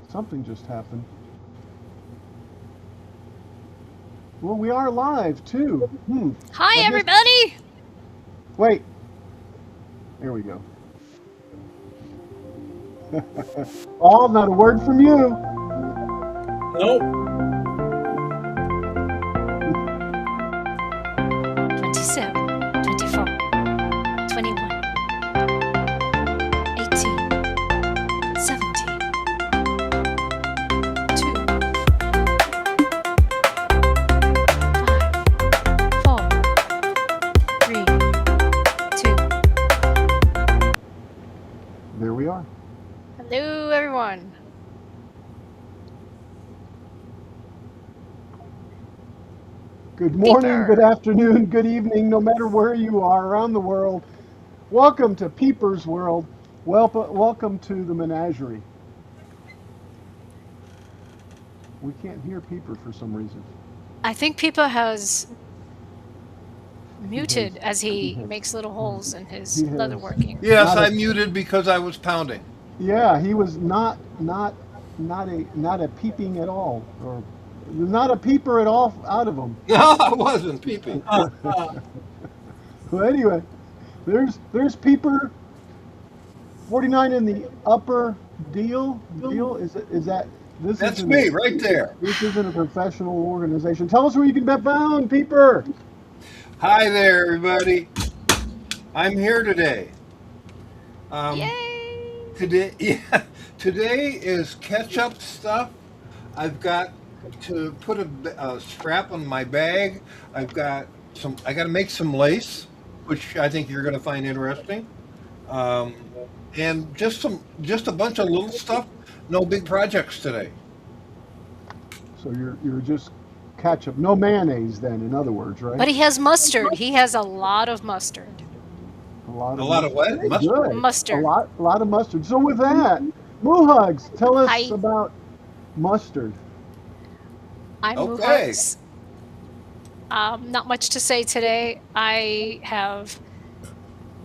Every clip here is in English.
Something just happened. Well, we are live too. Hi, I guess. everybody! Wait. There we go. Oh, not a word from you. Nope. 27, 24, 21, 18, 17, 2, 5, 4, 3, 2. There we are. Hello, everyone. Good morning, good Beeper. afternoon, good evening, no matter where you are around the world. Welcome to Peeper's World. Welcome to the menagerie. We can't hear Peeper for some reason. I think Peepa has He has, muted as he he has, makes little holes in his he has leatherworking. Yes, not I a, muted because I was pounding. yeah, he was not a peeping at all, or not a peeper at all out of him. No, I wasn't peeping. Well, anyway, there's Peeper 49 in the upper deal. Is that this That's isn't a, me right there. this isn't a professional organization. Tell us where you can be found, Peeper. Hi there, everybody. I'm here today. Um, Yay! yeah, today is catch-up stuff. I've got to put a strap on my bag. I got to make some lace, which I think you're going to find interesting. Um, and just a bunch of little stuff. No big projects today. So you're just ketchup, no mayonnaise. Then, in other words, right? But he has mustard. He has a lot of mustard. A lot A of lot of mustard. what? Very Mustard. good. Mustard. A lot of mustard. So with that, Moohugs, tell us Hi, about mustard. I'm Okay. Moohugs. Not much to say today. I have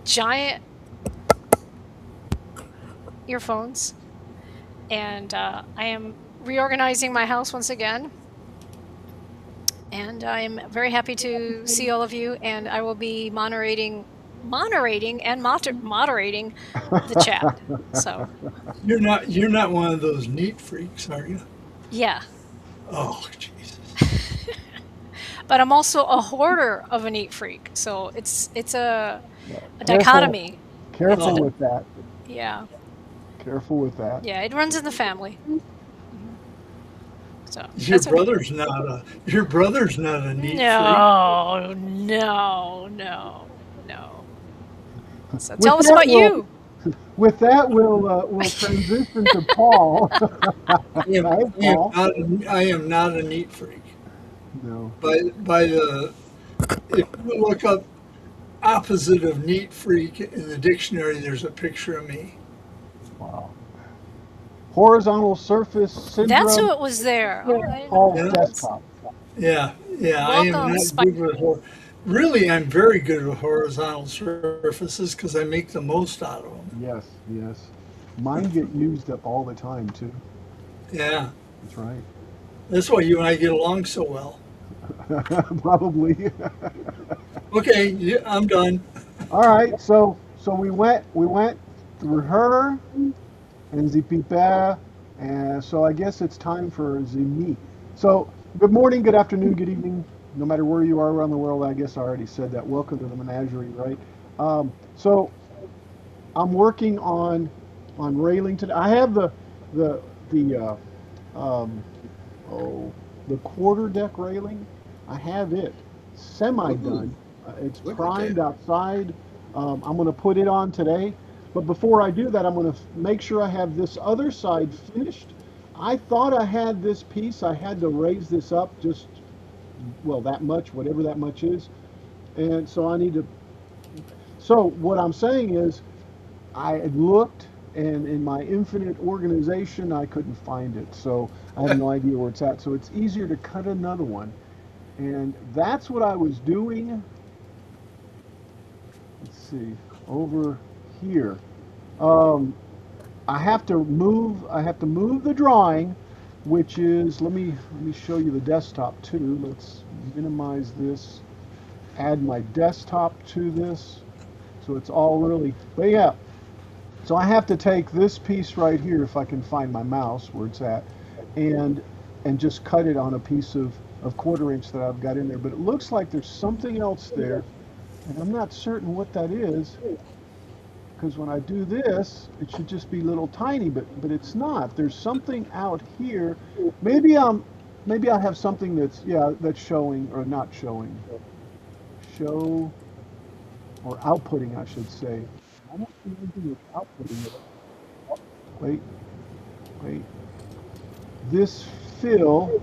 giant earphones, and I am reorganizing my house once again. And I'm very happy to see all of you, and I will be moderating and moderating the chat. So, You're not one of those neat freaks, are you? yeah. Oh, Jesus. But I'm also a hoarder of a neat freak. So it's a Careful, dichotomy. careful Oh, with that. Yeah. Careful with that. Yeah, it runs in the family. So your that's okay. brother's not a neat freak. No, no, no, no. So tell With us that, about you. we'll transition to Paul. Hi, Paul. I am not a neat freak. No. By the if you look up opposite of neat freak in the dictionary, there's a picture of me. Wow. Horizontal surface That's syndrome. who it was there. Oh, I didn't know Paul's Yeah, that. desktop. yeah. I am Welcome, not good with really. I'm very good with horizontal surfaces because I make the most out of them. Yes, yes. Mine get used up all the time too. Yeah, That's right. that's why you and I get along so well. Probably. Okay, yeah, I'm done. All right. So we went through her and the Piper, and so I guess it's time for the me. So good morning, good afternoon, good evening, no matter where you are around the world. I guess I already said that. Welcome to the menagerie, right? So I'm working on railing today. I have the um, oh the quarter deck railing. I have it semi Ooh, done. It's look at primed that. outside. I'm going to put it on today. But before I do that, I'm going to make sure I have this other side finished. I thought I had this piece. I had to raise this up just, well, that much, whatever that much is. And so I need to. So what I'm saying is, I had looked, and in my infinite organization, I couldn't find it. So I have no idea where it's at. So it's easier to cut another one. And that's what I was doing. Let's see, over here. Um, I have to move the drawing, which is, let me show you the desktop too. Let's minimize this, add my desktop to this, so it's all really, but yeah. So I have to take this piece right here, if I can find my mouse where it's at, and just cut it on a piece of 1/4 inch that I've got in there. But it looks like there's something else there, and I'm not certain what that is, because when I do this, it should just be little tiny, but it's not. There's something out here. Maybe I have something that's, yeah, that's showing or not showing. Show or outputting, I should say. I don't see anything that's outputting it. Wait, wait. This fill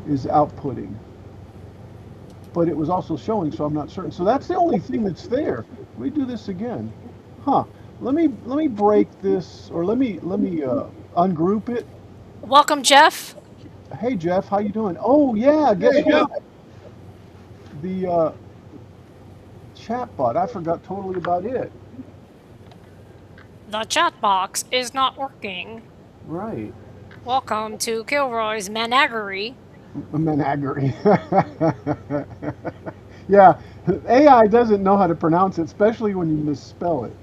is outputting, but it was also showing, so I'm not certain. So that's the only thing that's there. Let me do this again. Huh. Let me break this, or let me ungroup it. Welcome, Jeff. Hey Jeff, how you doing? Oh yeah, guess Hey, Jeff. what? The chat bot. I forgot totally about it. The chat box is not working. Right. Welcome to Kilroy's Menagerie. Menagerie. Yeah, AI doesn't know how to pronounce it, especially when you misspell it.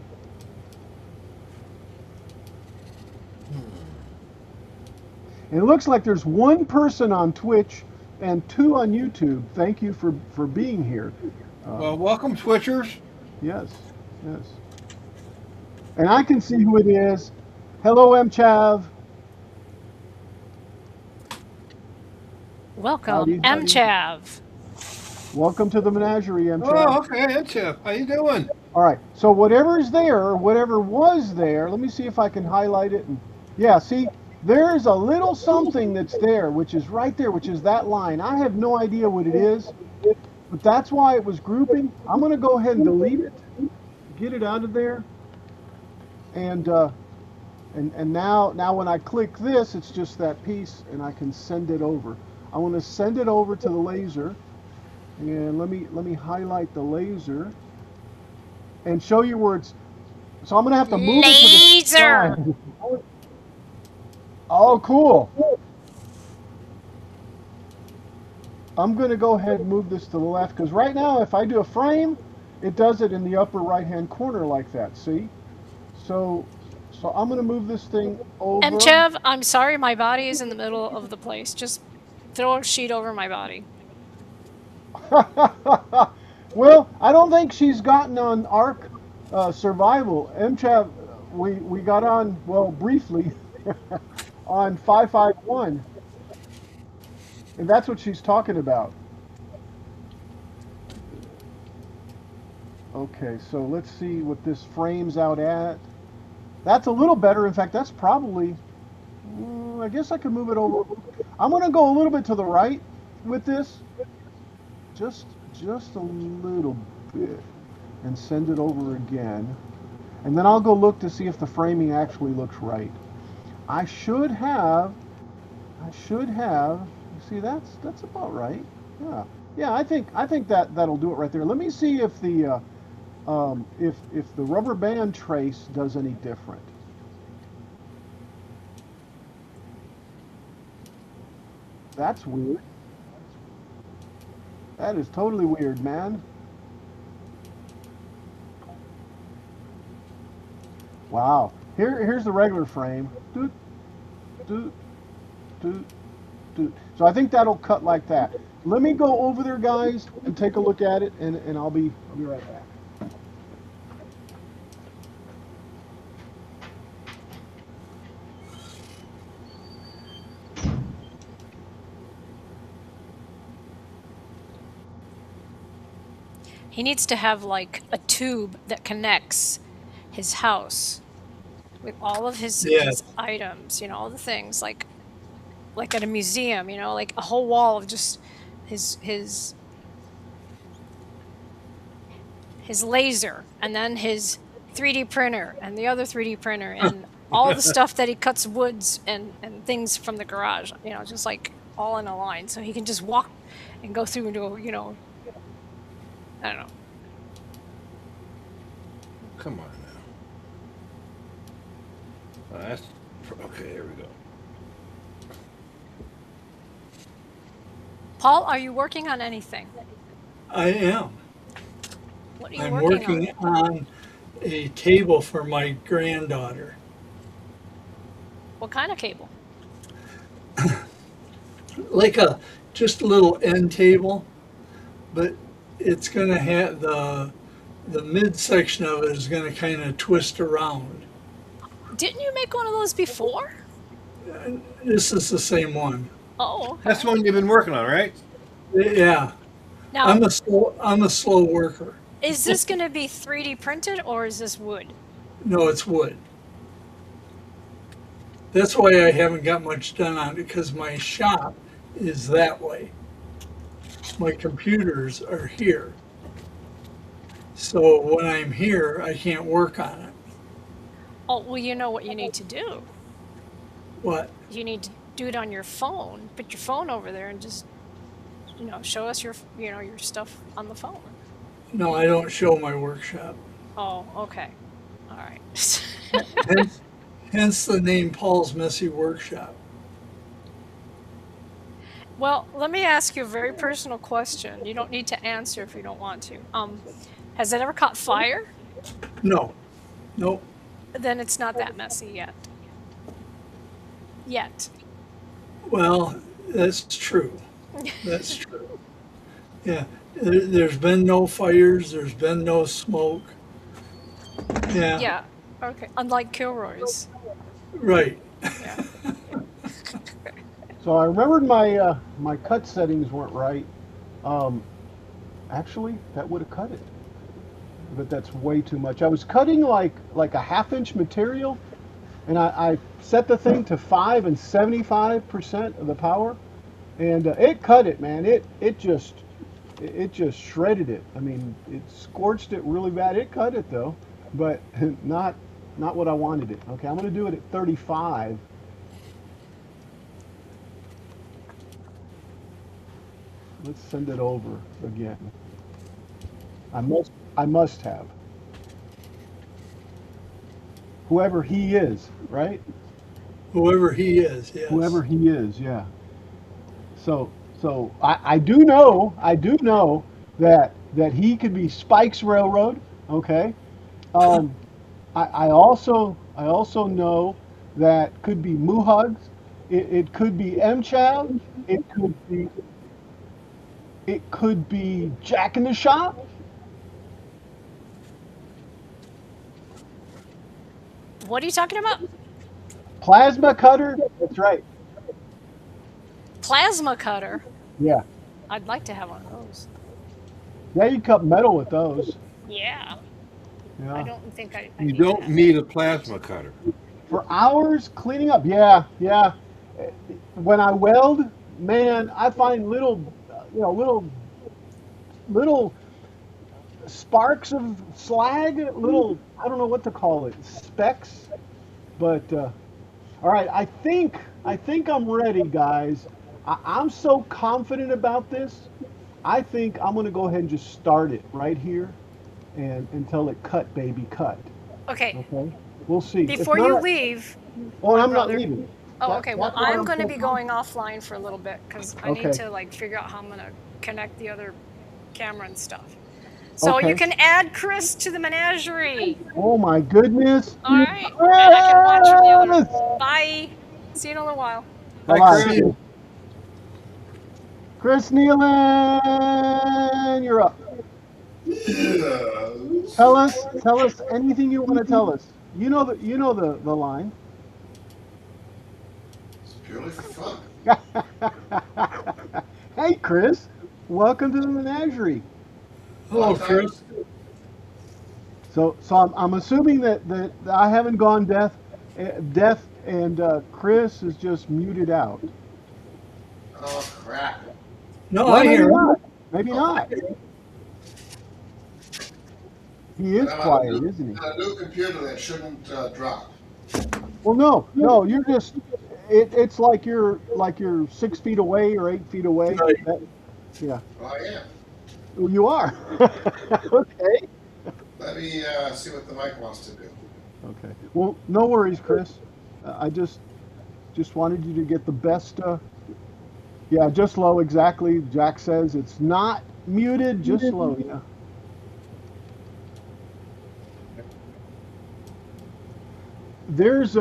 And it looks like there's one person on Twitch and 2 on YouTube. Thank you for being here. Well, welcome, Switchers. Yes, yes. And I can see who it is. Hello, Mchav. Welcome, Howdy, howdy. Mchav. Welcome to the menagerie, Mchav. Oh, okay, Intewrceptor. How you doing? All right. So whatever's there, or whatever was there, let me see if I can highlight it. And yeah, see, there's a little something that's there, which is right there, which is that line. I have no idea what it is, but that's why it was grouping. I'm going to go ahead and delete it, get it out of there, and now when I click this, it's just that piece, and I can send it over. I want to send it over to the laser, and let me highlight the laser and show you where it's. So I'm going to have to move it to the Laser. side. Oh, cool. I'm going to go ahead and move this to the left, because right now if I do a frame, it does it in the upper right hand corner like that, see? So I'm going to move this thing over. Mchav, I'm sorry my body is in the middle of the place. Just throw a sheet over my body. Well, I don't think she's gotten on Ark Survival. MChav, we got on, well, briefly on 551, and that's what she's talking about. Okay, so let's see what this frames out at. That's a little better. In fact, that's probably, I guess I can move it over. I'm going to go a little bit to the right with this, just a little bit, and send it over again. And then I'll go look to see if the framing actually looks right. I should have, see, that's about right. Yeah, I think that'll do it right there. Let me see if the if the rubber band trace does any different. That's weird. That is totally weird, man. Wow. Here's the regular frame. Doot, doot, doot, doot. So I think that'll cut like that. Let me go over there, guys, and take a look at it, and I'll be right back. He needs to have like a tube that connects his house with all of his items, you know, all the things like at a museum, you know, like a whole wall of just his laser, and then his 3D printer and the other 3D printer and all the stuff that he cuts woods and things from the garage, you know, just like all in a line, so he can just walk and go through and do, you know, I don't know. Come on That's okay. There we go. Paul, are you working on anything? I am. What are you I'm working on? working on a table for my granddaughter. What kind of cable? Like just a little end table, but it's gonna have the midsection of it is gonna kind of twist around. Didn't you make one of those before? This is the same one. Oh, okay. That's the one you've been working on, right? Yeah, Now, I'm a slow worker. is this going to be 3D printed or is this wood? No, it's wood. That's why I haven't got much done on it because my shop is that way. My computers are here. So when I'm here, I can't work on it. Oh, well, you know what you need to do. What? You need to do it on your phone. Put your phone over there and just, show us your stuff on the phone. No, I don't show my workshop. Oh, okay. All right. Hence the name Paul's Messy Workshop. Well, let me ask you a very personal question. You don't need to answer if you don't want to. Has it ever caught fire? No, nope. Then it's not that messy yet. Well, that's true. That's true. Yeah, there's been no fires. There's been no smoke. Yeah. Yeah. Okay. Unlike Kilroy's. Right. Yeah. So I remembered my my cut settings weren't right. Actually, that would have cut it, but that's way too much. I was cutting like a half-inch material, and I set the thing to 5 and 75% of the power, and it cut it, man. It just shredded it. I mean, it scorched it really bad. It cut it though, but not what I wanted it. Okay, I'm gonna do it at 35. Let's send it over again. I must have. Whoever he is, right? Whoever he is, yes. Whoever he is, yeah. So I do know that he could be Spike's Railroad, okay? I also know that could be Moohugs. It could be M-Chow. It could be Jack in the Shop. What are you talking about? Plasma cutter. That's right. Plasma cutter. Yeah. I'd like to have one of those. Yeah, you cut metal with those. Yeah. I Yeah. don't think I You need don't that. need a plasma cutter. For hours cleaning up. Yeah, yeah. When I weld, man, I find little sparks of slag, little, I don't know what to call it, specks. But all right, I think I'm ready, guys. I'm so confident about this. I think I'm gonna go ahead and just start it right here, and until it cut, baby, cut. Okay. Okay, we'll see. If Before you not- leave. oh, I'm not brother- leaving. Oh, That- okay. Well, that's why I'm going to so be going offline for a little bit because I Okay. need to figure out how I'm going to connect the other camera and stuff. So Okay. you can add Chris to the menagerie. Oh my goodness. All right. And I can watch from the other. Yes! Bye. See you in a little while. Bye-bye. See you. Chris Nealon, you're up. Yes. Tell us anything you want to tell us. You know the line. It's purely for fun. Hey Chris, welcome to the menagerie. Hello, Chris. So I'm assuming that I haven't gone deaf, and Chris is just muted out. Oh crap. No, Well, I maybe hear him. not. Maybe not. He is I'm quiet, on isn't he? a new computer that shouldn't drop. Well, no, you're just. It's like you're 6 feet away or 8 feet away. Right. Yeah, Well, I am. well, you are. Okay. Let me see what the mic wants to do. Okay. Well, no worries, Chris. I just wanted you to get the best. Yeah, just low, exactly. Jack says it's not muted, just low. Yeah. There's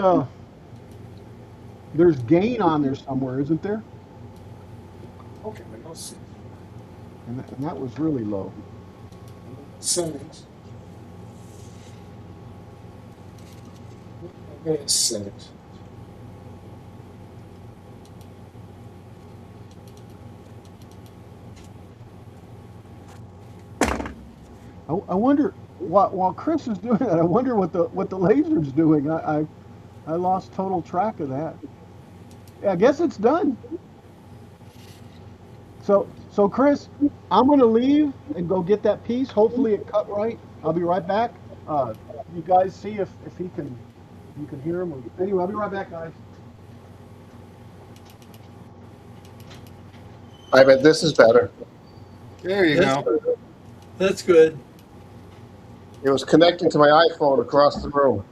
there's gain on there somewhere, isn't there? Okay, let's see. And that was really low. Settings. Okay, settings. I wonder while Chris is doing that, I wonder what the laser's doing. I lost total track of that. Yeah, I guess it's done. So Chris, I'm gonna leave and go get that piece. Hopefully it cut right. I'll be right back. You guys see if he can you can hear him. Anyway, I'll be right back, guys. I bet this is better. There you That's, go. that's good. It was connecting to my iPhone across the room.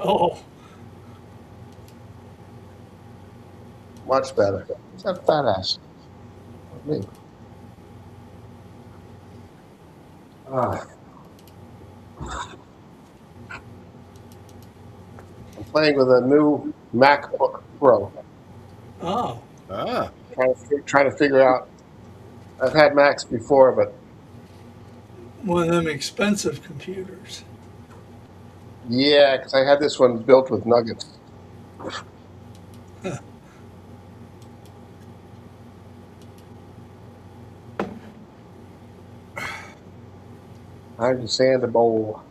Oh, Much better. Who's that fat ass? Me. Ah. I'm playing with a new MacBook Pro. oh, Ah, Trying to figure out. I've had Macs before, but one of them expensive computers. yeah, because I had this one built with nuggets. Huh. I'm just saying the bowl.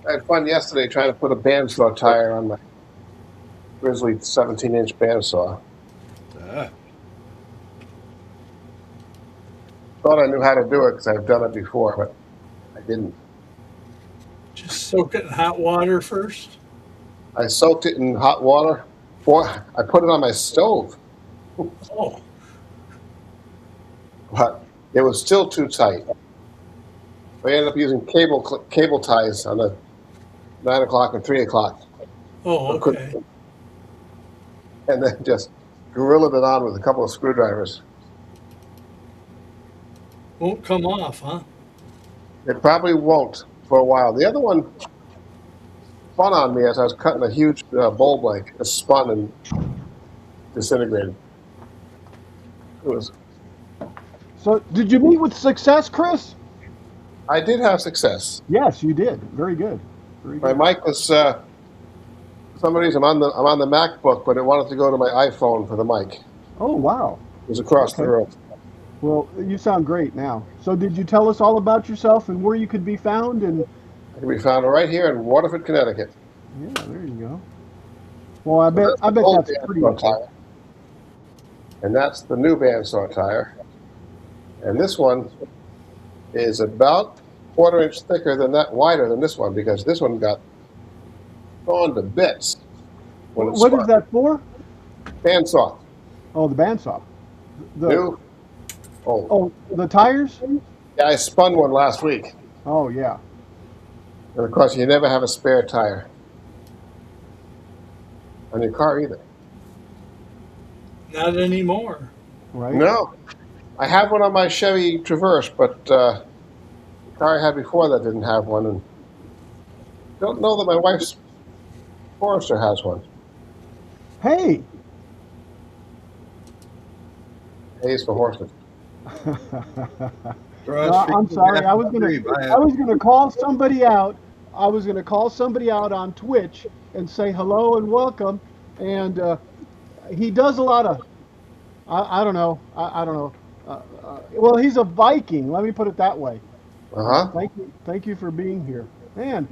I had fun yesterday trying to put a bandsaw tire on my Grizzly 17-inch bandsaw. ah. Thought I knew how to do it because I've done it before, but I didn't. Just soak it in hot water first. I soaked it in hot water. Boy, I put it on my stove, Oh, but it was still too tight. I ended up using cable ties on the 9 o'clock and 3 o'clock, oh, okay. and then just gorillaed it on with a couple of screwdrivers. Won't come off, huh? It probably won't for a while. The other one spun on me as I was cutting a huge bowl blank. It spun and disintegrated. It was. So did you meet with success, Chris? I did have success. Yes, you did. Very good. Very My good. mic was. For some reason, I'm on the MacBook, but it wanted to go to my iPhone for the mic. It Oh wow. was across the Okay. room. Well, you sound great now. So did you tell us all about yourself and where you could be found? And It can be found right here in Waterford, Connecticut. yeah, there you go. Well, I bet the old that's pretty bandsaw tire, and that's the new bandsaw tire. And this one is about quarter-inch thicker than that, wider than this one, because this one got torn to bits when it What is spun. that for? Bandsaw, Oh, the bandsaw. The new, old. oh, the tires? Yeah, I spun one last week, Oh yeah. and of course, you never have a spare tire on your car either. Not anymore. Right. No, I have one on my Chevy Traverse, but the car I had before that didn't have one, and don't know that my wife's Forester has one. Hey. A's for horses. No, I'm sorry. I was gonna call somebody out. I was gonna call somebody out on Twitch and say hello and welcome. And he does a lot of. I don't know. I don't know. Well, he's a Viking. Let me put it that way. Uh huh. Thank you for being here, man.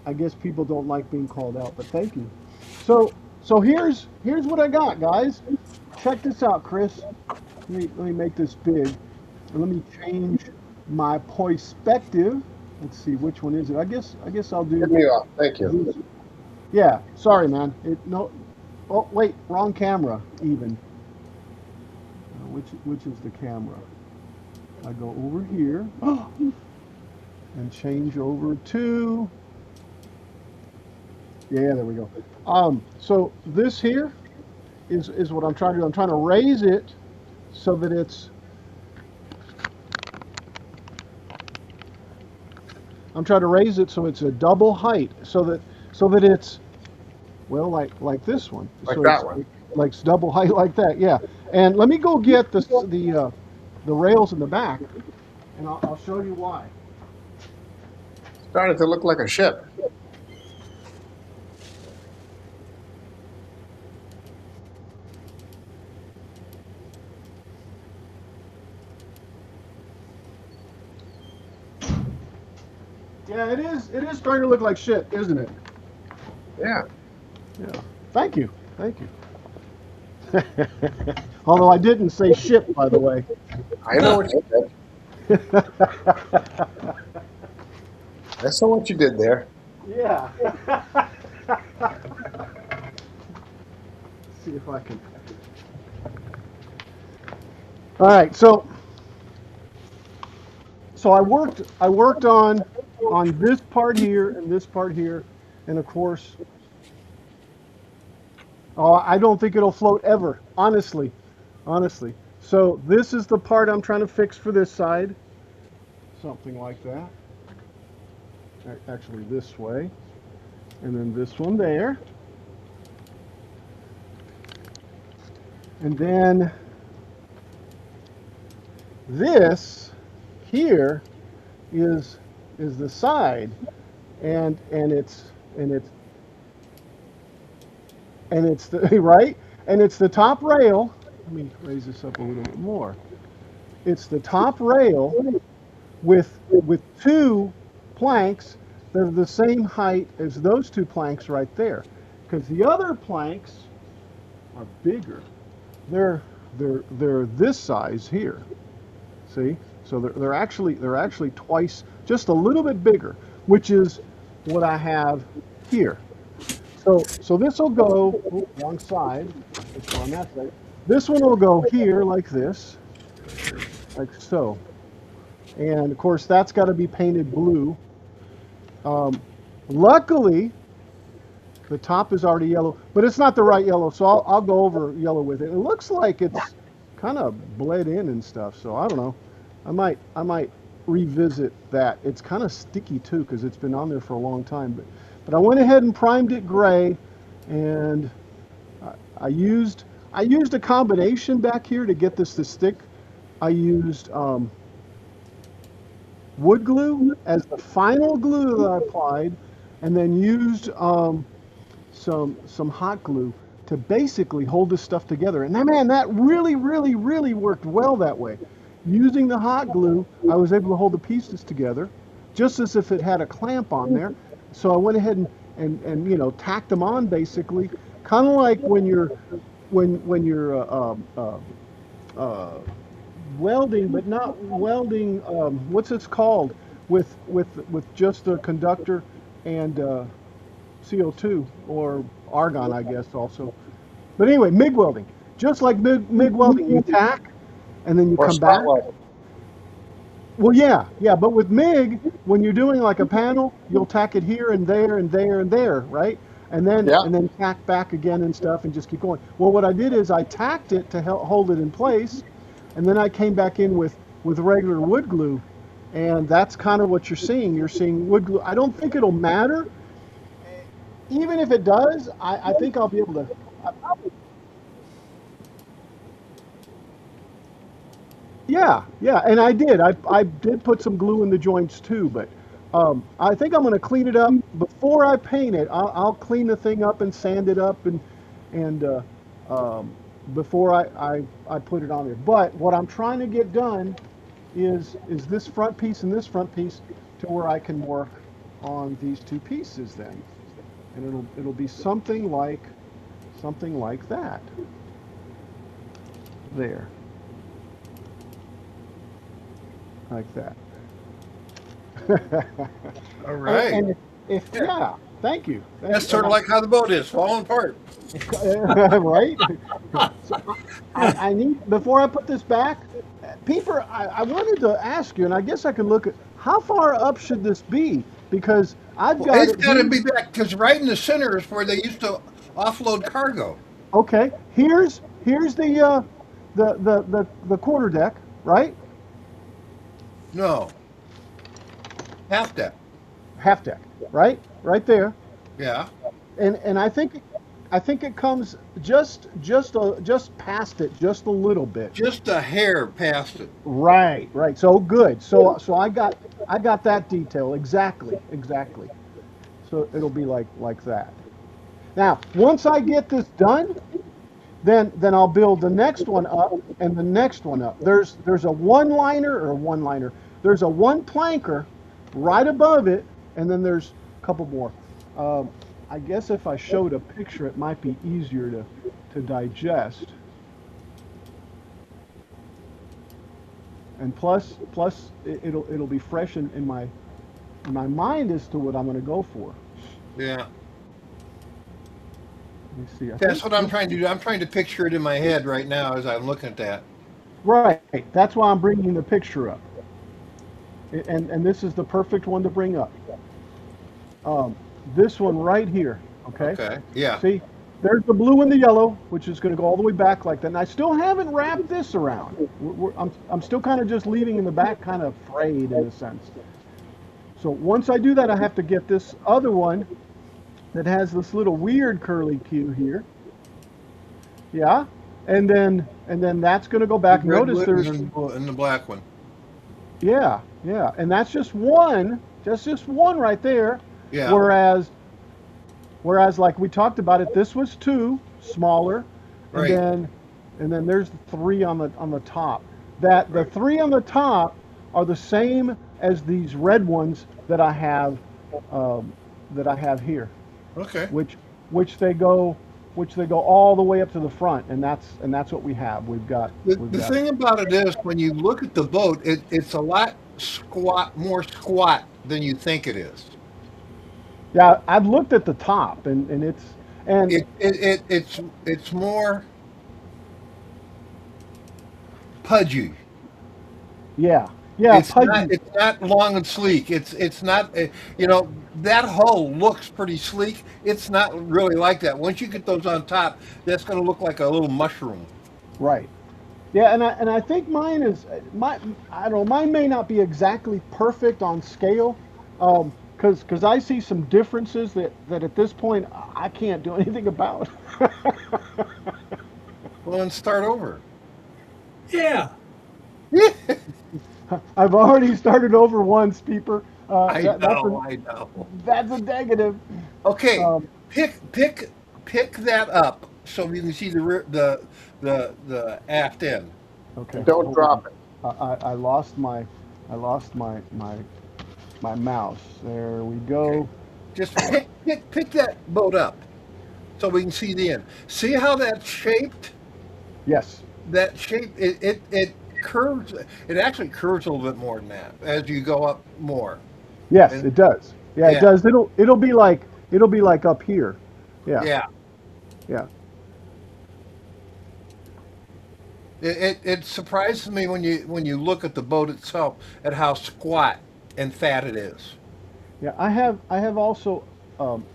I guess people don't like being called out, but thank you. So here's what I got, guys. Check this out, Chris. Let me make this big. And let me change my perspective. let's see, which one is it? I guess I'll do Get me off. Thank you. this. Yeah, sorry, man. No. Oh, wait, wrong camera. Even. Which is the camera? I go over here and change over to. Yeah, there we go. So this here is what I'm trying to do. I'm trying to raise it so that it's. I'm trying to raise it so it's a double height, so that it's, well, like this one. Like so that it's, one. like it's double height like that. Yeah. And let me go get the rails in the back, and I'll show you why. Starting to look like a ship. Yeah, it is. It is starting to look like shit, isn't it? Yeah. Yeah. Thank you. Thank you. Although I didn't say ship, by the way. I know what you did. I saw what you did there. Yeah. See if I can. All right, so I worked on this part here and this part here, and of course, oh, I don't think it'll float ever, honestly. So this is the part I'm trying to fix for this side, something like that. Actually, this way, and then this one there, and then this here is the side, and it's the right, and it's the top rail. Let me raise this up a little bit more. It's the top rail with two planks that are the same height as those two planks right there, because the other planks are bigger. They're this size here. See, so they're actually twice, just a little bit bigger, which is what I have here. So this will go wrong side. It's on that side. This one will go here like this, like so. And of course that's got to be painted blue. Luckily, the top is already yellow, but it's not the right yellow, so I'll go over yellow with it. It looks like it's kind of bled in and stuff, so I don't know. I might revisit that. It's kind of sticky too because it's been on there for a long time. But I went ahead and primed it gray, and I used a combination back here to get this to stick. I used wood glue as the final glue that I applied, and then used some hot glue to basically hold this stuff together. And that really worked well that way. Using the hot glue, I was able to hold the pieces together, just as if it had a clamp on there. So I went ahead and tacked them on basically, kind of like when you're welding, but not welding. What's it's called with just the conductor and CO2 or argon, I guess also. But anyway, MIG welding, just like MIG welding, you tack and then you Or come spot back. welding. Well, yeah, but with MIG, when you're doing like a panel, you'll tack it here and there and there and there, right? And then tack back again and stuff and just keep going. Well, what I did is I tacked it to help hold it in place, and then I came back in with regular wood glue, and that's kind of what you're seeing. You're seeing wood glue. I don't think it'll matter. Even if it does, I think I'll be able to. Yeah, and I did. I did put some glue in the joints too, but I think I'm going to clean it up before I paint it. I'll clean the thing up and sand it up and before I put it on there. But what I'm trying to get done is this front piece and this front piece to where I can work on these two pieces then, and it'll be something like that. There. Like that. All right. And yeah, thank you. That's sort of like how the boat is, falling apart. Right? So I need, before I put this back, Peeper, I wanted to ask you, and I guess I can look at how far up should this be? Because I've Well, got it's it got to here. be back because right in the center is where they used to offload cargo. Okay, here's the quarter deck, right? No, half deck. Half deck, right there. Yeah. And I think it comes just past it just a little bit. Just a hair past it. Right. So good. So I got that detail exactly. So it'll be like that. Now, once I get this done, then I'll build the next one up and the next one up. There's a one-liner. There's a one planker right above it, and then there's a couple more. I guess if I showed a picture, it might be easier to digest. And plus it'll be fresh in my mind as to what I'm going to go for. Yeah. Let me see. That's what I'm trying to do. I'm trying to picture it in my head right now as I'm looking at that. Right. That's why I'm bringing the picture up. And this is the perfect one to bring up. This one right here. Okay. Okay. Yeah. See, there's the blue and the yellow, which is going to go all the way back like that. And I still haven't wrapped this around. I'm still kind of just leaving in the back, kind of frayed in a sense. So once I do that, I have to get this other one that has this little weird curly Q here. Yeah. And then that's going to go back. The red Notice one there's and the black one. yeah. And that's just one right there. Yeah. Whereas like we talked about it, this was two smaller, Right. and then there's the three on the top. The three on the top are the same as these red ones that I have here, Okay. which they go all the way up to the front, and that's what we have. We've got The thing about it is, when you look at the boat, it's a lot more squat than you think it is. Yeah, I've looked at the top, and It's more pudgy. yeah, It's pudgy. not long and sleek. It's not that hull looks pretty sleek. It's not really like that. Once you get those on top, that's going to look like a little mushroom. Right. Yeah, and I think mine I don't know, mine may not be exactly perfect on scale, because I see some differences that at this point I can't do anything about. Well, then start over. Yeah. I've already started over once, Peeper. I That's know. that's a negative. Okay, Um, pick that up so you can see the aft end. okay. Don't hold drop on. it. I lost my mouse. There we go. Just pick that boat up so we can see the end. See how that's shaped? Yes. That shape it curves. It actually curves a little bit more than that as you go up more. Yes, And- it does. Yeah, Yeah. it does. It'll be like up here. Yeah. Yeah. Yeah. It surprises me when you look at the boat itself at how squat and fat it is. Yeah, I have also.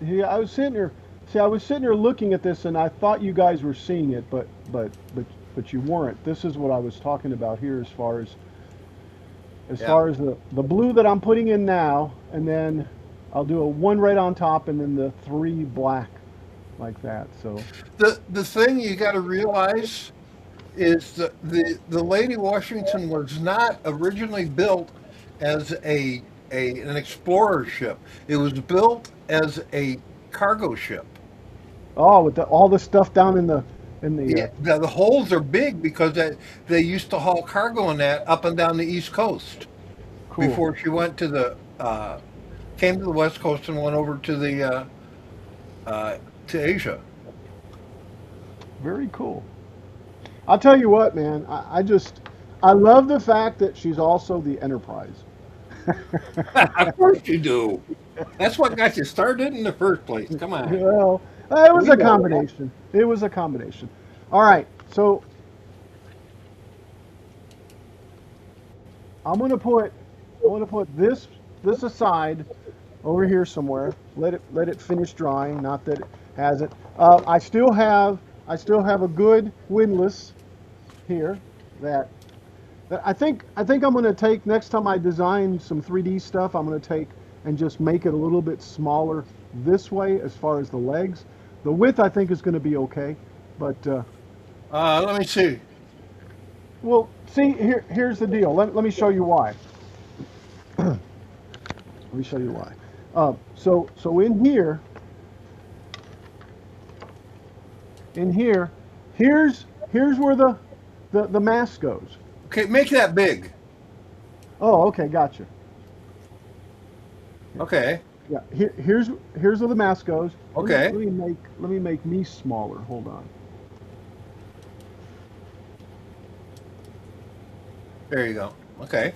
Yeah, I was sitting here. See, I was sitting here looking at this, and I thought you guys were seeing it, but you weren't. This is what I was talking about here, as far as the blue that I'm putting in now, and then I'll do a one right on top, and then the three black, like that. So The thing you got to realize is the Lady Washington was not originally built as an explorer ship. It was built as a cargo ship. oh, with all the stuff down in the The holes are big because they used to haul cargo in that up and down the East Coast cool. before she went to came to the West Coast and went over to to Asia. Very cool. I'll tell you what, man. I love the fact that she's also the Enterprise. Of course you do. That's what got you started in the first place. Come on. Well, it was We a know. combination. It was a combination. All right, so I'm gonna put this aside over here somewhere. Let it finish drying. Not that it hasn't. I still have a good windlass here that I think I'm gonna take next time I design some 3D stuff. I'm gonna take and just make it a little bit smaller this way as far as the legs. The width I think is going to be okay, but Let me see. well, see here's the deal. Let me show you why. Let me show you why. So in here, here's where the mask goes. Okay, make that big. Oh, okay, gotcha. Okay. Yeah, here's where the mask goes. Okay. Let me make me smaller. Hold on. There you go. Okay.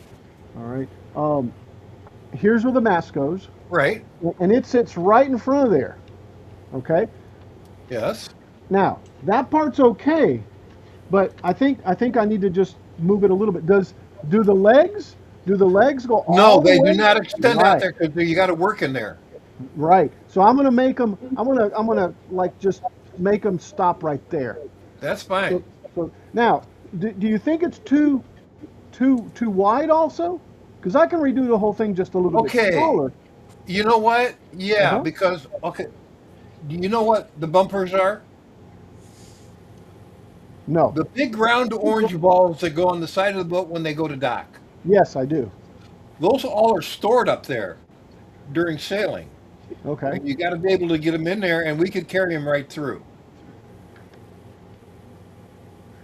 All right. Here's where the mask goes, Right. and it sits right in front of there. Okay. Yes. Now that part's okay, but I think I need to just move it a little bit. Do the legs go No, all the they do way? not extend out Right. there because you got to work in there. Right. So I'm gonna make them. I'm gonna like just make them stop right there. That's So, fine. so now, do you think it's too wide also? Because I can redo the whole thing just a little bit Okay. smaller. You know what? Yeah, Uh-huh. because okay. Do you know what the bumpers are? No. The big round orange balls that go on the side of the boat when they go to dock. Yes, I do. Those all are stored up there during sailing. Okay. And you got to be able to get them in there, and we could carry them right through.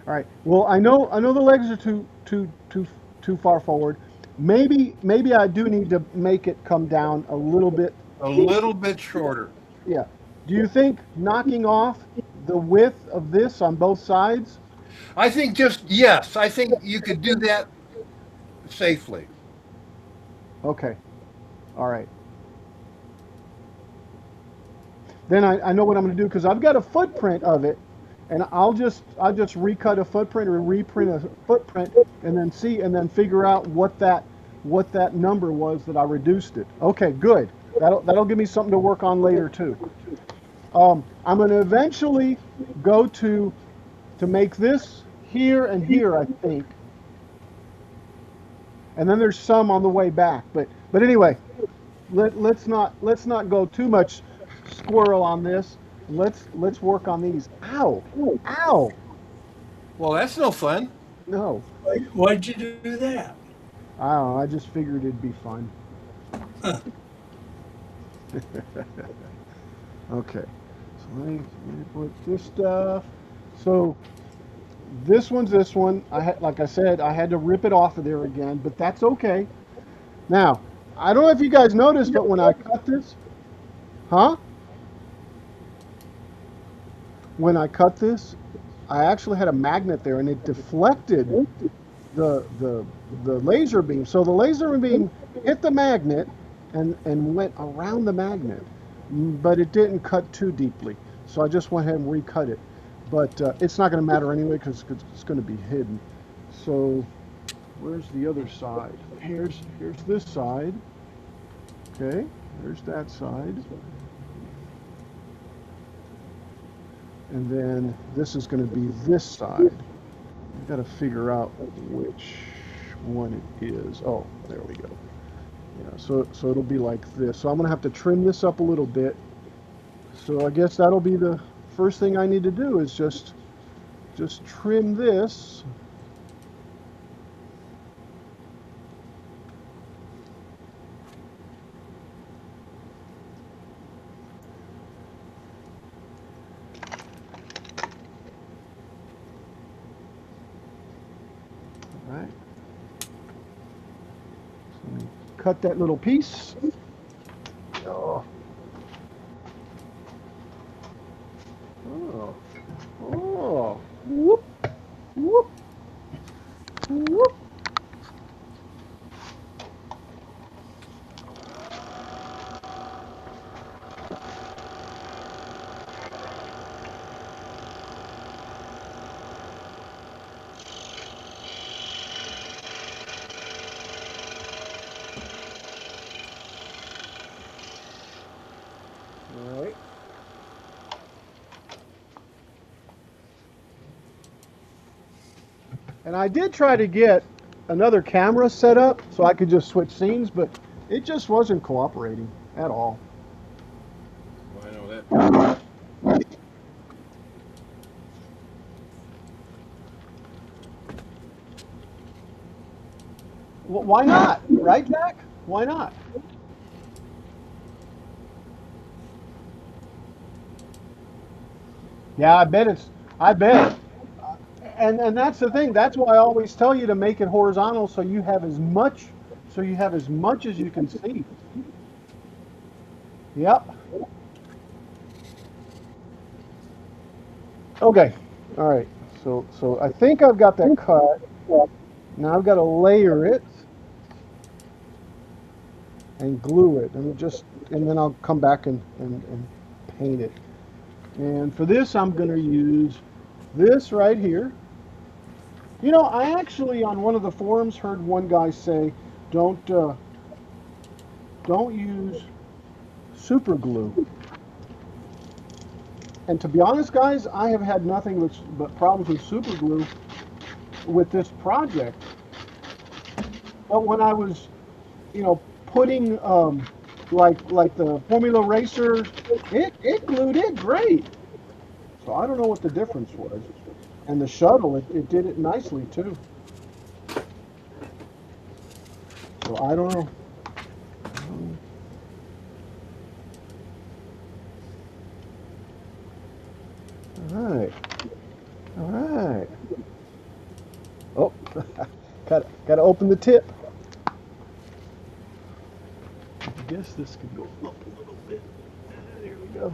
All right. Well, I know the legs are too far forward. Maybe I do need to make it come down a little bit. A little bit shorter. Yeah. Do you think knocking off the width of this on both sides? I think just, yes, I think you could do that safely. Okay. All right. Then I know what I'm going to do because I've got a footprint of it, and I'll just recut a footprint or reprint a footprint, and then figure out what that number was that I reduced it. Okay, good. That'll give me something to work on later too. I'm going to eventually go to make this here and here, I think, and then there's some on the way back. But anyway, let's not go too much squirrel on this. Let's work on these. Ow! Ow! Well, that's no fun. No, Why'd you do that? I don't know. I just figured it'd be fun. Okay, so let me put this stuff. So this one. Like I said, I had to rip it off of there again, but that's okay. Now, I don't know if you guys noticed, but when I cut this, huh? When I cut this, I actually had a magnet there, and it deflected the laser beam. So the laser beam hit the magnet and went around the magnet, but it didn't cut too deeply. So I just went ahead and recut it. But it's not going to matter anyway because it's going to be hidden. So where's the other side? Here's this side. Okay, there's that side. And then this is going to be this side. I've got to figure out which one it is. Oh, there we go. Yeah, so it'll be like this. So I'm going to have to trim this up a little bit. So I guess that'll be the first thing I need to do is just trim this. All right. So cut that little piece. Oh. Oh. Oh. Whoop. Whoop. Whoop. And I did try to get another camera set up so I could just switch scenes, but it just wasn't cooperating at all. Well, I know that. Why not? Right, Jack? Why not? Yeah, I bet. And that's the thing. That's why I always tell you to make it horizontal so you have as much as you can see. Yep. Okay. All right. So I think I've got that cut. Now I've got to layer it and glue it, and then I'll come back and paint it. And for this, I'm going to use this right here. You know, I actually on one of the forums heard one guy say, don't use super glue. And to be honest, guys, I have had nothing but problems with super glue with this project. But when I was, putting like the Formula Racer, it glued it great. So I don't know what the difference was. And the shuttle, it did it nicely too. So I don't know. All right. All right. Oh, got to open the tip. I guess this could go up a little bit. There we go.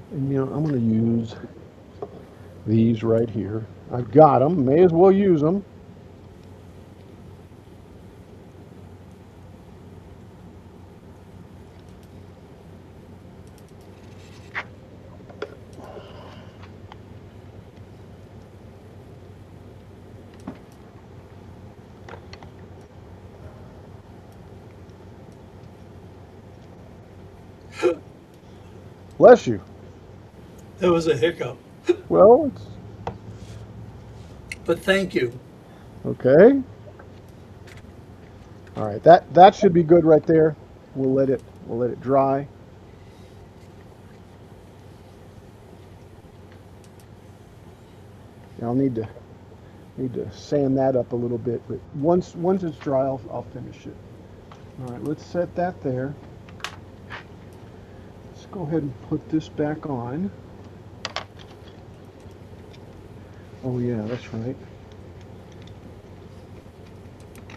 And I'm going to use these right here. I've got them. May as well use them. Bless you. That was a hiccup, Well, it's but thank you. okay. All right, that should be good right there. We'll let it dry. I'll need to sand that up a little bit, but once it's dry, I'll finish it. All right, let's set that there. Let's go ahead and put this back on. Oh yeah, that's right.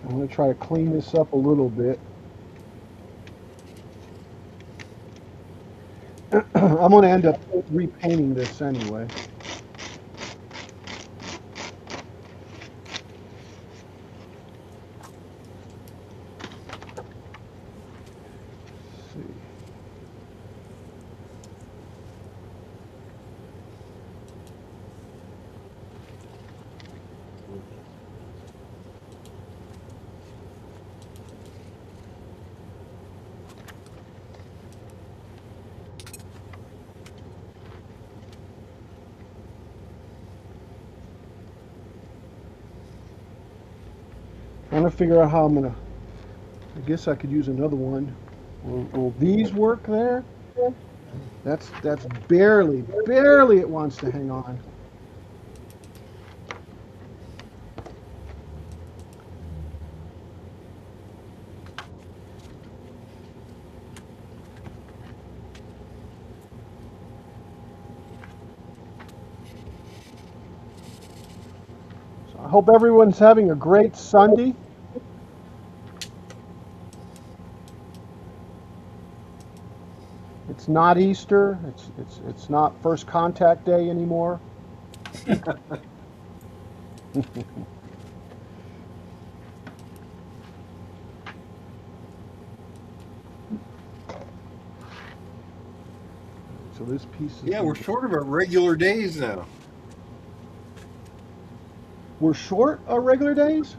I'm going to try to clean this up a little bit. I'm going to end up repainting this anyway. Let's see. Trying to figure out how I'm gonna. I guess I could use another one. Will these work there? That's barely it wants to hang on. So I hope everyone's having a great Sunday. It's not Easter. It's not First Contact Day anymore. so this piece is. Yeah, we're sort of at regular days now. We're short of regular days?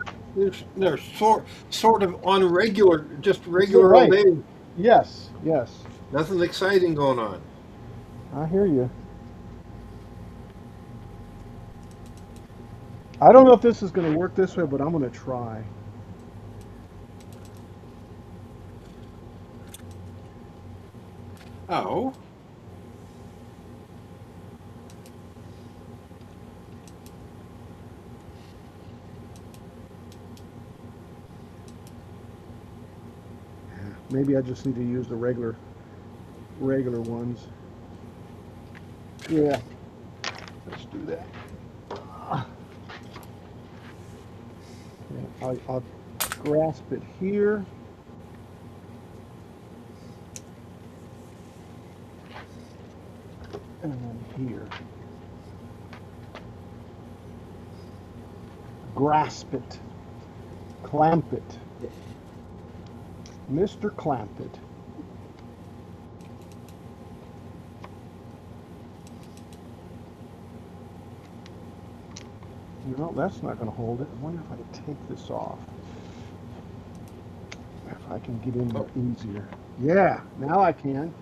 They're sort of on regular, just You're regular old right. days. Yes, yes. Nothing exciting going on. I hear you. I don't know if this is going to work this way, but I'm going to try. Oh, Maybe I just need to use the regular ones. Yeah, let's do that. Yeah, I'll grasp it here. And then here. Grasp it. Clamp it. Mr. Clamp it. No, that's not going to hold it. I wonder if I can take this off. If I can get in there easier. Yeah, now I can.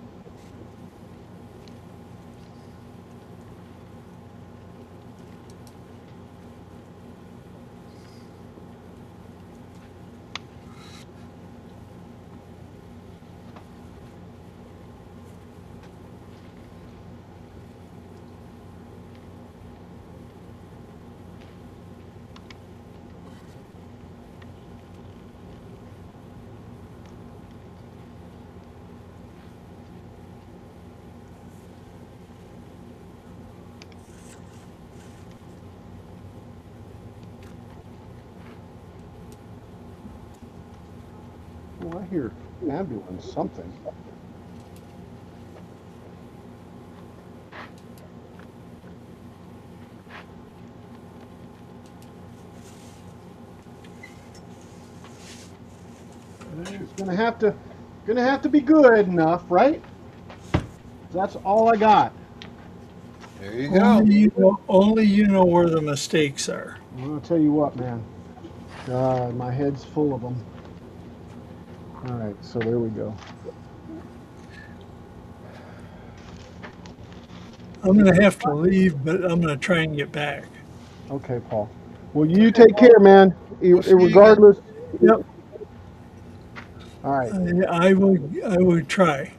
Oh, I hear ambulance something. It's gonna have to be good enough, right? That's all I got. there you go. Only you know where the mistakes are. I'm gonna tell you what, man. God, my head's full of them. All right, so there we go. I'm going to have to leave, but I'm going to try and get back. Okay, Paul. Well, you take care, man. We'll see you again. Regardless. Yep, All right. I will try.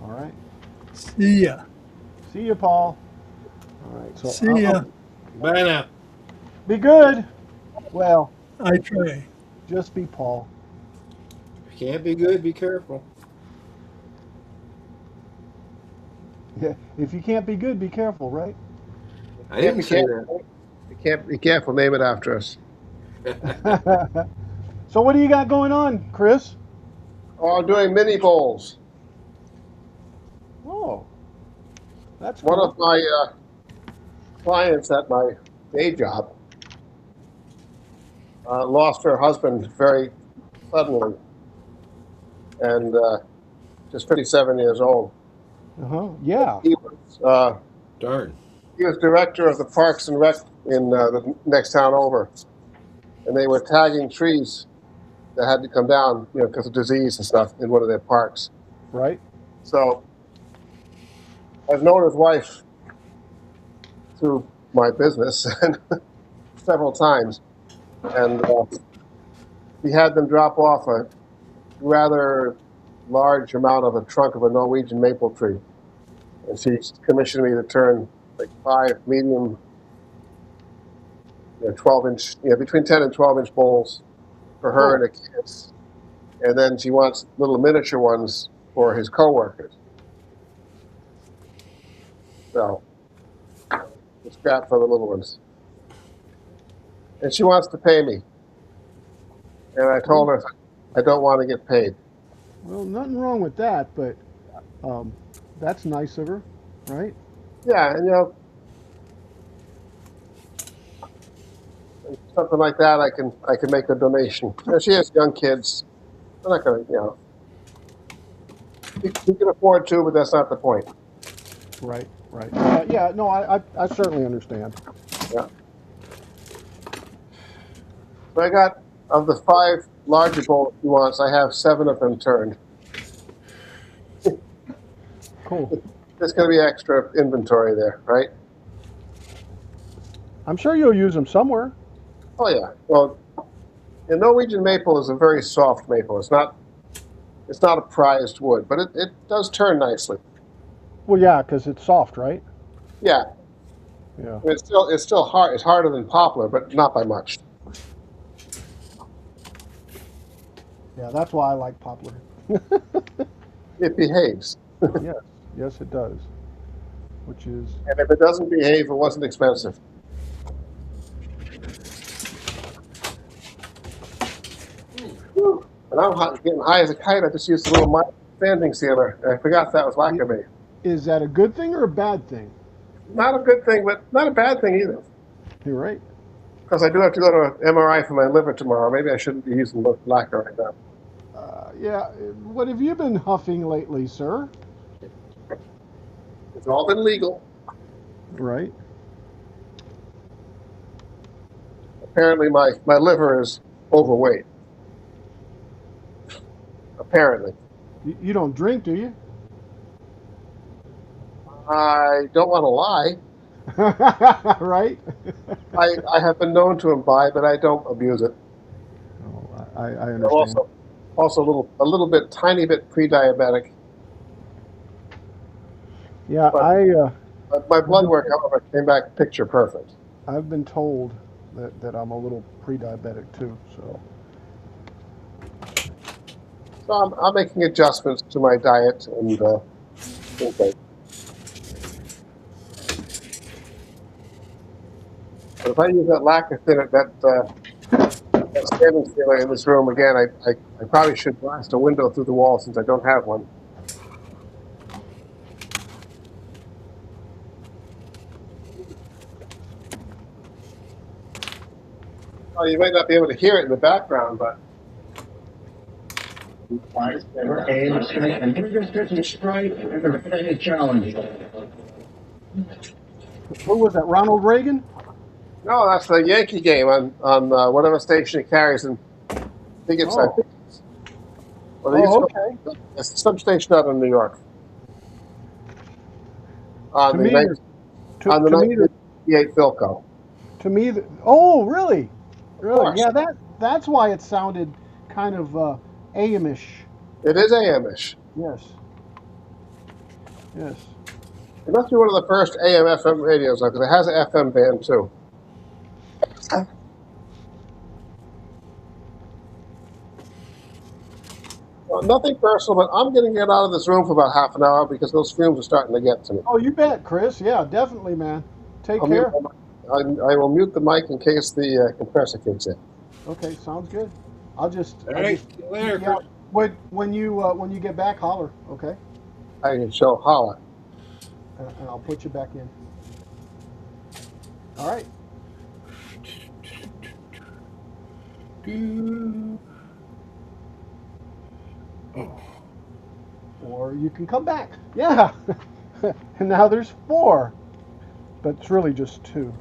All right. See ya. See you, Paul. All right. So See ya. Bye now. be good. Well, I try. just be Paul. If you can't be good, be careful. Yeah. If you can't be good, be careful, right? I didn't say that. Be careful, name it after us. So what do you got going on, Chris? Oh, I'm doing mini bowls. Oh, that's One cool. of my clients at my day job lost her husband very suddenly, and just 57 years old. Yeah. Darn. He was director of the Parks and Rec in the next town over, and they were tagging trees that had to come down, because of disease and stuff in one of their parks. Right. So I've known his wife through my business several times, and he had them drop off a rather large amount of a trunk of a Norwegian maple tree, and she commissioned me to turn like 5 medium, 12-inch, between 10 and 12-inch bowls for her and the kids, and then she wants little miniature ones for his coworkers. So it's scrap for the little ones, and she wants to pay me, and I told her I don't want to get paid. Well, nothing wrong with that, but that's nice of her, right? Yeah, and something like that, I can make a donation. She has young kids. I'm not gonna, you can afford to, but that's not the point. Right, right. Yeah, no, I certainly understand. Yeah. So I got, of the 5 larger bolts he wants, I have 7 of them turned. Cool. There's going to be extra inventory there, right? I'm sure you'll use them somewhere. Oh yeah. Well, the Norwegian maple is a very soft maple. It's not a prized wood, but it does turn nicely. Well, yeah, because it's soft, right? Yeah. Yeah. I mean, it's still hard. It's harder than poplar, but not by much. Yeah, that's why I like poplar. It behaves. Yes, yes, it does. Which is And if it doesn't behave, it wasn't expensive. Whew. And getting high as a kite. I just used a little standing sealer. I forgot that was lacquer. is that a good thing or a bad thing? Not a good thing, but not a bad thing either. You're right. Because I do have to go to an MRI for my liver tomorrow. Maybe I shouldn't be using lacquer right now. Yeah. What have you been huffing lately, sir? It's all been legal. Right. Apparently, my liver is overweight. Apparently. You don't drink, do you? I don't want to lie. Right. I have been known to imbibe, but I don't abuse it. Oh, I I'm understand. also a little bit, tiny bit pre-diabetic. Yeah, But my blood work, however, came back picture perfect. I've been told that I'm a little pre-diabetic too. So So I'm making adjustments to my diet and okay. But if I use that lacquer thinner, that standing sealer in this room again, I probably should blast a window through the wall since I don't have one. Oh, you might not be able to hear it in the background, but who was that? Ronald Reagan? no, that's the Yankee game on whatever station it carries in. I think it's. Oh. Well, they used Oh, to okay. go, it's some station out in New York. On To the me, night, on the to me, 1958 Philco. to me. Oh, really? Really? course. Yeah. That's why it sounded kind of AM-ish. It is AM-ish. Yes. Yes. It must be one of the first AM/FM radios, because it has an FM band too. Well, nothing personal, but I'm going to get out of this room for about half an hour because those fumes are starting to get to me. Oh, you bet, Chris. Yeah, definitely, man. Take I'll care. I will mute the mic in case the compressor kicks in. Okay, sounds good. I'll just. All I'll right. just See you later, yeah, Chris. when you get back, holler. Okay, I shall holler. and I'll put you back in. All right. Oh, Or you can come back. Yeah. And now there's 4, but it's really just 2.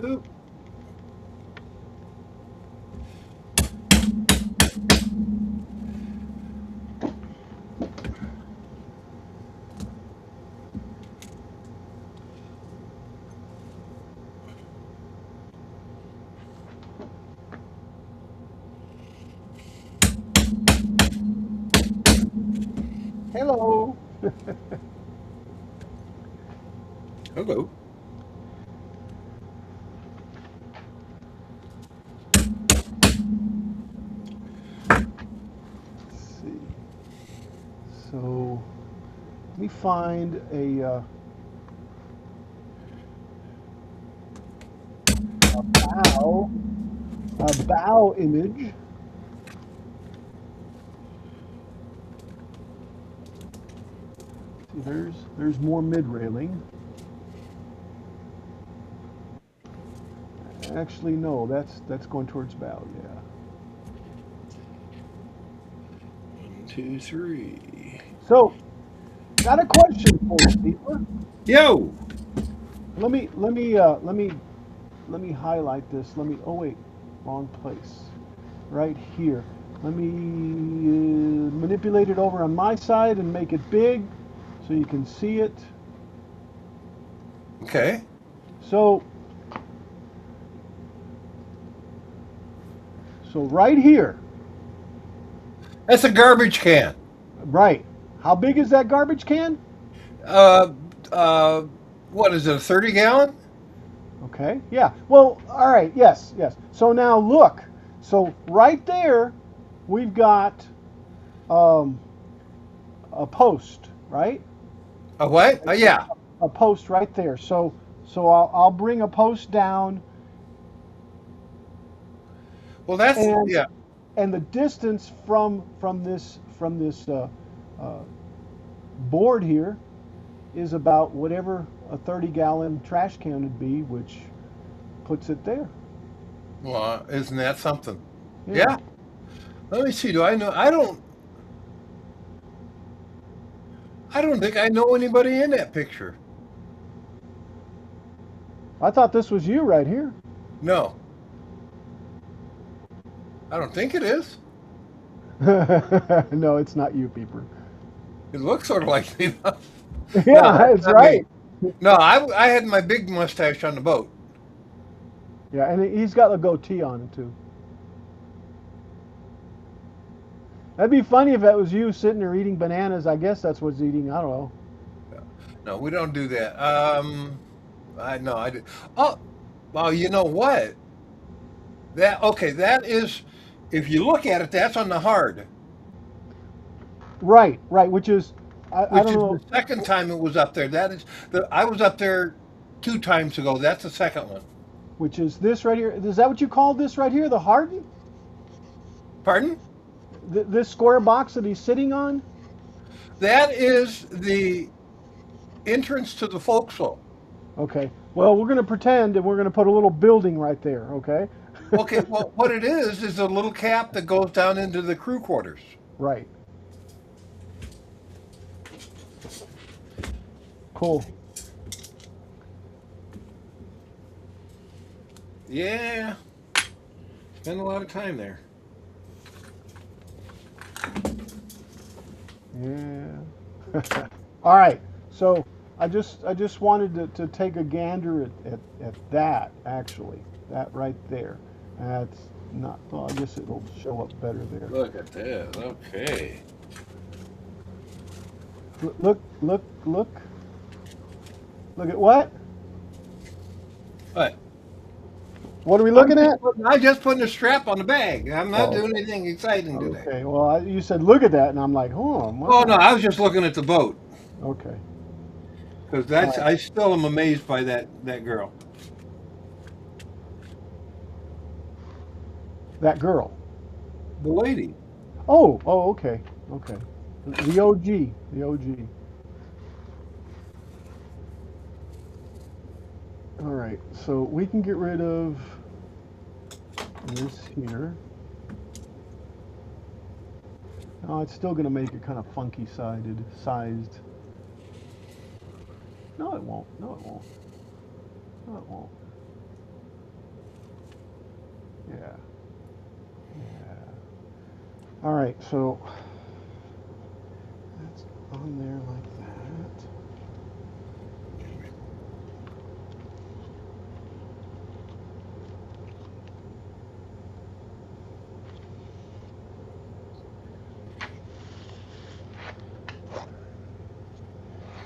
oop. Hello. Hello. Let's see. So let me find a bow image. there's more mid railing. Actually, no, that's going towards bow. Yeah. 1, 2, 3. So, got a question for you, Peter. Yo! Let me highlight this. Oh wait, wrong place. Right here. Let me manipulate it over on my side and make it big so you can see it. Okay. So right here, That's a garbage can. right. How big is that garbage can? Uh, what is it, a 30-gallon? Okay, yeah. Well, all right, yes, yes. So now look. So right there, we've got a post, right? A what? Yeah. A post right there. So I'll bring a post down, Well, that's, and yeah. and the distance from this board here is about whatever a 30-gallon trash can would be, which puts it there. Well, isn't that something? Yeah. Let me see. Do I know? I don't think I know anybody in that picture. I thought this was you right here. No. I don't think it is. No, it's not you, Peeper. It looks sort of like me. No, Yeah, that's it's not right. me. No, I had my big mustache on the boat. Yeah, and he's got a goatee on it too. That'd be funny if that was you sitting there eating bananas. I guess that's what's eating. I don't know. No, we don't do that. I know I did. Oh, well, you know what? That is, if you look at it, that's on the hard, Right, right. Which is, I which don't is know. the second time it was up there. That is I was up there 2 times ago. That's the second one. Which is this right here. Is that what you call this right here? The Harden? Pardon? This square box that he's sitting on? That is the entrance to the forecastle. Okay. Well, we're going to pretend and we're going to put a little building right there. Okay. Okay, well, what it is a little cap that goes down into the crew quarters. Right. Cool. Yeah, spent a lot of time there. Yeah. All right. So I just wanted to take a gander at that actually. That right there. That's not. Well, I guess it'll show up better there. Look at that. Okay. Look. Look at what? What? What are we looking at? I'm just putting a strap on the bag. I'm not Oh. doing anything exciting today. Okay. Well, you said look at that, and I'm like, hold on. Oh no, I was just looking at the boat Okay. because that's. I still am amazed by that girl. That girl. The lady. Oh. Okay. Okay. The OG. The OG. All right. So we can get rid of this here. No, it's still going to make it kind of funky sized. No, it won't. No, it won't. No, it won't. Yeah. Yeah. All right, so that's on there like that.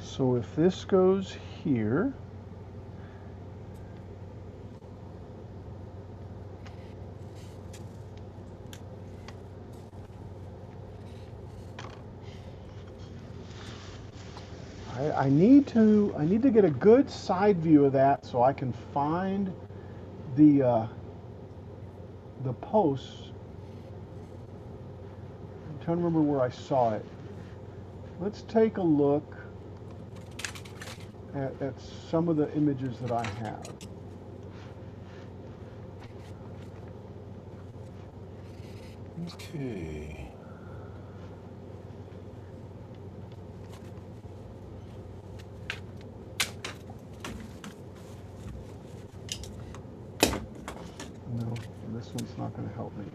So if this goes here, I need to get a good side view of that so I can find the posts. I'm trying to remember where I saw it. Let's take a look. at some of the images that I have. Okay. No, this one's not going to help me.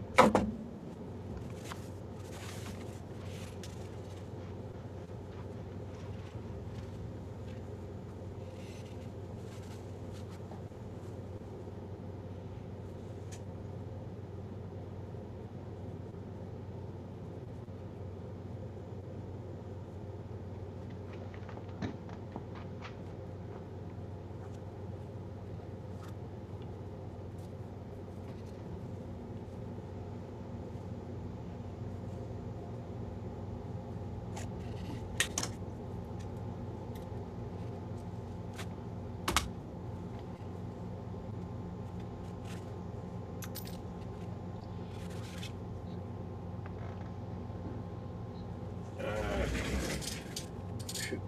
Shoot.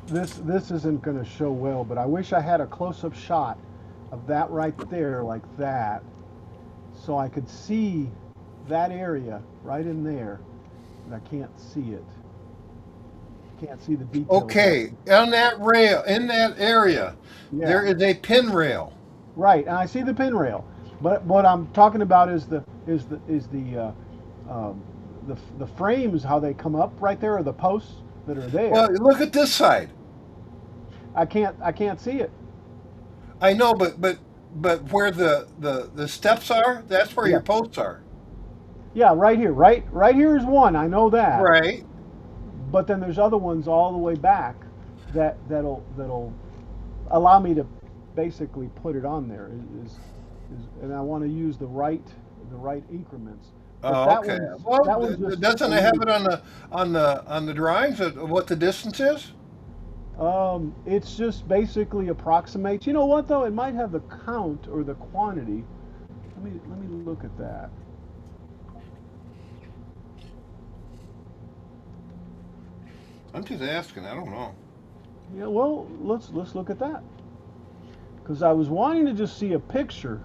This isn't going to show well, but I wish I had a close-up shot of that right there, like that, so I could see that area right in there, but I can't see it. Can't see the details. Okay, on that rail, in that area, Yeah. there is a pin rail. Right, and I see the pin rail, but what I'm talking about is the frames, how they come up right there, or the posts that are there. Well, look at this side. I can't see it. I know, but where the steps are, that's where Yeah. your posts are. Yeah, right here, right here is one. I know that. Right. But then there's other ones all the way back that'll allow me to basically put it on there. And I want to use the right increments. But Oh, that okay. one's- that Well, one's just- doesn't it have it on the drawings of what the distance is? It's just basically approximates. You know what though? It might have the count or the quantity. Let me look at that. I'm just asking. I don't know. Yeah, well, let's look at that. Because I was wanting to just see a picture.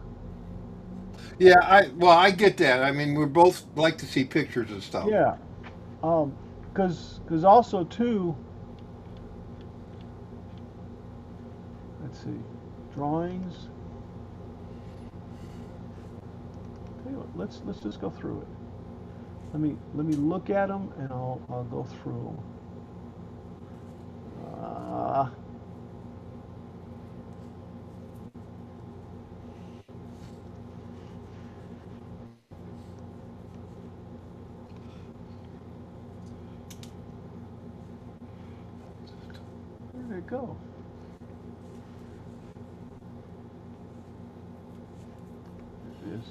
Yeah, I get that. I mean, we both like to see pictures and stuff. Yeah. Because also too. Let's see, drawings. Tell you what, let's just go through it. Let me look at them and I'll go through them. There you go. There it is.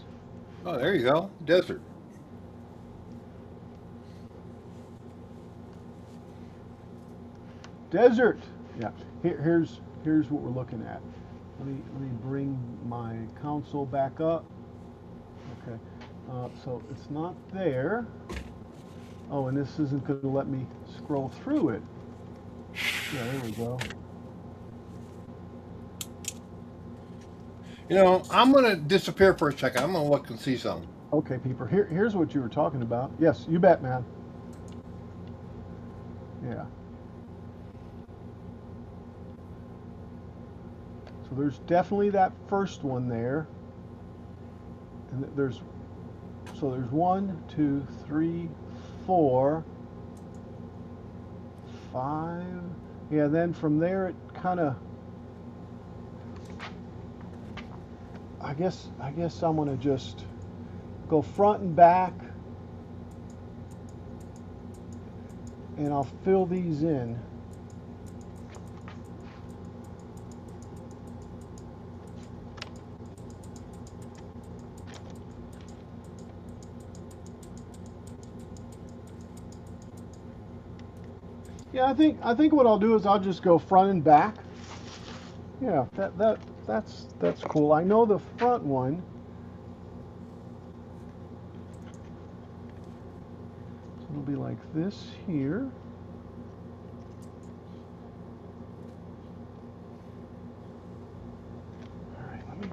Oh, there you go. Desert. Desert. Yeah. Here's what we're looking at. Let me bring my console back up. Okay. So it's not there. Oh, and this isn't going to let me scroll through it. Yeah, there we go. You know, I'm gonna disappear for a second. I'm gonna look and see something. Okay, Peeper. Here's what you were talking about. Yes, you bet, man. Yeah. So there's definitely that first one there. And there's 1, 2, 3, 4, 5. Yeah, then from there it kind of, I guess I'm going to just go front and back, and I'll fill these in. Yeah, I think what I'll do is I'll just go front and back. Yeah, that's cool. I know the front one. So it'll be like this here. All right, let me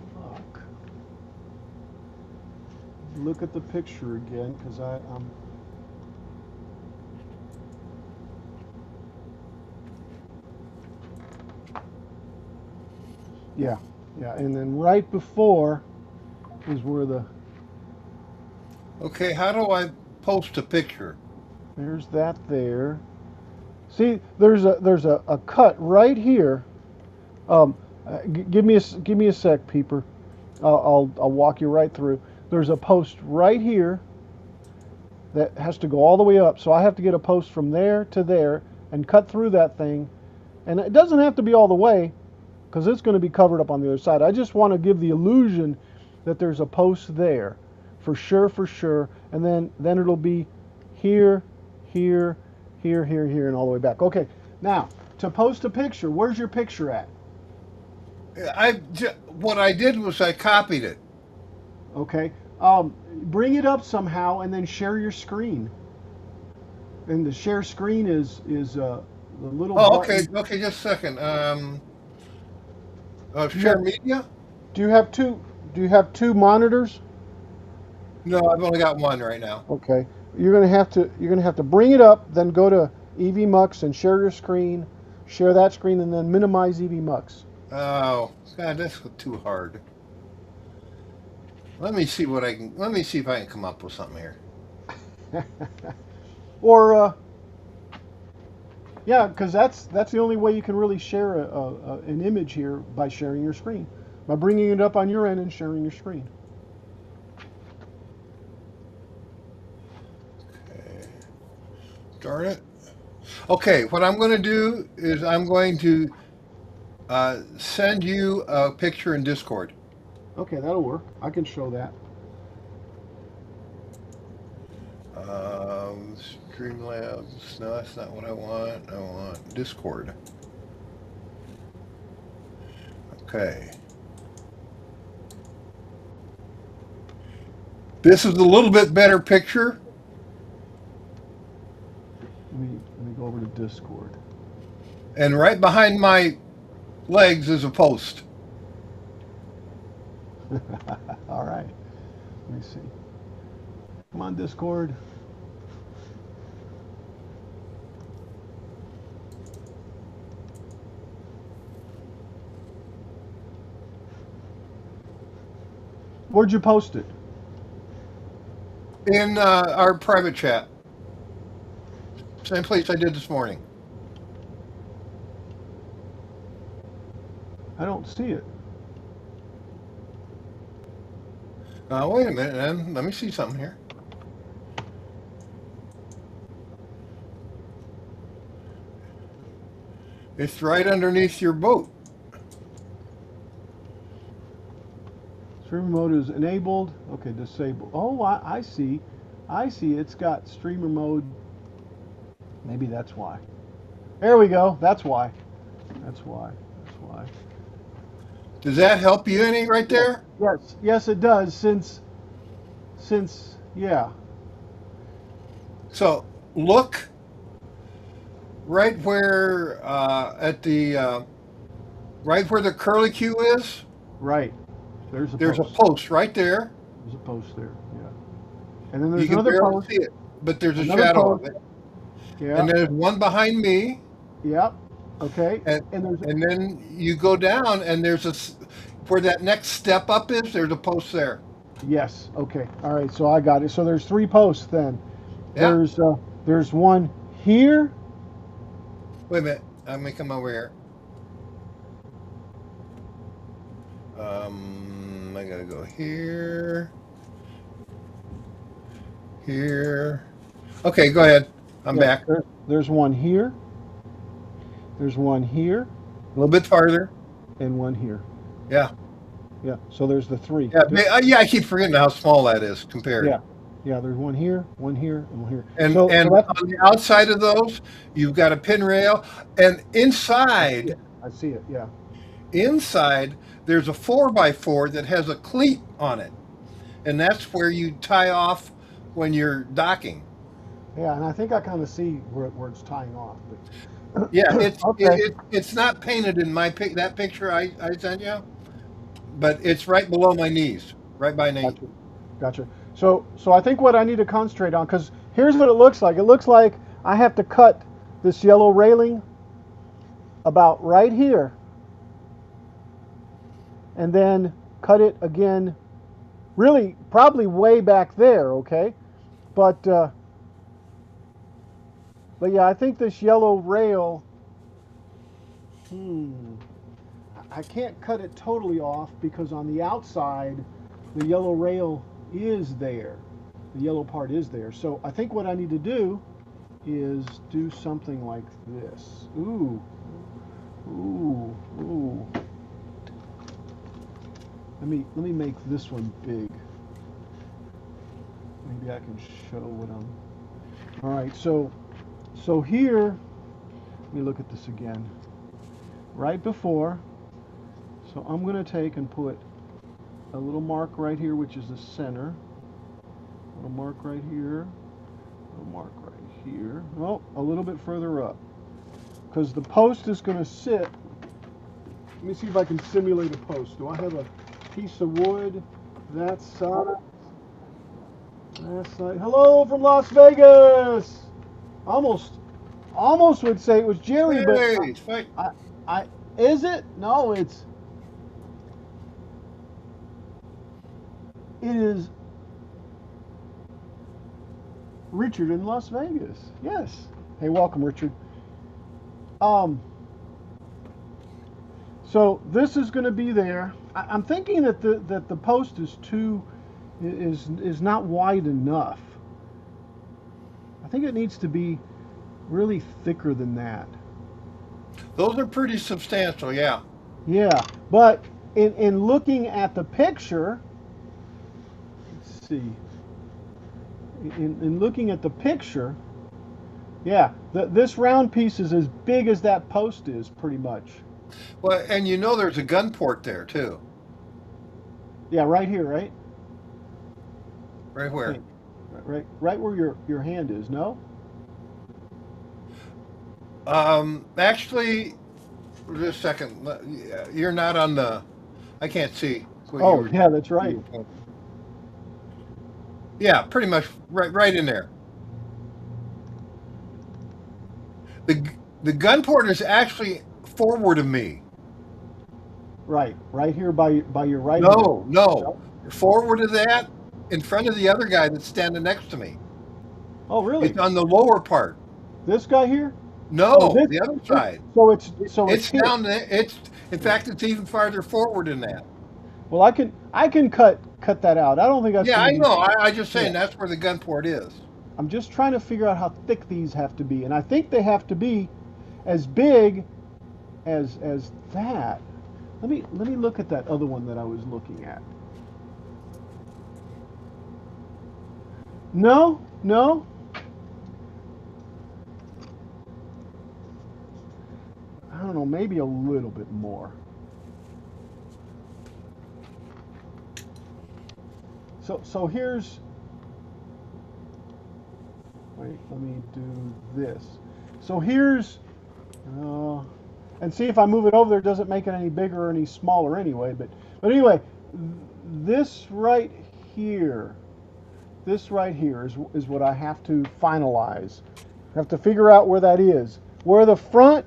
look at the picture again because I'm. Yeah, yeah, and then right before is where Okay, how do I post a picture? there's that there. See, there's a cut right here. Give me a sec, Peeper. I'll walk you right through. There's a post right here that has to go all the way up. So I have to get a post from there to there and cut through that thing. And it doesn't have to be all the way because it's going to be covered up on the other side. I just want to give the illusion that there's a post there for sure. And then it'll be here, here, here, and all the way back. Okay, now to post a picture, where's your picture at? What I did was I copied it. Okay, bring it up somehow and then share your screen. And the share screen is the little Oh, button. okay, just a second. Do you Share have, media? do you have two? Do you have two monitors? No, I've only got one right now. Okay, you're gonna have to bring it up, then go to EVMux and share your screen, share that screen, and then minimize EVMux. Oh, God, that's too hard. Let me see if I can come up with something here. Or yeah, because that's the only way you can really share an image here, by sharing your screen, by bringing it up on your end and sharing your screen. Okay. Darn it. Okay, what I'm going to do is I'm going to send you a picture in Discord. Okay, that'll work. I can show that. Streamlabs. No, that's not what I want. I want Discord. Okay. This is a little bit better picture. Let me go over to Discord. And right behind my legs is a post. All right. Let me see. Come on, Discord. Where'd you post it? In our private chat. Same place I did this morning. I don't see it. Wait a minute, then. Let me see something here. It's right underneath your boat. Streamer mode is enabled. Okay, disabled. Oh, I see. I see. It's got streamer mode. Maybe that's why. There we go. That's why. That's why. That's why. Does that help you any right there? Yes. Yes, it does. Since yeah. So look right where at the right where the curly Q is. Right. There's a post right there. There's a post there. Yeah. And then there's You can another barely post. see it, but there's a Another shadow post. of it. Yeah. And there's one behind me. Yep. Okay. And there's then you go down, and there's where that next step up is. There's a post there. yes. Okay. All right. So I got it. So there's three posts then. Yeah. There's one here. Wait a minute. Let me come over here. I gotta go here. Here. Okay, go ahead. I'm back. There's one here. There's one here. A little bit farther. And one here. Yeah. Yeah. So there's the three. Yeah. I keep forgetting how small that is compared. Yeah. Yeah, there's one here, and one here. And So that's on the outside of those, you've got a pin rail, and I see inside it. I see it. Yeah. inside there's a 4x4 that has a cleat on it, and that's where you tie off when you're docking. Yeah, and I think I kind of see where it's tying off. Yeah, But okay. it's not painted in that picture I sent you, but it's right below my knees, right by Nate. Gotcha. Gotcha. So I think what I need to concentrate on, because here's what it looks like. It looks like I have to cut this yellow railing about right here, and then cut it again, really probably way back there. Okay, but yeah, I think this yellow rail. Hmm. I can't cut it totally off because on the outside, the yellow rail is there. The yellow part is there. So I think what I need to do is do something like this. Ooh, ooh, ooh. Let me make this one big. Maybe I can show what I'm. All right, so here, let me look at this again. Right before, so I'm gonna take and put a little mark right here, which is the center. A little mark right here. A little mark right here. Oh, a little bit further up, because the post is going to sit. Let me see if I can simulate a post. Do I have a piece of wood that size? That size. Hello from Las Vegas. Almost, almost would say it was Jerry, but Hey, it's fine. I is it? No, it is Richard in Las Vegas. Yes. Hey, welcome, Richard. Um, so this is going to be there. I'm thinking that the post is not wide enough. I think it needs to be really thicker than that. Those are pretty substantial, yeah. Yeah, but in looking at the picture, let's see. In looking at the picture, yeah, this round piece is as big as that post is, pretty much. Well, and there's a gun port there too, Yeah, right here, right? right I where. think. Right where your hand is. No? Actually, just a second. You're not on the. I can't see what you Oh, were. yeah, that's right. Yeah, pretty much right in there. The gun port is actually forward of me. Right here by your right hand. No, forward of that, in front of the other guy that's standing next to me. Oh, really? It's on the lower part. This guy here? Oh, No, the other side. so it's It's here. down there. In fact, it's even farther forward than that. Well, I can cut that out. I don't think that's Yeah, going I to be. know. I just saying Yeah. that's where the gun port is. I'm just trying to figure out how thick these have to be, and I think they have to be as big as that. Let me look at that other one that I was looking at. No, no. I don't know, maybe a little bit more. So here's. Wait, let me do this. So here's. Uh, and see if I move it over there, it doesn't make it any bigger or any smaller anyway. But anyway, this right here, is what I have to finalize. I have to figure out where that is. Where the front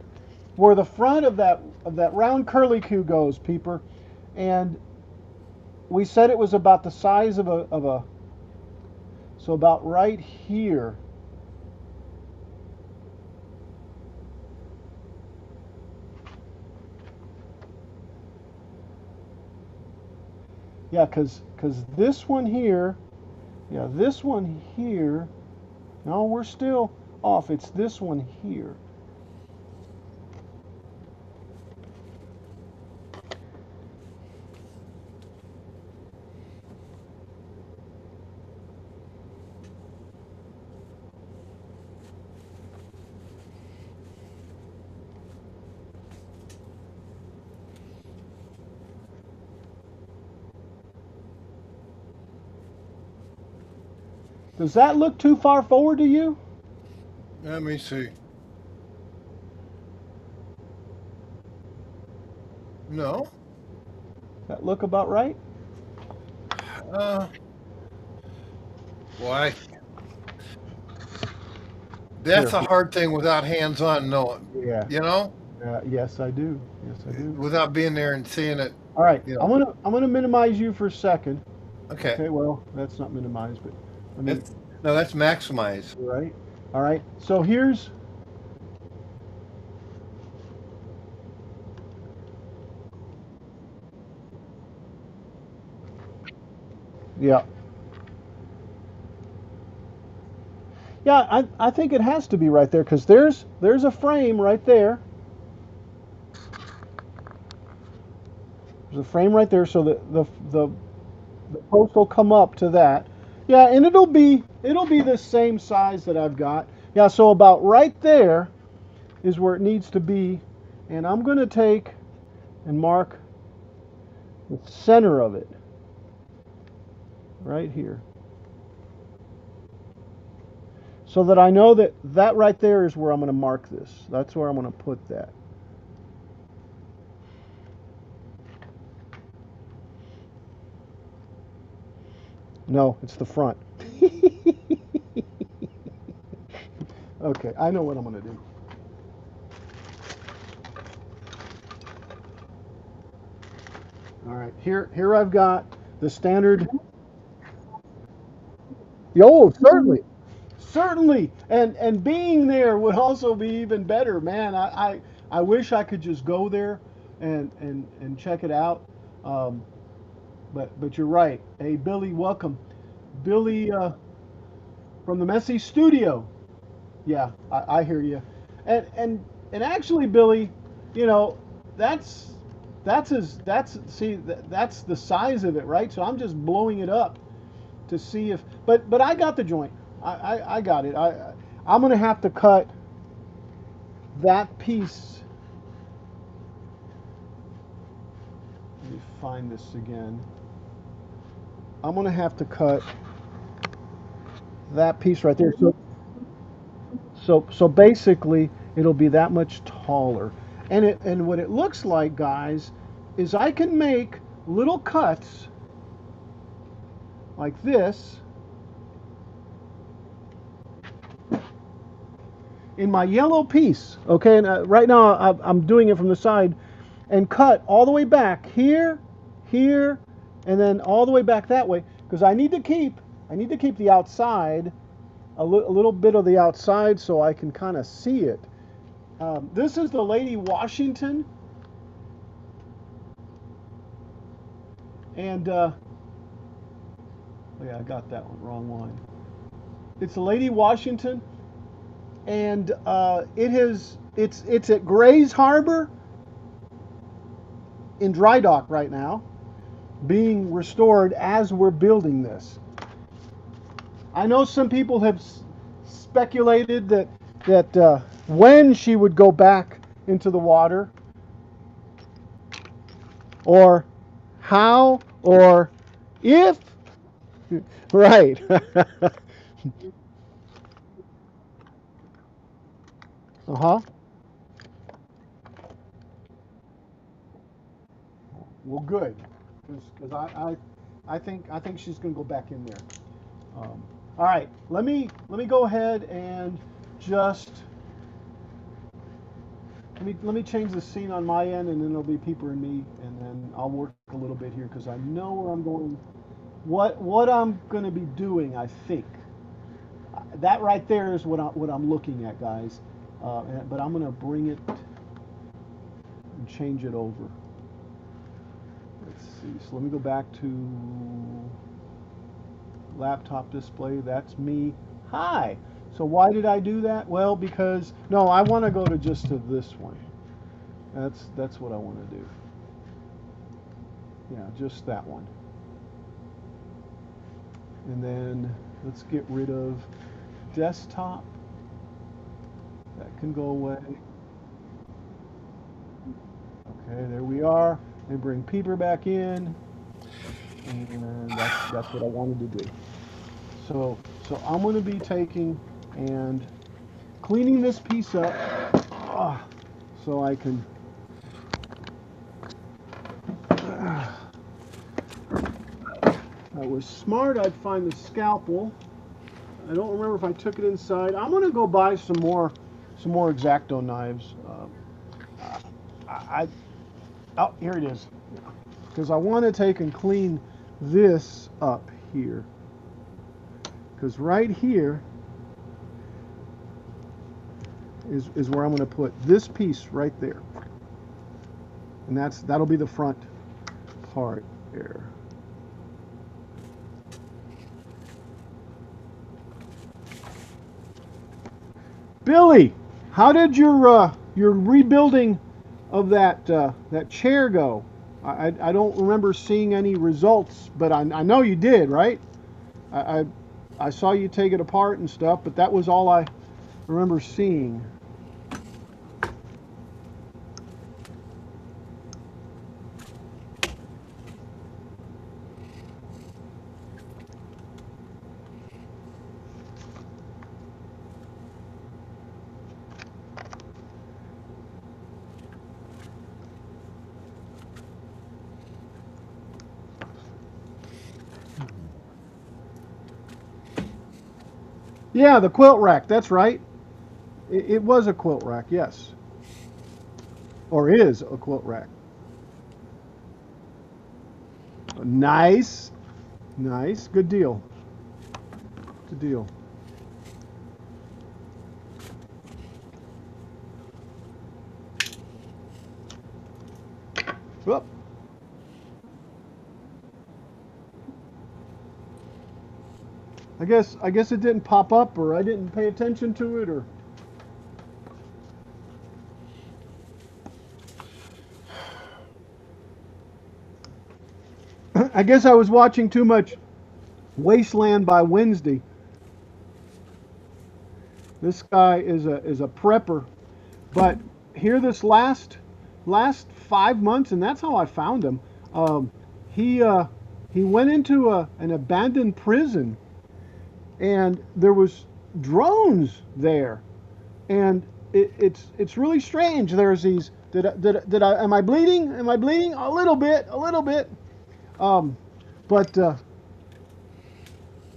of that round curlicue goes, peeper. And we said it was about the size of a so about right here. Yeah, because this one here, yeah, this one here, no, we're still off. It's this one here. Does that look too far forward to you? Let me see. No. Does that look about right? Uh, why? That's Here. a hard thing without hands-on knowing. Yeah. You know, Yes, I do. Yes, I do. without being there and seeing it. All right. You I'm know. gonna minimize you for a second. Okay. Okay. Well, that's not minimized, but let me. That's no. That's maximize. Right. All right. So here's. Yeah. Yeah. I think it has to be right there because there's a frame right there. There's a frame right there, so the post will come up to that. Yeah, and it'll be the same size that I've got. Yeah, so about right there is where it needs to be, and I'm going to take and mark the center of it right here, so that I know that that right there is where I'm going to mark this. That's where I'm going to put that. No, it's the front. Okay, I know what I'm going to do. All right, here I've got the standard. Oh, certainly, certainly, and being there would also be even better, man. I wish I could just go there and check it out. Um, but you're right. Hey, Billy, welcome, Billy from the Messy Studio. Yeah, I hear you, and actually, Billy, you know, that's that's the size of it, right? So I'm just blowing it up to see if, but I got the joint. I got it. I'm gonna have to cut that piece. Let me find this again. I'm gonna have to cut that piece right there. So basically, it'll be that much taller. And what it looks like, guys, is I can make little cuts like this in my yellow piece. Okay, and right now I'm doing it from the side, and cut all the way back here, here, and then all the way back that way because I need to keep the outside a little bit of the outside so I can kind of see it. This is the Lady Washington, and oh yeah, I got that one, wrong one. It's the Lady Washington, and it's at Gray's Harbor in dry dock right now, being restored as we're building this. I know some people have speculated that when she would go back into the water, or how, or if. Right. Uh-huh. Well, good, because I think she's going to go back in there. All right, let me go ahead and just let me change the scene on my end, and then there'll be people and me, and then I'll work a little bit here because I know where I'm going, what I'm going to be doing. I think that right there is what I'm looking at, guys. But I'm going to bring it and change it over. Let's see. So let me go back to laptop display. That's me. Hi. So why did I do that? Well, because no, I want to go to just to this one. That's what I want to do. Yeah, just that one. And then let's get rid of desktop. That can go away. Okay, there we are. And bring Peeper back in. And that's what I wanted to do. So I'm going to be taking and cleaning this piece up, so I can. I was smart. I'd find the scalpel. I don't remember if I took it inside. I'm going to go buy some more X-Acto knives. Oh, here it is. Because I want to take and clean this up here. Because right here is where I'm going to put this piece right there. And that'll be the front part there. Billy, how did your rebuilding of that chair go? I don't remember seeing any results, but I know you did, right? I saw you take it apart and stuff, but that was all I remember seeing. Yeah, the quilt rack. That's right. It was a quilt rack, yes. Or is a quilt rack. Nice. Nice. Good deal. Good deal. Whoop. I guess it didn't pop up, or I didn't pay attention to it, or. I guess I was watching too much Wasteland by Wednesday. This guy is a prepper, but here this last 5 months, and that's how I found him. He went into an abandoned prison, and there was drones there, and it's really strange. There's these. Did I am I bleeding? Am I bleeding? A little bit. But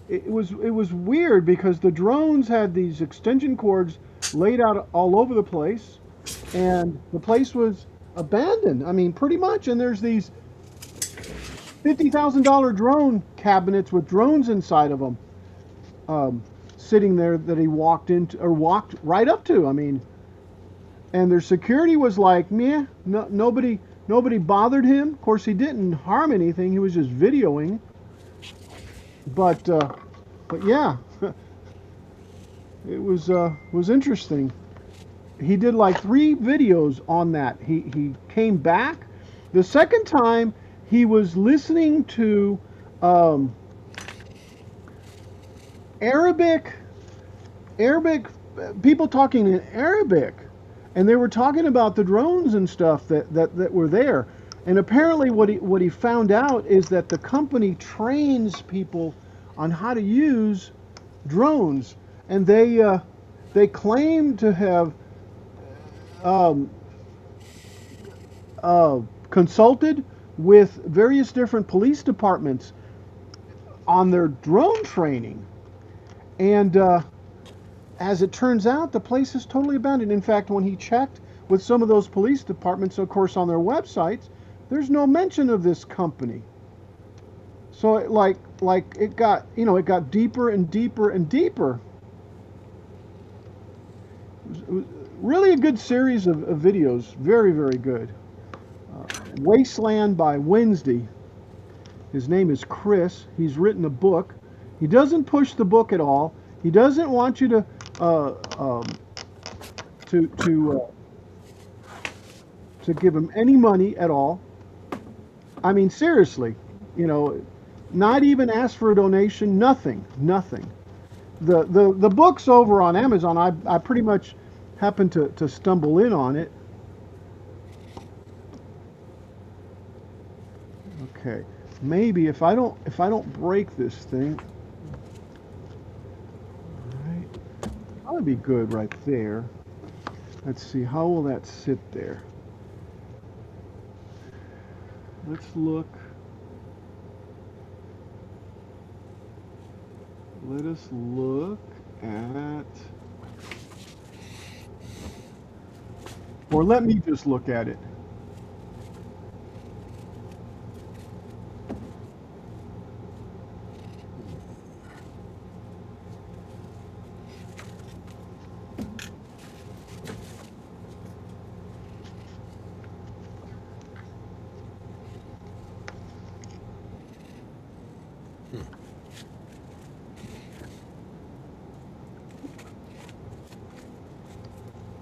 it was weird because the drones had these extension cords laid out all over the place, and the place was abandoned. I mean, pretty much. And there's these $50,000 drone cabinets with drones inside of them, sitting there that he walked right up to. I mean, and their security was like, meh, nobody bothered him. Of course, he didn't harm anything. He was just videoing. But yeah, it was interesting. He did like 3 videos on that. He came back. The second time, he was listening to Arabic people talking in Arabic, and they were talking about the drones and stuff that were there. And apparently what he found out is that the company trains people on how to use drones, and they claim to have consulted with various different police departments on their drone training. And as it turns out, the place is totally abandoned. In fact, when he checked with some of those police departments, of course, on their websites, there's no mention of this company. So it got deeper and deeper and deeper. It was really a good series of videos. Very, very good. Wasteland by Wednesday. His name is Chris. He's written a book. He doesn't push the book at all. He doesn't want you to give him any money at all. I mean, seriously, not even ask for a donation. Nothing. The book's over on Amazon. I pretty much happened to stumble in on it. Okay, maybe if I don't break this thing. to be good right there. Let's see, how will that sit there? Let's look. Let us look at, or let me just look at it.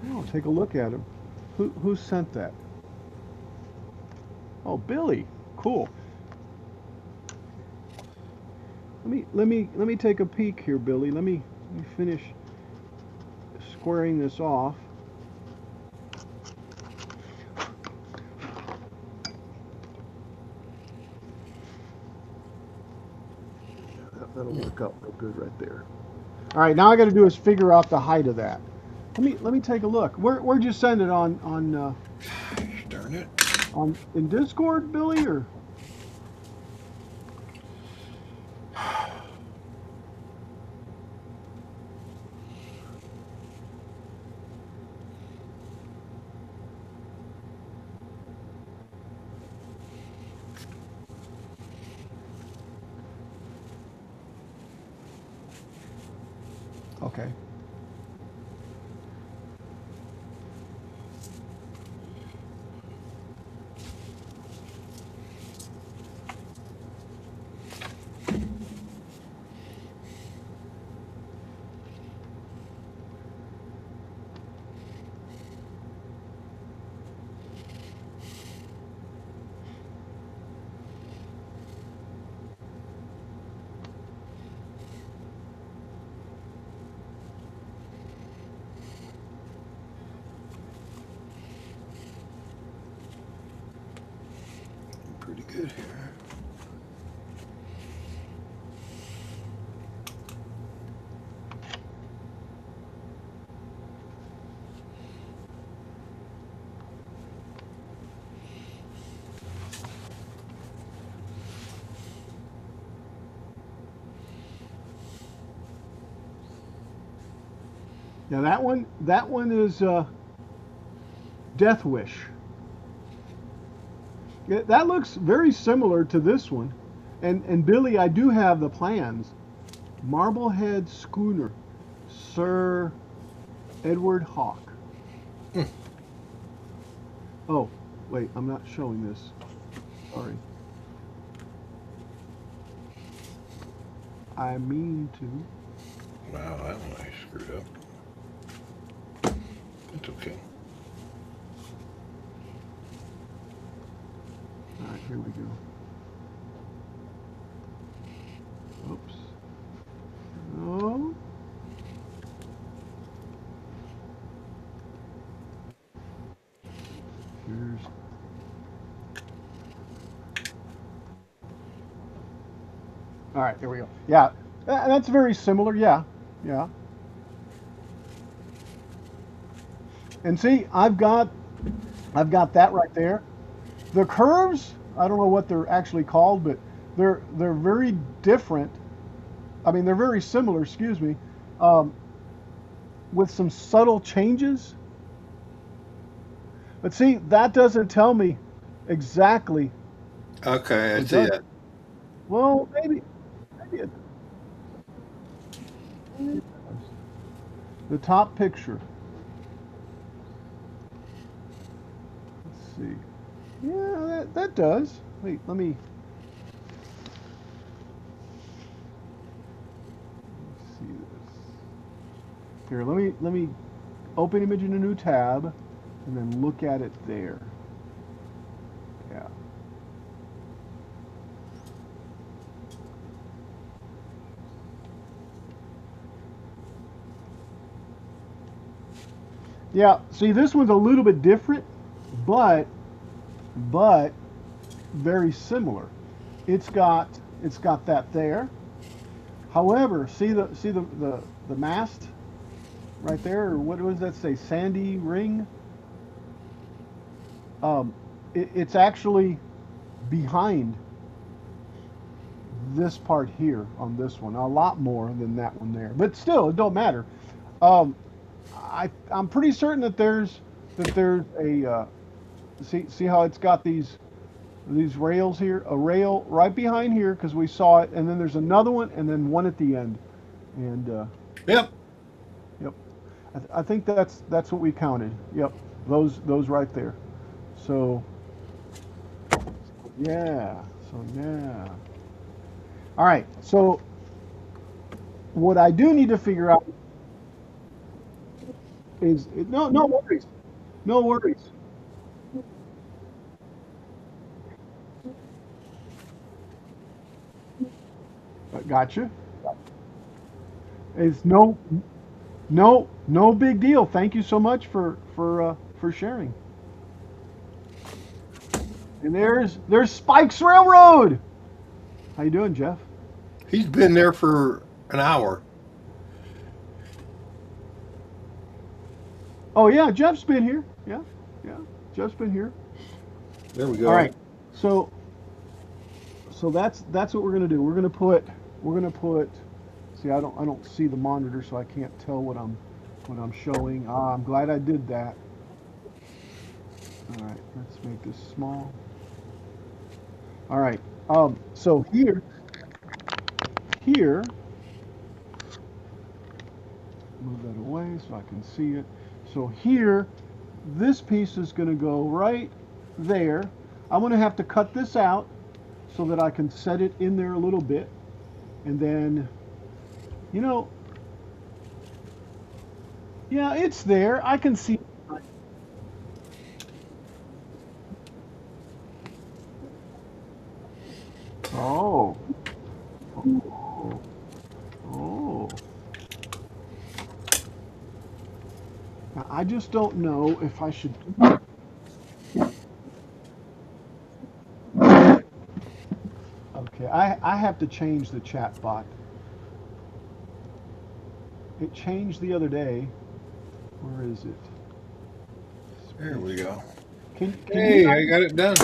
Oh, take a look at him. Who sent that? Oh, Billy. Cool. Let me take a peek here, Billy. Let me finish squaring this off. That'll work out real good right there. All right, now I got to do is figure out the height of that. Let me take a look. Where'd you send it on Darn it. in Discord, Billy, or? Okay. Pretty good here. Now that one is Death Wish. Yeah, that looks very similar to this one. And Billy, I do have the plans. Marblehead Schooner, Sir Edward Hawke. Oh, wait, I'm not showing this. Sorry. I mean to. Wow, that one I screwed up. It's okay. All right, here we go. Oops. No. Here's. All right, there we go. Yeah, that's very similar. Yeah, yeah. And see, I've got that right there. The curves, I don't know what they're actually called, but they're very different. I mean, they're very similar. Excuse me, with some subtle changes. But see, that doesn't tell me exactly. Okay, I It see does. that. Well, maybe it, the top picture. Let's see. Yeah, that does. Wait, let me see this. Here, let me open image in a new tab and then look at it there. Yeah. Yeah, see, this one's a little bit different, but very similar. It's got that there. However, see the mast? right there, or what does that say? Sandy ring. It's actually behind this part here on this one. A lot more than that one there, but still, it don't matter. Um, I'm pretty certain that there's a see how it's got these rails here, a rail right behind here because we saw it, and then there's another one, and then one at the end, and Yep. yep, I think that's what we counted. Yep, those right there. So yeah, yeah. All right. So what I do need to figure out is no worries, no worries. Gotcha. It's no big deal. Thank you so much for sharing. And there's Spike's Railroad. How you doing, Jeff? He's been there for an hour. Oh yeah, Jeff's been here. Yeah, yeah, Jeff's been here. There we go. All right. So that's what we're gonna do. We're gonna put. See, I don't see the monitor, so I can't tell what I'm showing. I'm glad I did that. All right, let's make this small. All right. So here, move that away so I can see it. So here, this piece is going to go right there. I'm going to have to cut this out so that I can set it in there a little bit. And then, yeah, it's there. I can see. Oh. Oh. Now, I just don't know if I should. Okay, I have to change the chat bot. It changed the other day. Where is it? There we go. Can Hey, you I got it done.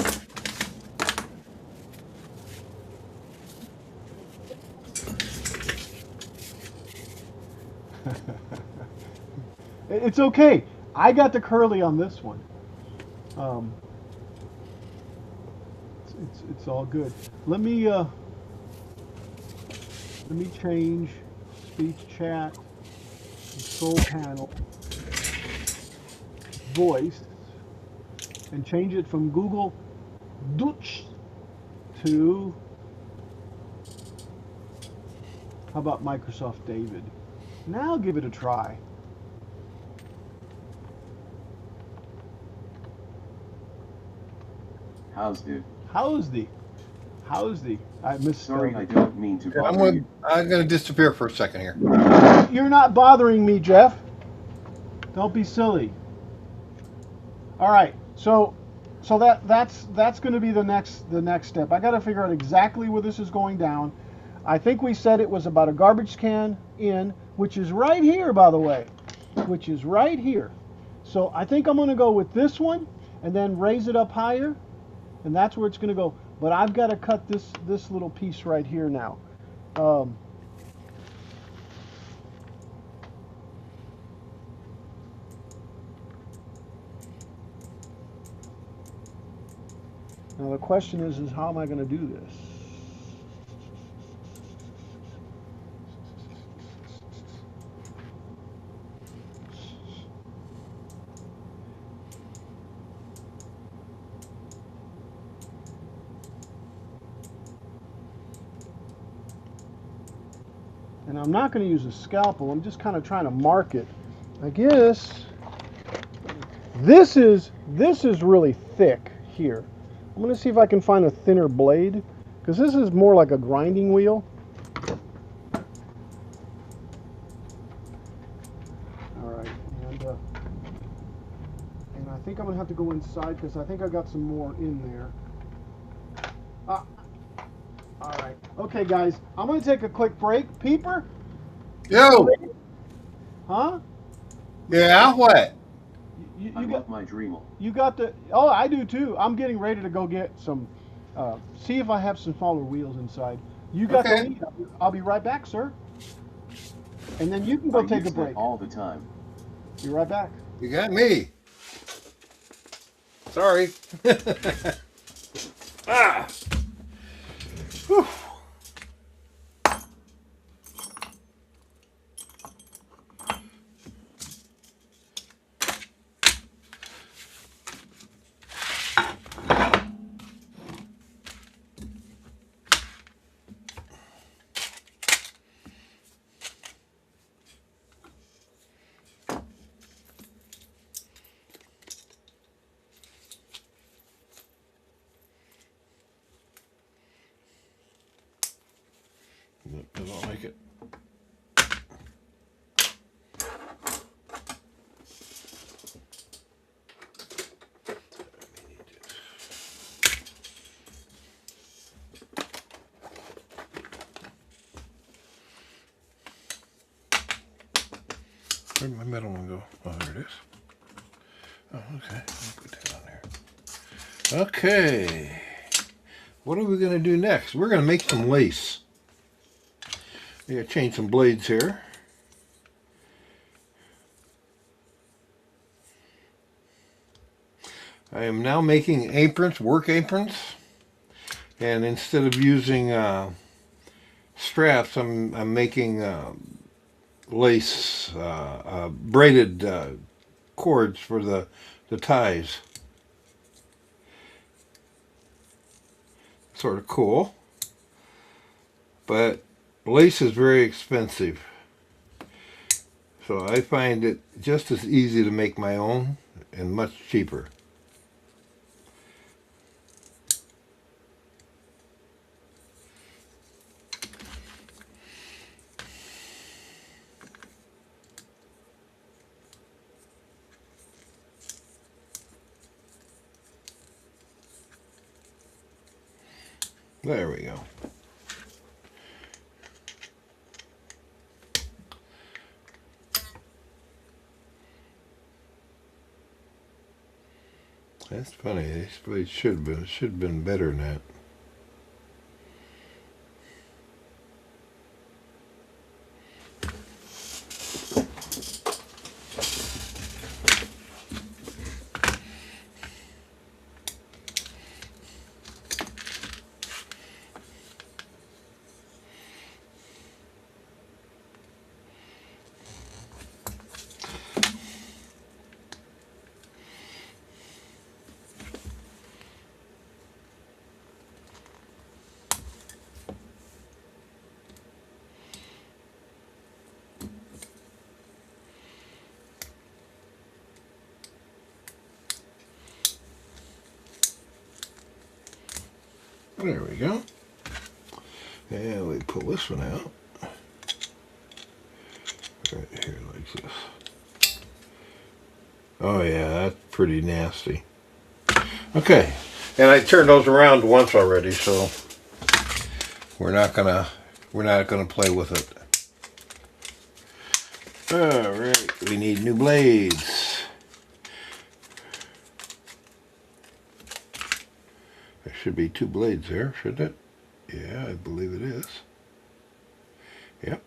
It's okay. I got the curly on this one. Um, it's all good. Let me change speech chat, control panel, voice, and change it from Google Dutch to, how about Microsoft David? Now give it a try. How's it? How's the? I misspelled Sorry, I it. don't mean to I'm bother you. gonna disappear for a second here. You're not bothering me, Jeff. Don't be silly. All right, so that's going to be the next step. I got to figure out exactly where this is going down. I think we said it was about a garbage can in, which is right here, by the way, which is right here. So I think I'm going to go with this one and then raise it up higher, and that's where it's going to go. But I've got to cut this little piece right here now. Now the question is how am I going to do this? And I'm not going to use a scalpel. I'm just kind of trying to mark it. I guess this is really thick here. I'm going to see if I can find a thinner blade, because this is more like a grinding wheel. All right, and I think I'm going to have to go inside because I think I got some more in there. All right. Okay, guys, I'm going to take a quick break. Peeper? Yo, Huh? Yeah, what? You got my Dremel. You got the. Oh, I do too. I'm getting ready to go get some. See if I have some smaller wheels inside. You got the Okay. lead. I'll be right back, sir. And then you can go take a break. All the time. Be right back. You got me. Sorry. Ah. Whew. That doesn't like it. Where'd my metal one go? Oh, there it is. Oh, okay. I'll put that on there. Okay. What are we going to do next? We're going to make some lace. We got to change some blades here. I am now making aprons, work aprons. And instead of using straps, I'm making lace, braided cords for the ties. Sort of cool. But lace is very expensive. So I find it just as easy to make my own and much cheaper. There we go. That's funny. These blades should have been better than that. There we go. And we pull this one out. Right here like this. Oh yeah, that's pretty nasty. Okay. And I turned those around once already, so we're not gonna play with it. Alright, we need new blades. There should be 2 blades there, shouldn't it? Yeah, I believe it is. Yep.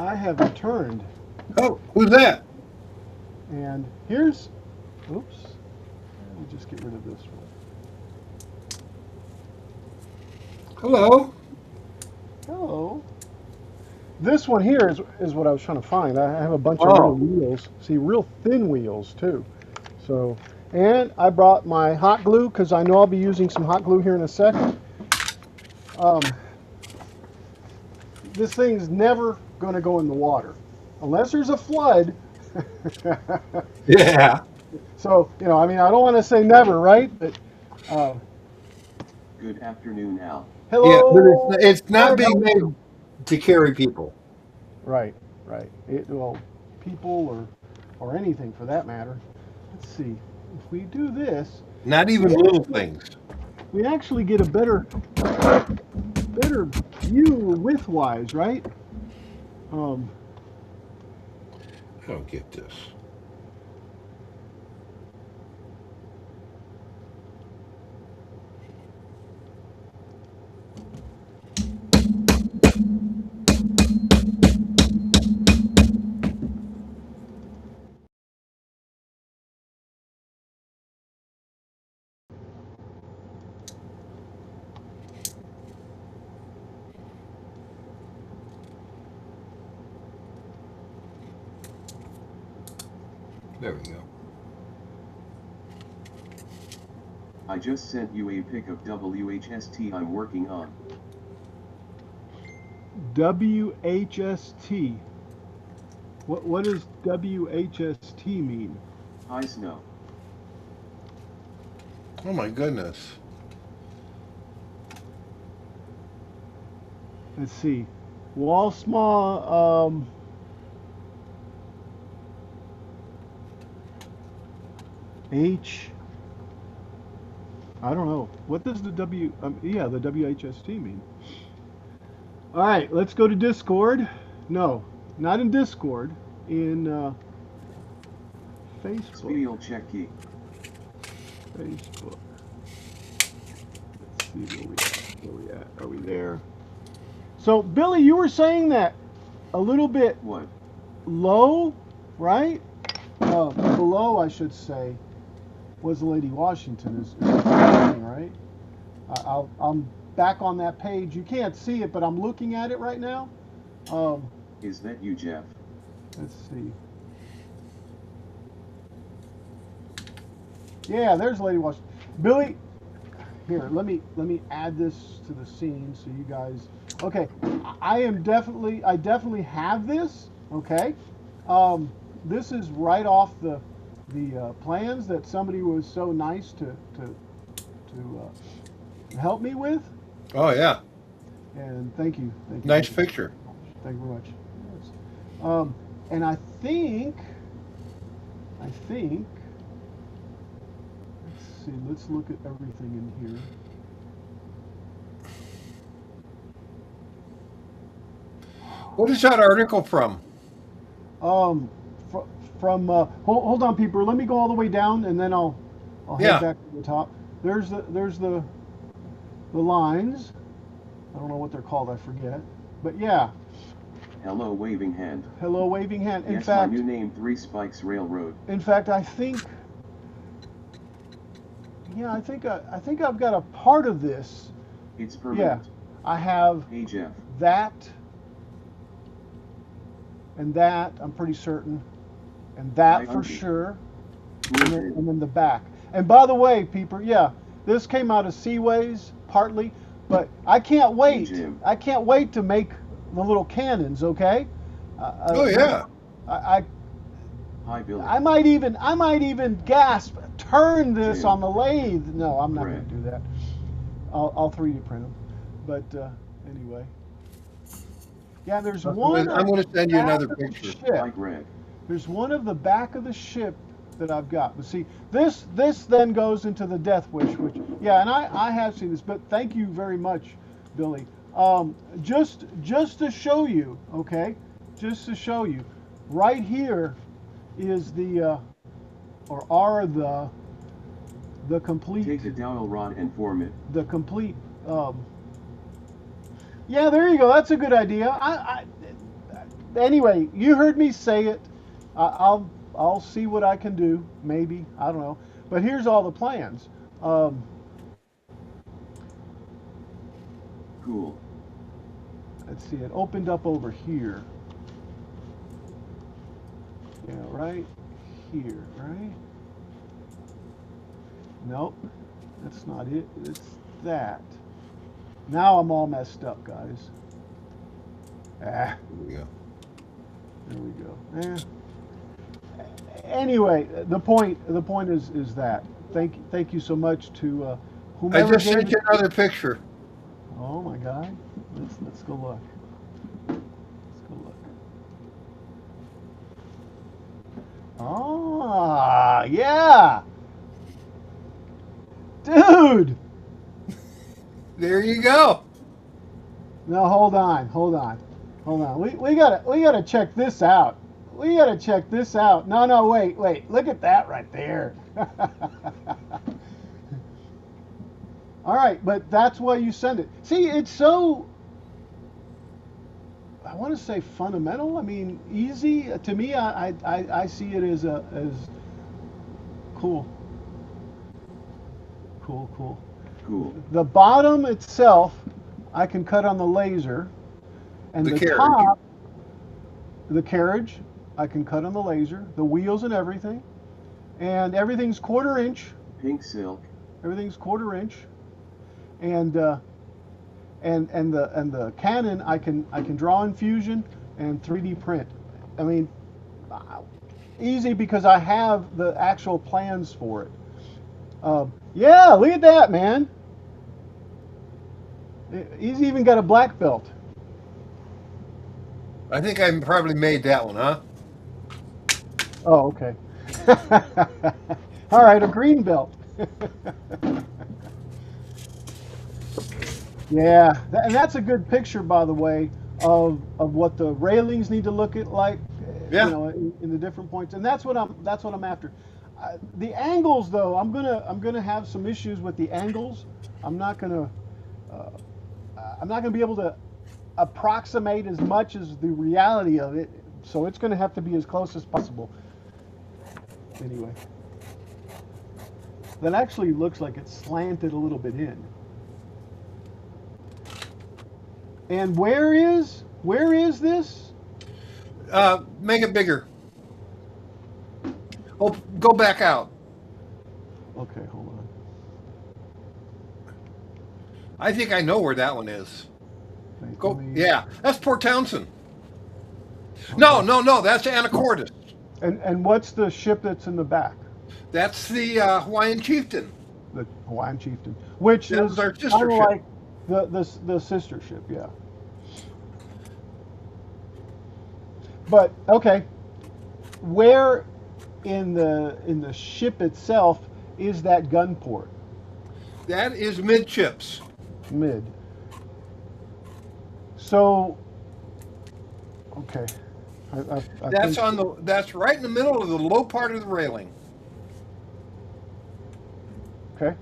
I have returned, Oh, who's that? and here's, oops, let me just get rid of this one. Hello. Hello. This one here is what I was trying to find. I have a bunch of little Oh, wheels. See, real thin wheels too. So, and I brought my hot glue because I know I'll be using some hot glue here in a second. Um, this thing's never going to go in the water unless there's a flood. yeah. So, I mean, I don't want to say never, right? But uh, Good afternoon, Al. Yeah, but hello, it's not Fred, how being are made you? to carry people. Right, right. Well, people or anything for that matter. Let's see. If we do this, Not even we little actually, things. we actually get a better view width-wise, right? Um, I don't get this. There we go. I just sent you a pic of WHST I'm working on. WHST. What does WHST mean? Hi Snow. Oh my goodness. Let's see. Wall small. H. I don't know. What does the yeah, the WHST mean? All right, let's go to Discord. No, not in Discord. In Facebook. Spiel check key. Facebook. Let's see where we at. Where we at? Are we there? So, Billy, you were saying that a little bit What? low, right? Below, I should say, was Lady Washington. Is right? I'm back on that page. You can't see it, but I'm looking at it right now. Um, Is that you, Jeff? let's see. Yeah, there's Lady Washington. Billy, here, let me add this to the scene so you guys. Okay, I definitely have this. Okay, this is right off the plans that somebody was so nice to help me with, Oh yeah, and thank you, nice picture. thank you very much. Yes. And I think, let's see, let's look at everything in here. What is that article from? Um, from hold on, Peeper. Let me go all the way down, and then I'll head Yeah. back to the top. There's the lines. I don't know what they're called. I forget. But yeah, Hello waving hand. hello, waving hand. In Yes, fact, my new name, Three Spikes Railroad. I think, yeah, I think I've got a part of this. It's Yeah, permanent. I have Hey Jeff. that and that. I'm pretty certain, and that Hi, for Uncle. sure. Cool. And then the back. And by the way, Peeper, yeah, this came out of Seaways partly, but I can't wait. Jim. I can't wait to make the little cannons. Okay. Oh yeah. I Hi Billy. I might even gasp. Turn this Jim. on the lathe. No, I'm not going Brad. to do that. I'll 3D print them. But anyway. Yeah, there's one. I'm going to send you back another of the picture. ship. Hi Greg. There's one of the back of the ship that I've got. But see, this then goes into the Death Wish, which yeah, and I have seen this. But thank you very much, Billy. Just to show you, okay, just to show you, right here is the or are the complete Take the dowel rod and form it. the complete. Yeah, there you go. That's a good idea. anyway, you heard me say it. I'll see what I can do. Maybe, I don't know. But here's all the plans. Um, Cool. let's see. It opened up over here. Yeah, right here, right? Nope, that's not it. It's that. Now I'm all messed up, guys. Ah, There we go. there we go. Anyway, the point is that. Thank you so much to I whomever just gave sent you it. another picture. Oh my God. Let's go look. Let's go look. Ah, yeah. Dude. There you go. No, hold on. We gotta check this out. We gotta check this out. No, wait. Look at that right there. All right, but that's why you send it. See, it's so, I want to say fundamental. I mean, easy. To me, I see it as cool. Cool. Cool. The bottom itself, I can cut on the laser, and The the carriage. top, the carriage, I can cut on the laser. The wheels and everything, and everything's 1/4 inch. Pink silk. Everything's 1/4 inch, and the Canon I can draw in Fusion and 3D print. I mean, easy because I have the actual plans for it. Yeah, look at that, man. He's even got a black belt. I think I probably made that one, huh? Oh, okay. All right, a green belt. Yeah, and that's a good picture, by the way, of what the railings need to look at like, Yeah. you know, in the different points, and that's what I'm after. The angles, though, I'm gonna have some issues with the angles. I'm not gonna be able to approximate as much as the reality of it, so it's gonna have to be as close as possible. Anyway, that actually looks like it's slanted a little bit in. And where is this? Make it bigger. Oh, go back out. Okay, hold on. I think I know where that one is. Wait, Go. let me- Yeah, that's Port Townsend. No, that's Anacortes. And what's the ship that's in the back? That's the Hawaiian Chieftain. The Hawaiian Chieftain, which That is was our kind sister of ship. like the sister ship, yeah. But okay, where in the ship itself is that gun port? That is midships. Mid. So, okay. I That's think- That's right in the middle of the low part of the railing. Okay.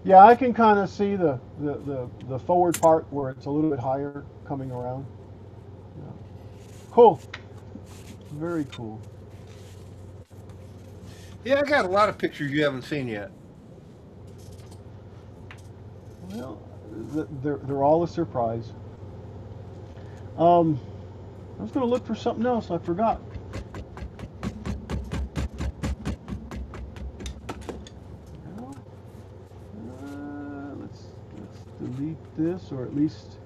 Yeah, I can kind of see the forward part where it's a little bit higher coming around. Yeah. Cool. Very cool. Yeah, I got a lot of pictures you haven't seen yet. Well, they're all a surprise. I was going to look for something else. I forgot. Well, let's delete this, or at least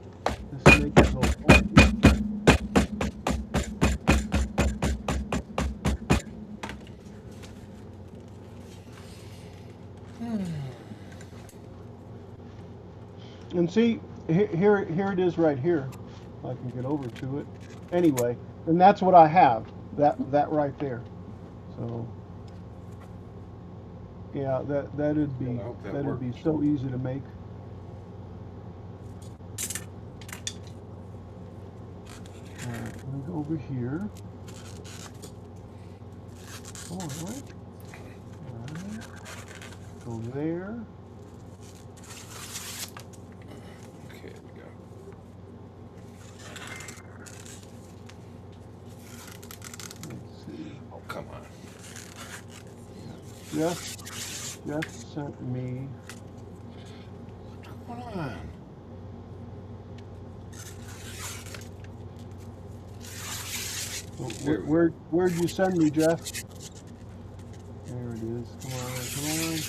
let's make it go forward. And see, here it is right here. If I can get over to it. Anyway, and that's what I have. That right there. So yeah, that'd be I hope that that'd be works. so easy to make. All right, I'm gonna go over here. All right. All right. Go there. Jeff sent me. Come on. There we go. Where'd you send me, Jeff? There it is. Come on, come on.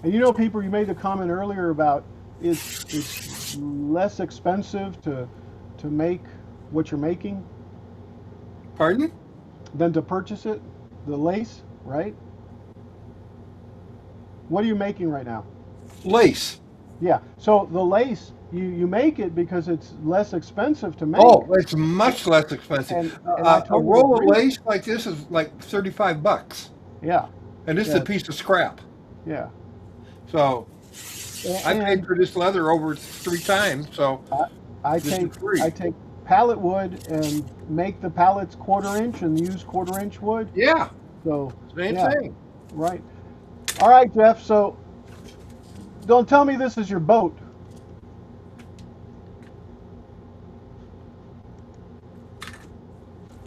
And you know, people, you made the comment earlier about it's less expensive to make what you're making Pardon? than to purchase it, the lace, right? What are you making right now? Lace. Yeah. So the lace, you make it because it's less expensive to make. Oh, it's much less expensive. And I A totally roll of agree. lace like this is like $35, Yeah. and this is Yeah. a piece of scrap. Yeah. So I paid And for this leather over 3 times. So I this take is free. I take pallet wood and make the pallets 1/4 inch and use 1/4 inch wood. Yeah, So same yeah, thing. right. All right, Jeff. So don't tell me this is your boat.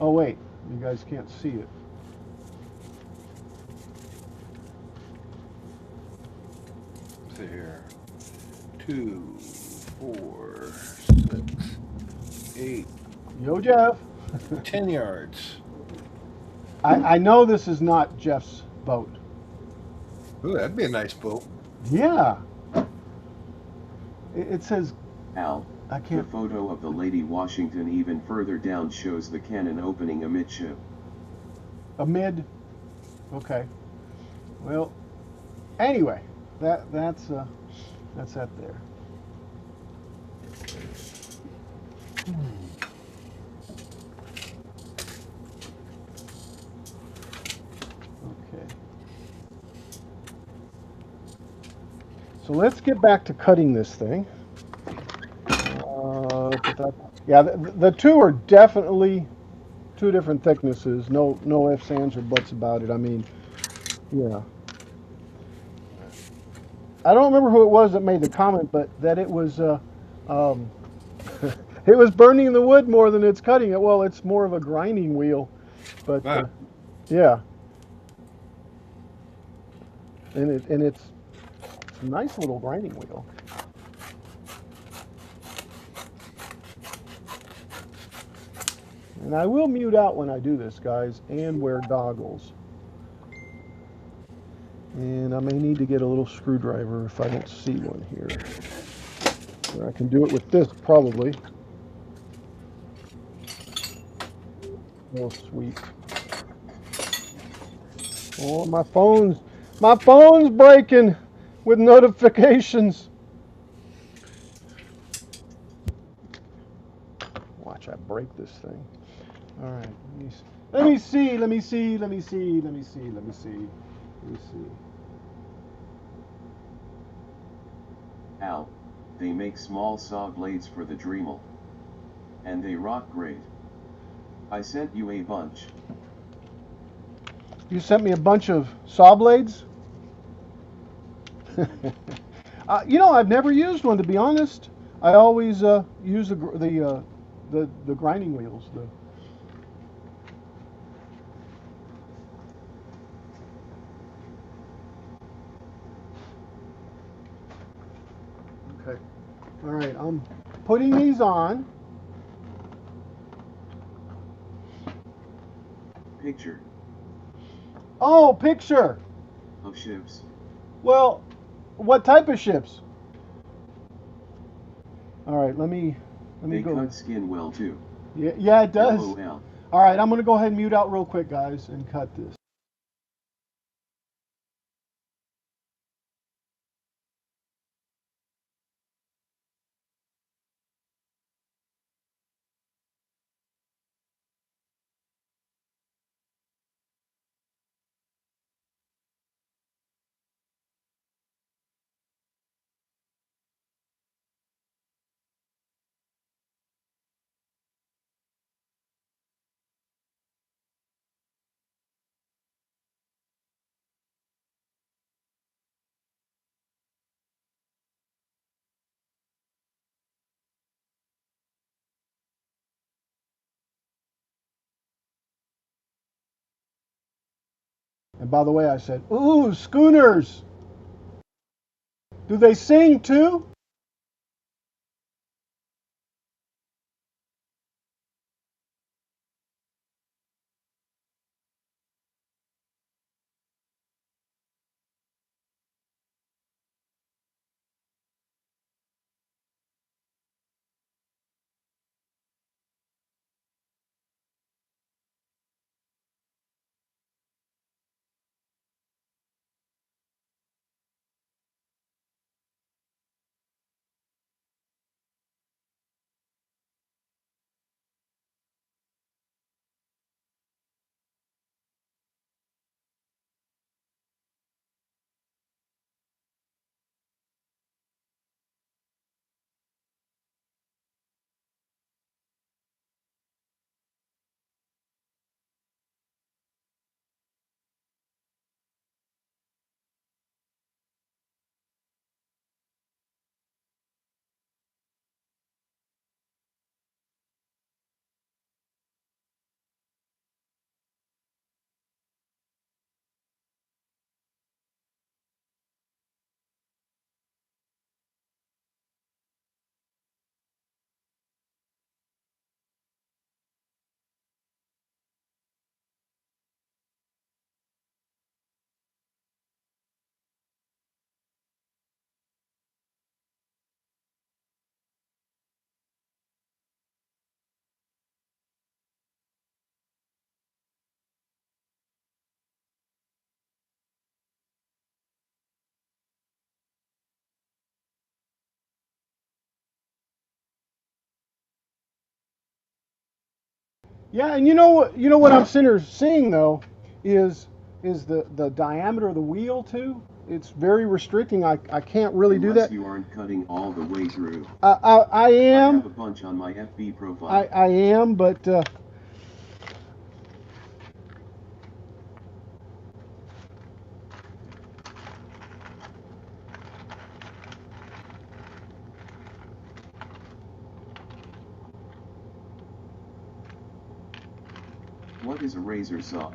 Oh wait, you guys can't see it. Let's see here. 2, 4, 6, 8, Yo, Jeff. 10 yards. I know this is not Jeff's boat. Ooh, that'd be a nice boat. Yeah. It says Al, I the can't. photo of the Lady Washington even further down shows the cannon opening amidship. Amid. Okay. Well, anyway, that's that there. Okay. So let's get back to cutting this thing. Yeah, the two are definitely two different thicknesses. No ifs, ands, or buts about it. I mean, yeah. I don't remember who it was that made the comment, but that it was um, it was burning the wood more than it's cutting it. Well, it's more of a grinding wheel, but Ah, yeah, and it's a nice little grinding wheel. And I will mute out when I do this, guys, and wear goggles. And I may need to get a little screwdriver if I don't see one here. Or I can do it with this, probably. Oh, sweet. Oh, my phone's breaking with notifications. Watch I break this thing. All right, let me see. Al, they make small saw blades for the Dremel. And they rock great. I sent you a bunch. You sent me a bunch of saw blades. I've never used one, to be honest. I always use the grinding wheels. Okay. All right. I'm putting these on. Picture Oh, picture. of ships. Well, what type of ships? All right. Let me They go. cut skin well too. Yeah, it does. LOL. All right. I'm gonna go ahead and mute out real quick, guys, and cut this. By the way, I said, ooh, schooners. Do they sing too? Yeah, and you know what I'm seeing though is the diameter of the wheel too. It's very restricting. I can't really do Unless that. you aren't cutting all the way through. I I have a am. bunch on my FB profile. I am, but What is a razor saw?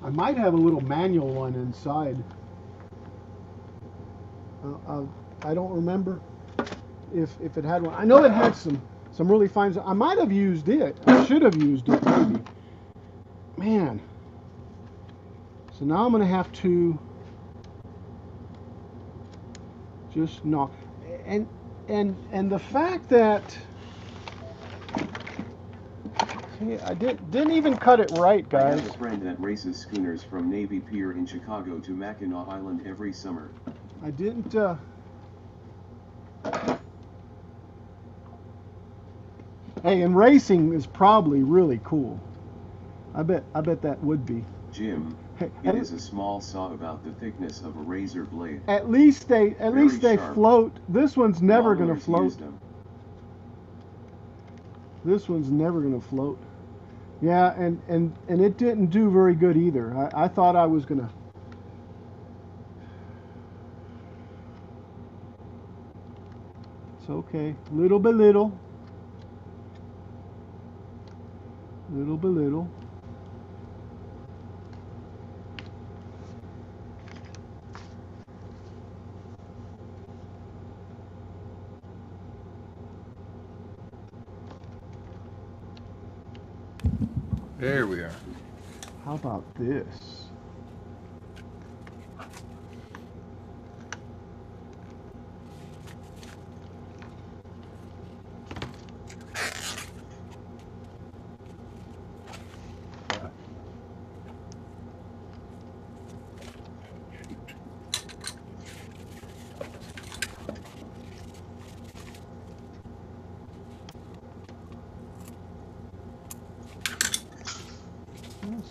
I might have a little manual one inside. I don't remember if it had one. I know it had some really fine. I might have used it. I should have used it maybe. Man. So now I'm gonna have to just knock. And and the fact that see, I didn't even cut it right, I guys. have a friend that races schooners from Navy Pier in Chicago to Mackinac Island every summer. I didn't. Hey, and racing is probably really cool. I bet that would be. Jim, Hey, it is a small saw about the thickness of a razor blade. At least they sharp. float. This one's never gonna Modelers float. use them. This one's never gonna float. Yeah, and it didn't do very good either. I thought I was gonna. It's okay. Little by little. Little by little. There we are. How about this?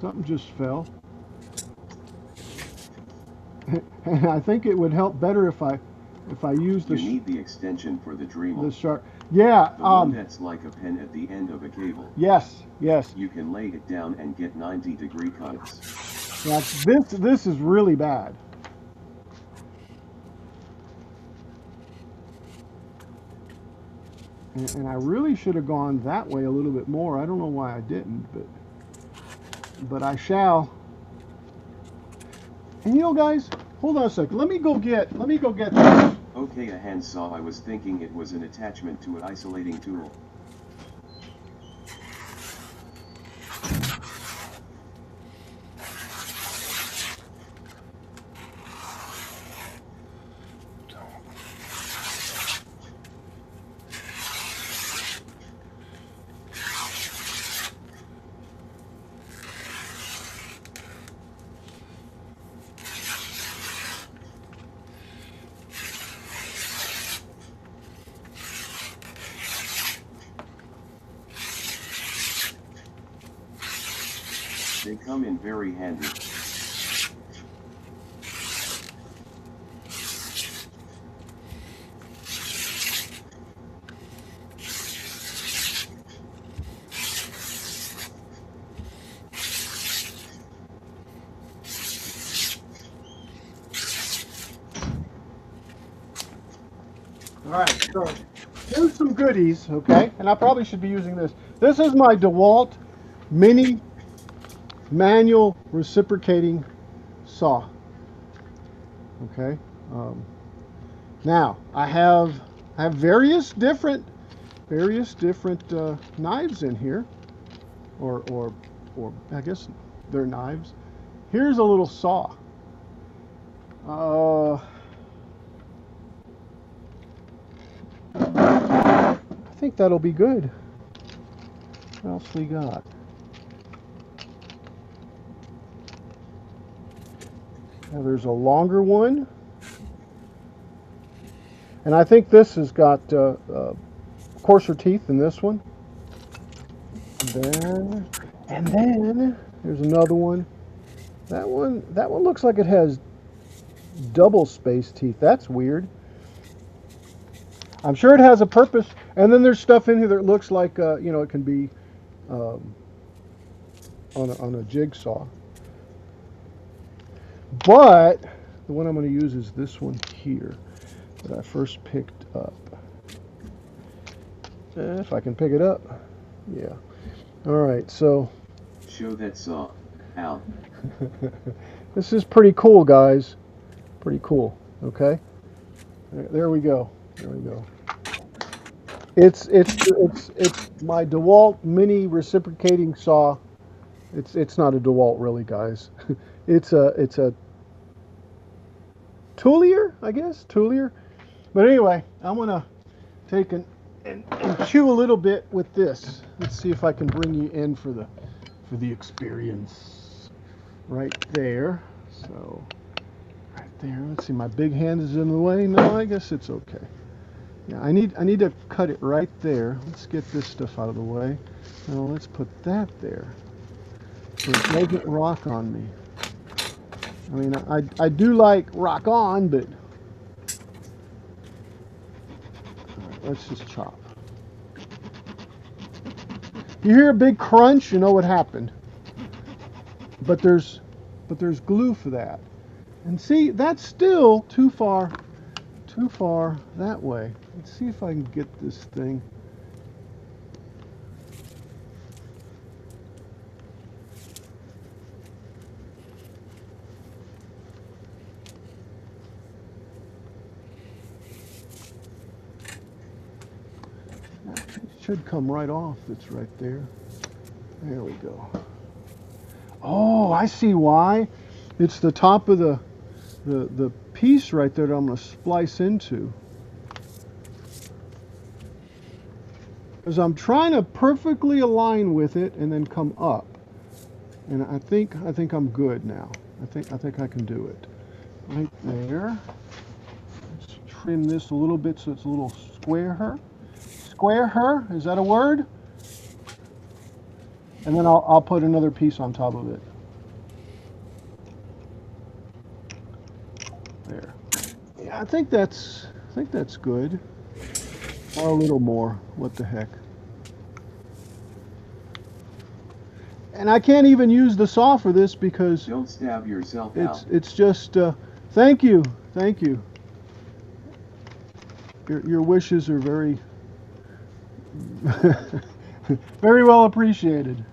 Something just fell. And I think it would help better if I if I use You the need the extension for the Dremel. sharp. Yeah. The one that's like a pen at the end of a cable. Yes. Yes. You can lay it down and get 90-degree cuts. Yeah, this is really bad. And I really should have gone that way a little bit more. I don't know why I didn't, but I shall. And you know, guys, hold on a second. Let me go get this. Okay, a handsaw. I was thinking it was an attachment to an isolating tool. They come in very handy. All right, so here's some goodies, okay? And I probably should be using this. This is my DeWalt mini manual reciprocating saw. Okay. Now I have various different knives in here, or I guess they're knives. Here's a little saw. I think that'll be good. What else we got? Now there's a longer one, and I think this has got coarser teeth than this one. And then there's another one. That one looks like it has double spaced teeth. That's weird. I'm sure it has a purpose. And then there's stuff in here that looks like it can be on a jigsaw. But the one I'm going to use is this one here that I first picked up. If I can pick it up. Yeah. All right, so. Show that saw, Al. This is pretty cool, guys. Pretty cool. Okay. There we go. There we go. It's my DeWalt mini reciprocating saw. It's not a DeWalt really, guys. It's a Toolier, I guess, Toolier. But anyway, I'm gonna take and chew a little bit with this. Let's see if I can bring you in for the experience. Right there. So right there. Let's see, my big hand is in the way. No, I guess it's okay. Yeah, I need to cut it right there. Let's get this stuff out of the way. Now let's put that there. So it doesn't rock on me. I mean, I do like rock on, but all right, let's just chop. You hear a big crunch, you know what happened. But there's glue for that. And see, that's still too far that way. Let's see if I can get this thing. It should come right off. It's right there. There we go. Oh, I see why. It's the top of the piece right there that I'm going to splice into. Because I'm trying to perfectly align with it and then come up. And I think I'm good now. I think I can do it. Right there. Let's trim this a little bit so it's a little squarer. Squarer, is that a word? And then I'll put another piece on top of it. There. Yeah, I think that's think that's good. Or a little more. What the heck? And I can't even use the saw for this because Don't stab yourself out. it's just. Thank you, thank you. Your wishes are very, very well appreciated.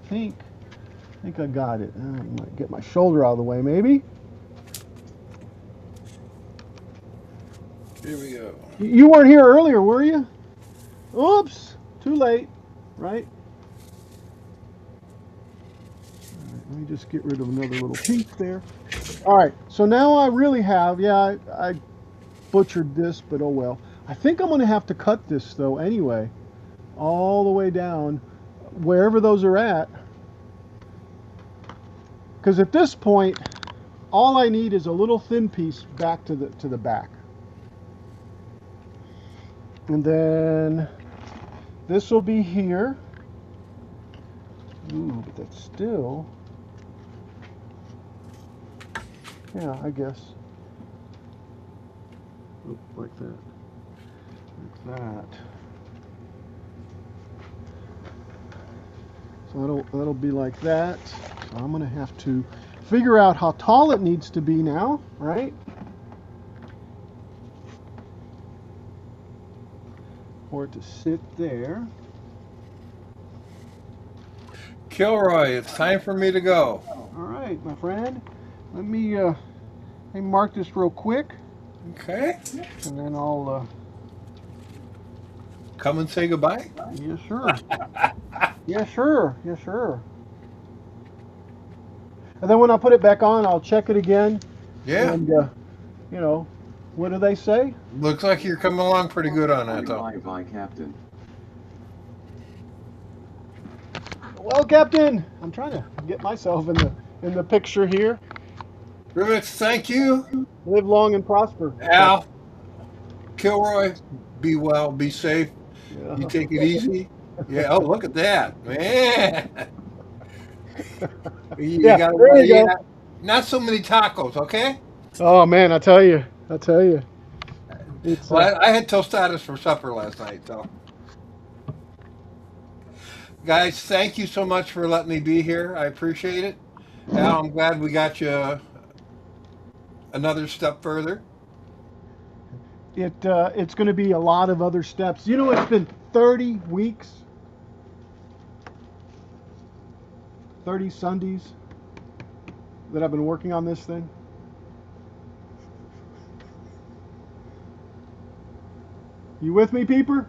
Okay, I think I got it. I might get my shoulder out of the way, maybe. Here we go. You weren't here earlier, were you? Oops, too late, right? All right, let me just get rid of another little piece there. All right, so now I really have, yeah, I butchered this, but oh well. I think I'm going to have to cut this, though, anyway, all the way down, wherever those are at. Because at this point, all I need is a little thin piece back to the back. And then this will be here. Ooh, but that's still, yeah, I guess. Oop, like that. Like that. So that'll be like that. So I'm gonna have to figure out how tall it needs to be now, right? For it to sit there. Kilroy, it's time for me to go. All right, my friend. Let me mark this real quick, Okay. and then I'll. Come and say goodbye. Yeah, sure. Yeah, sure. Yeah, sure. And then when I put it back on, I'll check it again. Yeah. And you know, what do they say? Looks like you're coming along pretty good on that, though. Bye bye, Captain. Well, Captain, I'm trying to get myself in the picture here. Rivets, thank you. Live long and prosper. Al, Kilroy, be well, be safe. Yeah. You take it easy. Yeah. Oh, look at that, man. You Yeah, gotta, there you go. yeah, not so many tacos, okay? Oh man, I tell you. It's Well, I had tostadas for supper last night, so. Guys, thank you so much for letting me be here. I appreciate it. Al, I'm glad we got you another step further. it's going to be a lot of other steps. You know, it's been 30 weeks, 30 Sundays that I've been working on this thing. You with me, Peeper?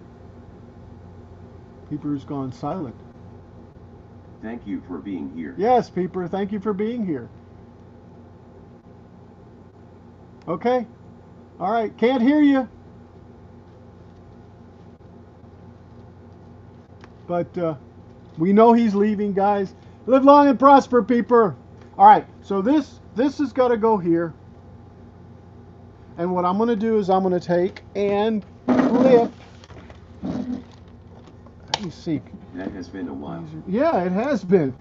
Peeper's gone silent. Thank you for being here. Yes, Peeper, thank you for being here. Okay. All right, can't hear you. But we know he's leaving, guys. Live long and prosper, Peeper. All right, so this has got to go here. And what I'm going to do is I'm going to take and clip. Let me see. That has been a while. Yeah, it has been.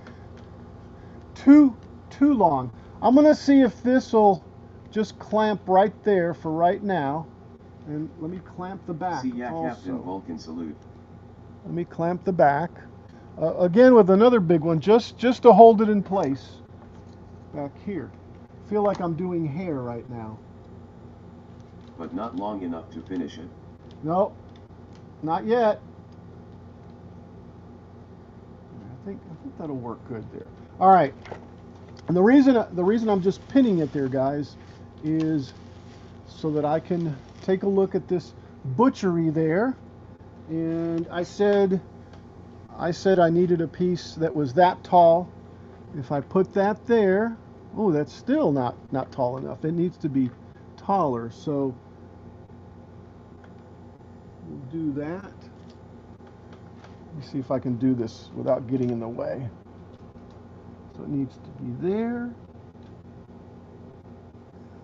Too long. I'm going to see if this will just clamp right there for right now. And let me clamp the back See ya, also. Captain Vulcan salute. Let me clamp the back. Again with another big one, just to hold it in place back here. Feel like I'm doing hair right now. But not long enough to finish it. No, not yet. I think that'll work good there. All right. And the reason I'm just pinning it there, guys, is so that I can take a look at this butchery there. And I said I needed a piece that was that tall. If I put that there, oh, that's still not tall enough. It needs to be taller. So we'll do that. Let me see if I can do this without getting in the way. So it needs to be there,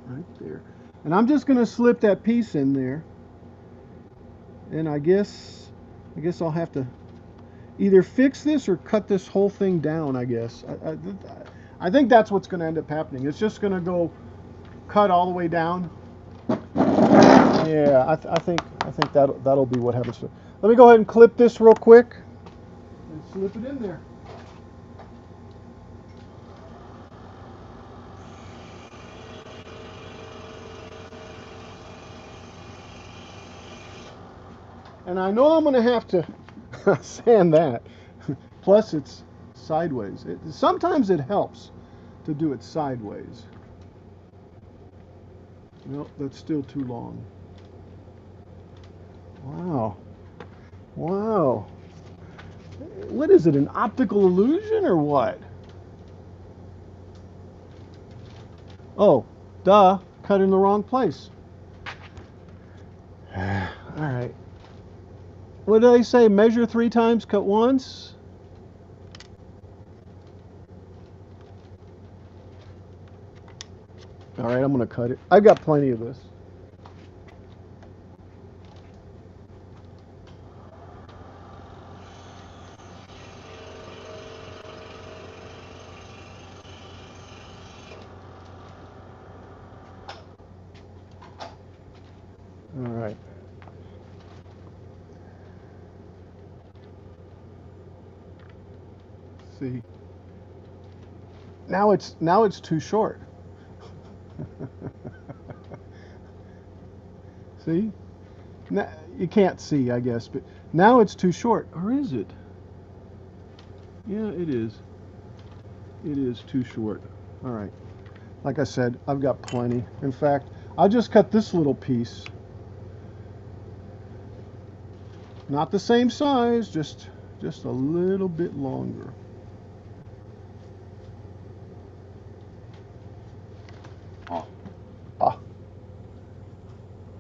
right there. And I'm just going to slip that piece in there. And I guess I'll have to either fix this or cut this whole thing down, I guess. I think that's what's going to end up happening. It's just going to go cut all the way down. Yeah, I think that'll be what happens. Let me go ahead and clip this real quick and slip it in there. And I know I'm going to have to sand that. Plus, it's sideways. Sometimes it helps to do it sideways. Nope, that's still too long. Wow. Wow. What is it, an optical illusion or what? Oh, duh, cut in the wrong place. All right. What did I say? Measure 3 times, cut once? All right, I'm going to cut it. I've got plenty of this. All right. See. Now it's too short. See? Now, you can't see, I guess, but now it's too short. Or is it? Yeah, it is. It is too short. All right. Like I said, I've got plenty. In fact, I'll just cut this little piece. Not the same size, just a little bit longer. Oh, Ah.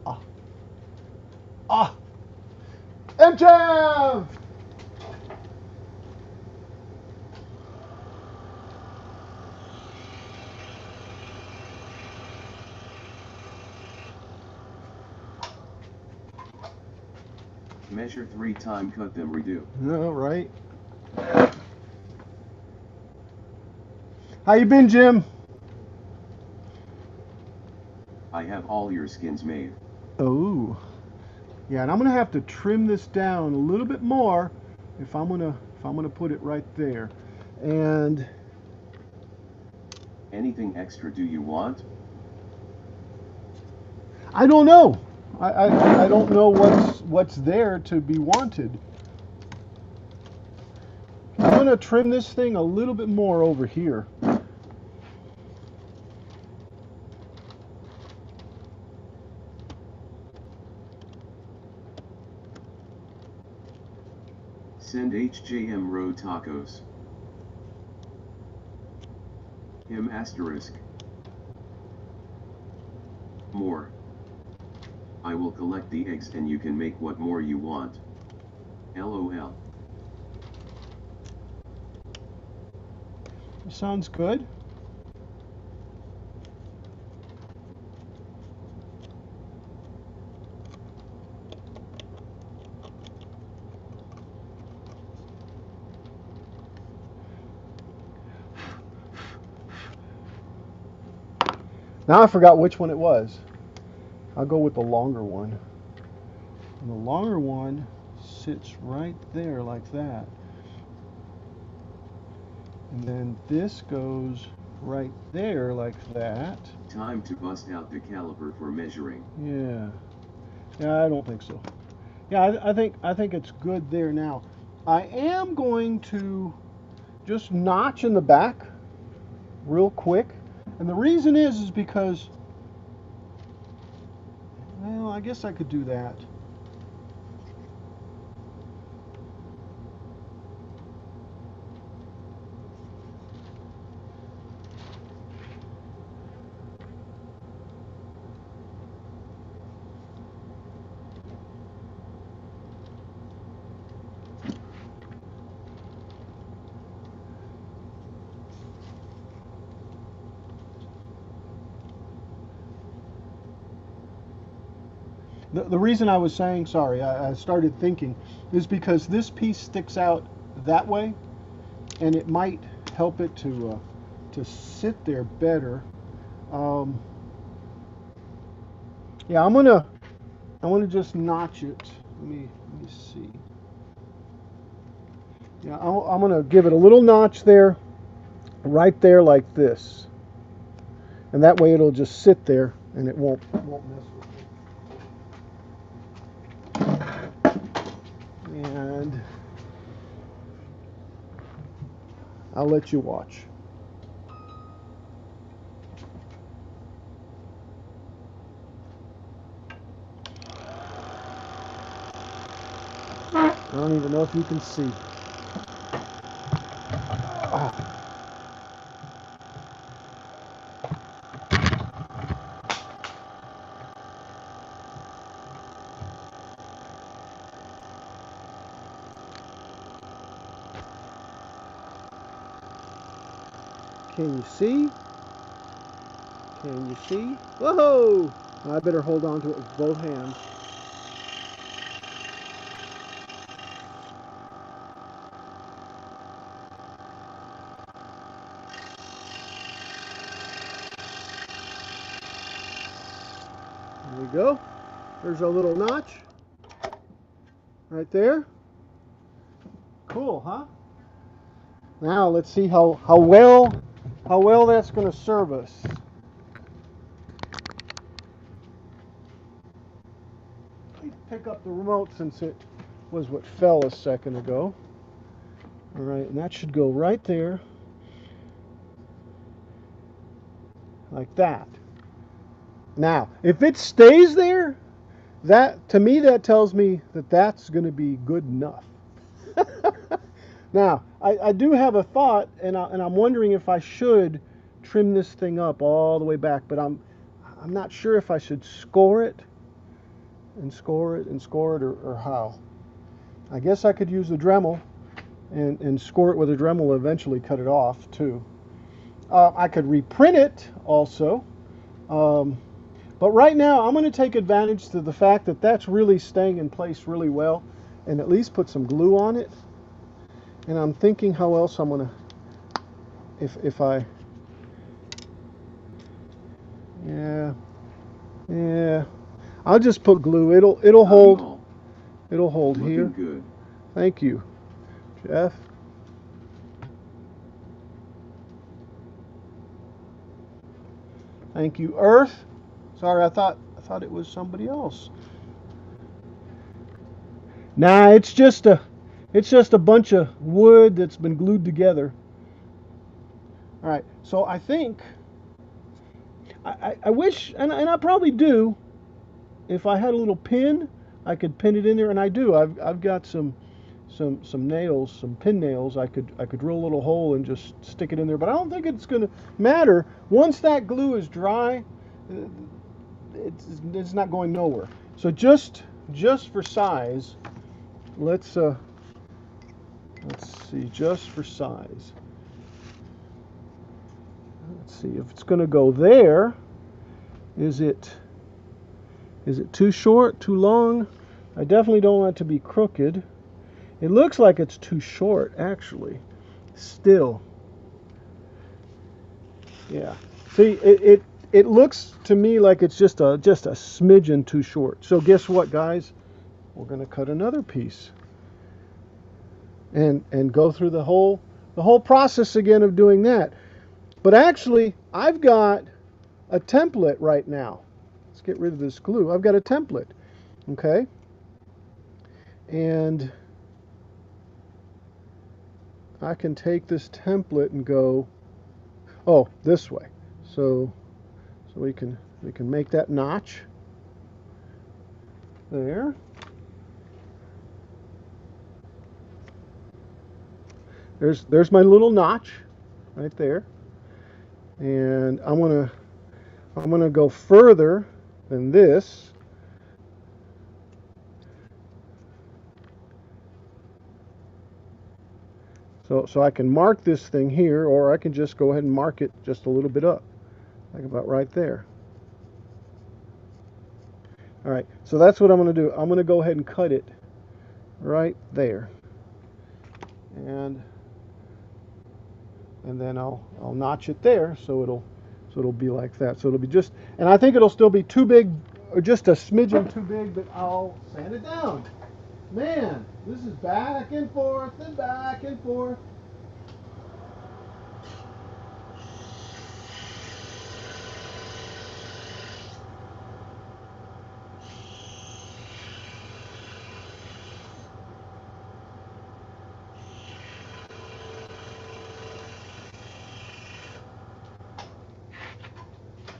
Ah. Ah. MJF! measure 3 time, cut them, redo. All right. How you been, Jim? I have all your skins made. Oh. Yeah, and I'm gonna have to trim this down a little bit more if I'm gonna put it right there. And Anything extra do you want? I don't know. I don't know what's there to be wanted. I'm gonna trim this thing a little bit more over here. Send HJM Road Tacos. Him asterisk. More. I will collect the eggs and you can make what more you want. LOL. Sounds good. Now I forgot which one it was. I'll go with the longer one. And the longer one sits right there like that. And then this goes right there like that. Time to bust out the caliper for measuring. Yeah. Yeah, I don't think so. Yeah, I think it's good there now. I am going to just notch in the back real quick. And the reason is because, well, I guess I could do that. The reason I was saying, sorry, I started thinking, is because this piece sticks out that way, and it might help it to sit there better. Yeah, I'm gonna I want to just notch it. Let me see. Yeah, I'm going to give it a little notch there, right there like this. And that way it'll just sit there and it won't mess with it. And I'll let you watch. I don't even know if you can see. Can you see? Can you see? Whoa! I better hold on to it with both hands. There we go. There's a little notch right there. Cool, huh? Now let's see how well that's going to serve us. Pick up the remote since it was what fell a second ago. All right, and that should go right there, like that. Now, if it stays there, that to me that tells me that that's going to be good enough. Now, I do have a thought, and I'm wondering if I should trim this thing up all the way back, but I'm not sure if I should score it and score it and score it or how. I guess I could use the Dremel and score it with a Dremel, eventually cut it off too. I could reprint it also, but right now I'm going to take advantage to the fact that that's really staying in place really well, and at least put some glue on it. And I'm thinking how else I'm going to, if I, yeah, I'll just put glue. It'll hold. It'll hold here. Good. Thank you, Jeff. Thank you, Earth. Sorry, I thought it was somebody else. Nah, it's just a bunch of wood that's been glued together. All right, so I think I wish, and I probably do, if I had a little pin, I could pin it in there, and I do. I've got some nails, some pin nails. I could drill a little hole and just stick it in there, but I don't think it's going to matter. Once that glue is dry, it's not going nowhere. So just for size, let's see, just for size. Let's see if it's going to go there. Is it too short, too long? I definitely don't want it to be crooked. It looks like it's too short, actually. Still. Yeah. See, it looks to me like it's just a smidgen too short. So guess what, guys? We're going to cut another piece. And go through the whole process again of doing that. But actually, I've got a template right now. Let's get rid of this glue. I've got a template. Okay? And I can take this template and go, oh, this way. So we can make that notch there. There's my little notch right there. And I'm gonna go further than this. So I can mark this thing here, or I can just go ahead and mark it just a little bit up, like about right there. All right, so that's what I'm going to do. I'm going to go ahead and cut it right there, and then I'll notch it there, so it'll be like that. So it'll be just, and I think it'll still be too big just a smidgen too big, but I'll sand it down. Man, this is back and forth and back and forth.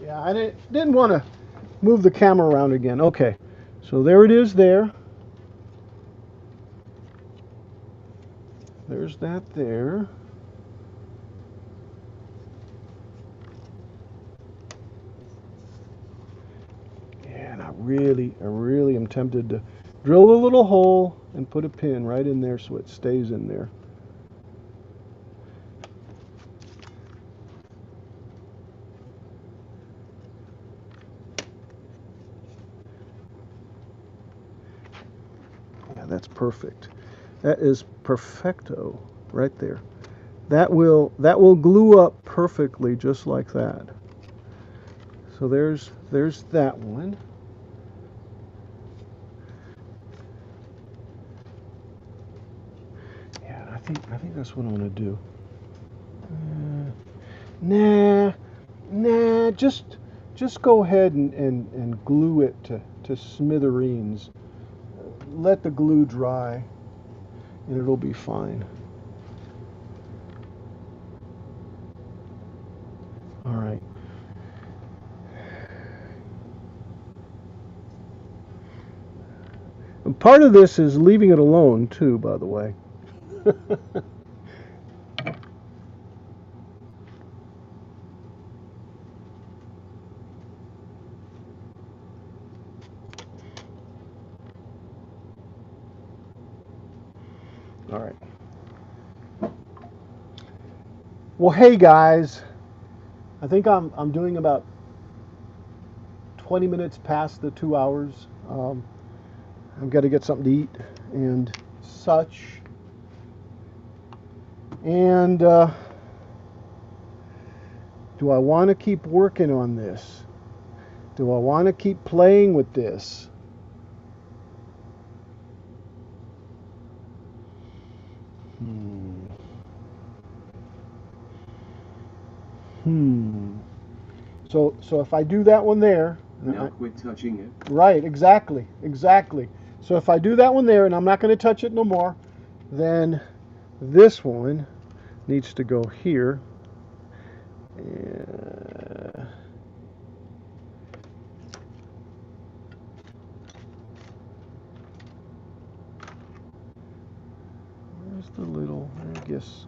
Yeah, I didn't want to move the camera around again. Okay, so there it is there. There's that there. And I really am tempted to drill a little hole and put a pin right in there so it stays in there. Yeah, that's perfect. That is perfecto right there. That will glue up perfectly just like that. So there's that one. Yeah, I think that's what I'm gonna do. Nah, just go ahead and glue it to smithereens. Let the glue dry and it'll be fine. All right. And part of this is leaving it alone too, by the way. All right. Well, hey guys, I think I'm doing about 20 minutes past the 2 hours. I've got to get something to eat and such. And do I want to keep working on this? Do I want to keep playing with this? So if I do that one there, Now quit touching it. right, exactly. So if I do that one there and I'm not going to touch it no more, then this one needs to go here. Where's the little, I guess.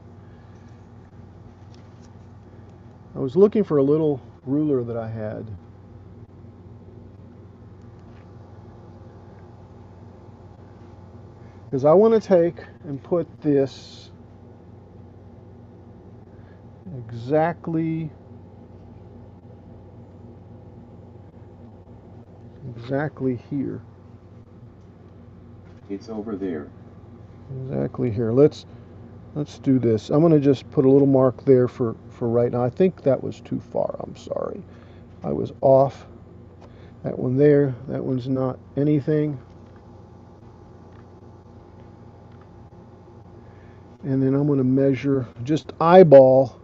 I was looking for a little ruler that I had. Because I want to take and put this exactly here. It's over there. Exactly here. Let's do this. I'm going to just put a little mark there for right now. I think that was too far. I'm sorry. I was off. That one there. That one's not anything. And then I'm going to measure, just eyeball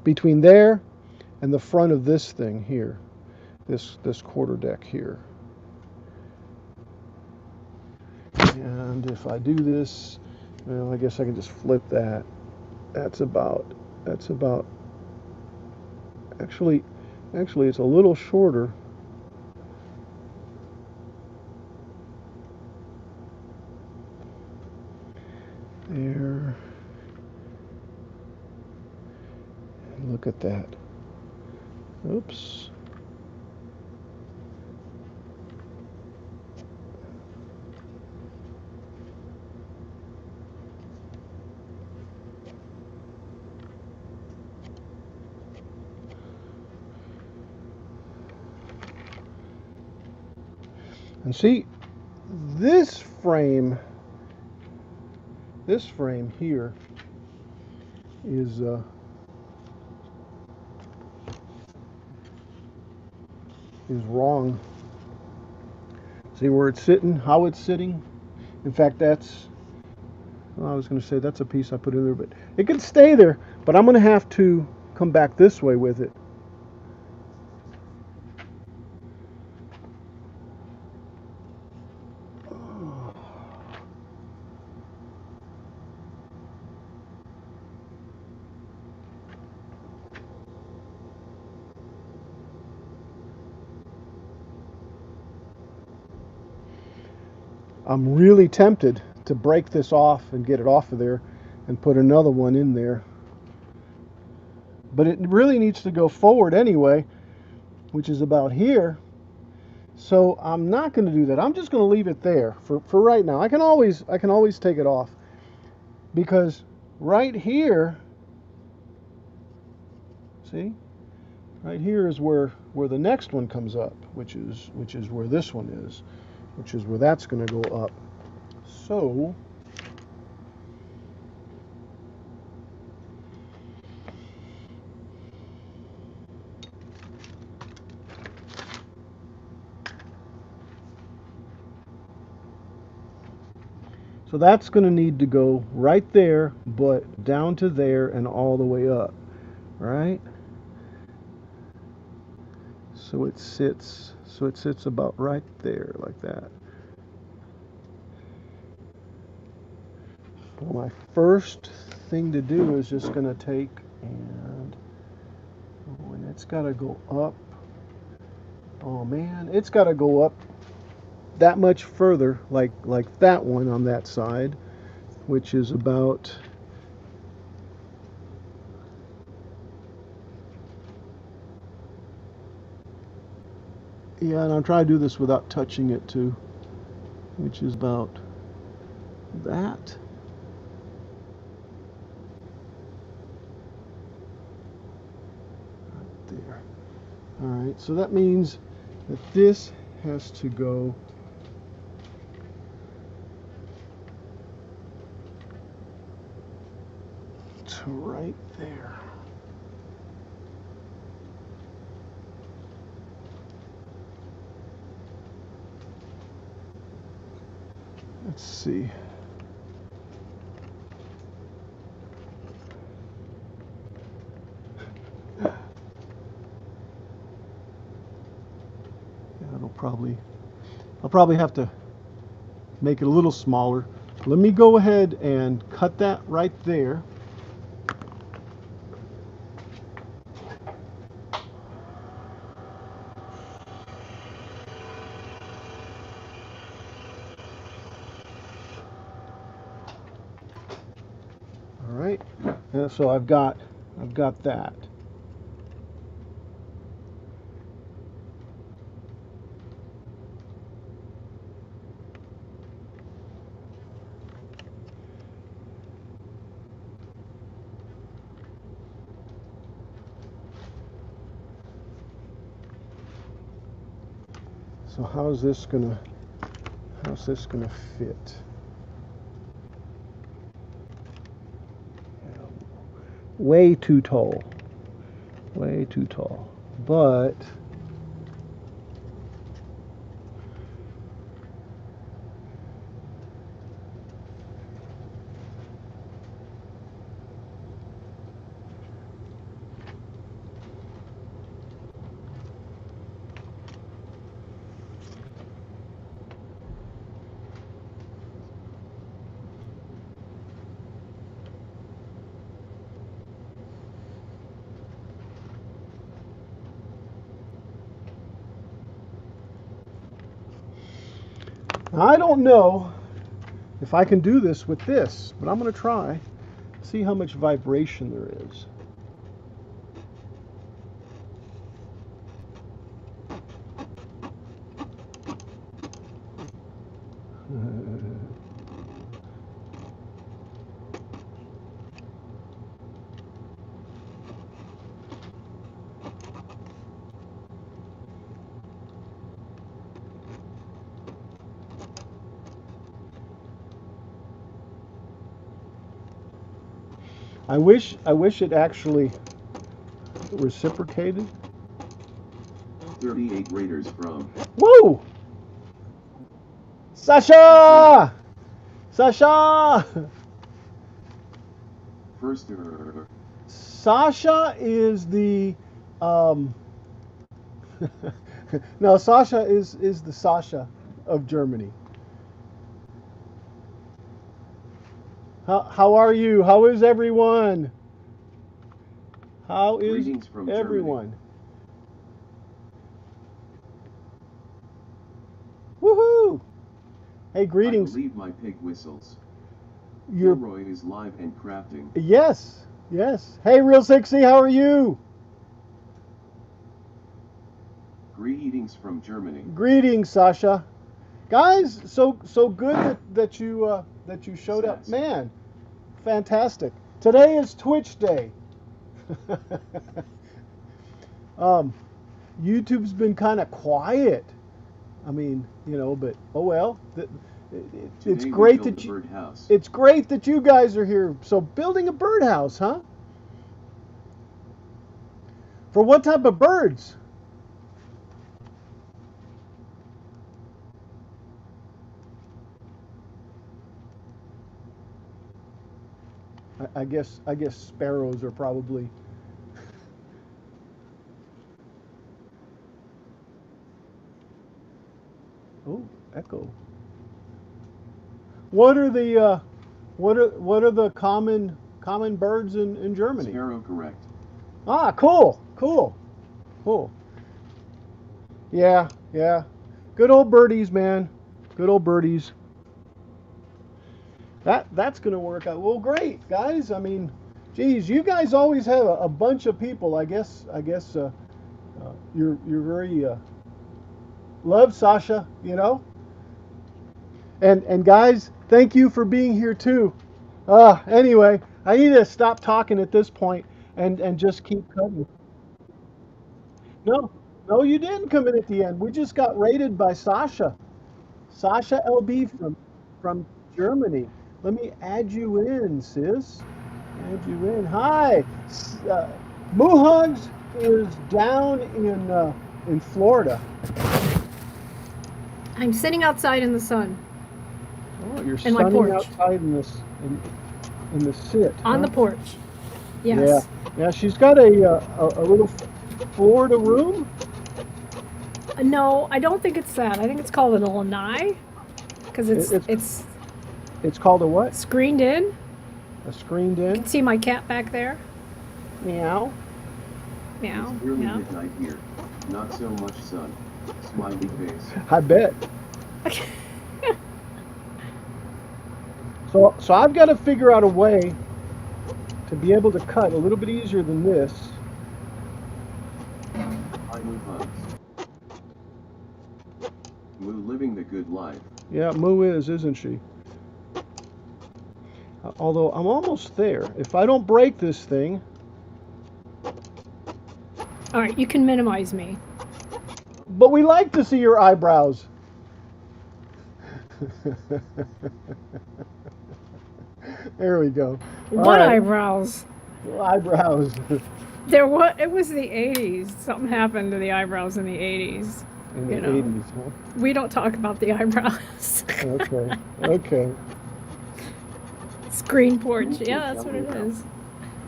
between there and the front of this thing here. This quarter deck here. And if I do this, well, I guess I can just flip that. That's about actually it's a little shorter. There. Look at that. Oops. And see, this frame here is wrong. See where it's sitting, how it's sitting? In fact, that's, well, I was going to say that's a piece I put in there, but it can stay there, but I'm going to have to come back this way with it. I'm really tempted to break this off and get it off of there and put another one in there. But it really needs to go forward anyway, which is about here. So I'm not going to do that. I'm just going to leave it there for right now. I can always take it off, because right here, see, right here is where the next one comes up, which is where this one is, which is where that's going to go up. So that's going to need to go right there, but down to there and all the way up, right? So it sits about right there like that. Well, my first thing to do is just going to take and it's got to go up. Oh man, it's got to go up that much further, like that one on that side, which is about, yeah, and I'm trying to do this without touching it too, which is about that. Right there. All right, so that means that this has to go to right there. Let's see. I'll probably have to make it a little smaller. Let me go ahead and cut that right there. All right, and so I've got that. So how's this gonna fit? Way too tall. Way too tall. But I don't know if I can do this with this, but I'm going to try. See how much vibration there is. I wish it actually reciprocated. 38 Raiders from. Whoa! Sasha! Sasha! First, Sasha is the um, no, Sasha is the Sasha of Germany. How are you? How is everyone? How is greetings from everyone? Woohoo! Hey, Germany. I greetings. believe my pig whistles. You're Gilroy is live and crafting. yes, yes. Hey, Real 60, how are you? Greetings from Germany. Greetings, Sasha. Guys, so good that you showed up. Sats. Man, fantastic. Today is Twitch Day. um, YouTube's been kind of quiet. I mean, but oh well. It's Today we great built that a you. birdhouse. It's great that you guys are here. So building a birdhouse, huh? For what type of birds? I guess sparrows are probably. Oh, echo. What are the what are the common birds in Germany? Sparrow correct. Ah, cool, cool, cool. Yeah, yeah. Good old birdies, man. Good old birdies. That's gonna work out. Well, great, guys. I mean, geez, you guys always have a bunch of people. I guess you're very love Sasha, and guys, thank you for being here too. Anyway, I need to stop talking at this point and just keep cutting. No, no, you didn't come in at the end. We just got raided by Sasha. Sasha LB from Germany. Let me add you in, sis. Add you in. Hi. Moohugs is down in Florida. I'm sitting outside in the sun Oh, you're in my sunning porch. outside in the sit. On Huh? the porch. Yeah. Yes. Yeah, she's got a little Florida room. No, I don't think it's that. I think it's called an lanai because It's it's it's called a what? screened in. A screened You in. can see my cat back there. Meow. Meow, It's nearly meow. midnight here. Not so much sun. Smiley face. I bet. So I've got to figure out a way to be able to cut a little bit easier than this. Hi Moohugs. Moo living the good life. Yeah, Moo is, isn't she? Although I'm almost there. If I don't break this thing, All right, you can minimize me. but we like to see your eyebrows. There we go. All What right. eyebrows? Eyebrows. It was the 80s. Something happened to the eyebrows in the 80s. In the You know. 80s, huh? We don't talk about the eyebrows. Okay. Okay. Screen porch. Yeah, that's what it is.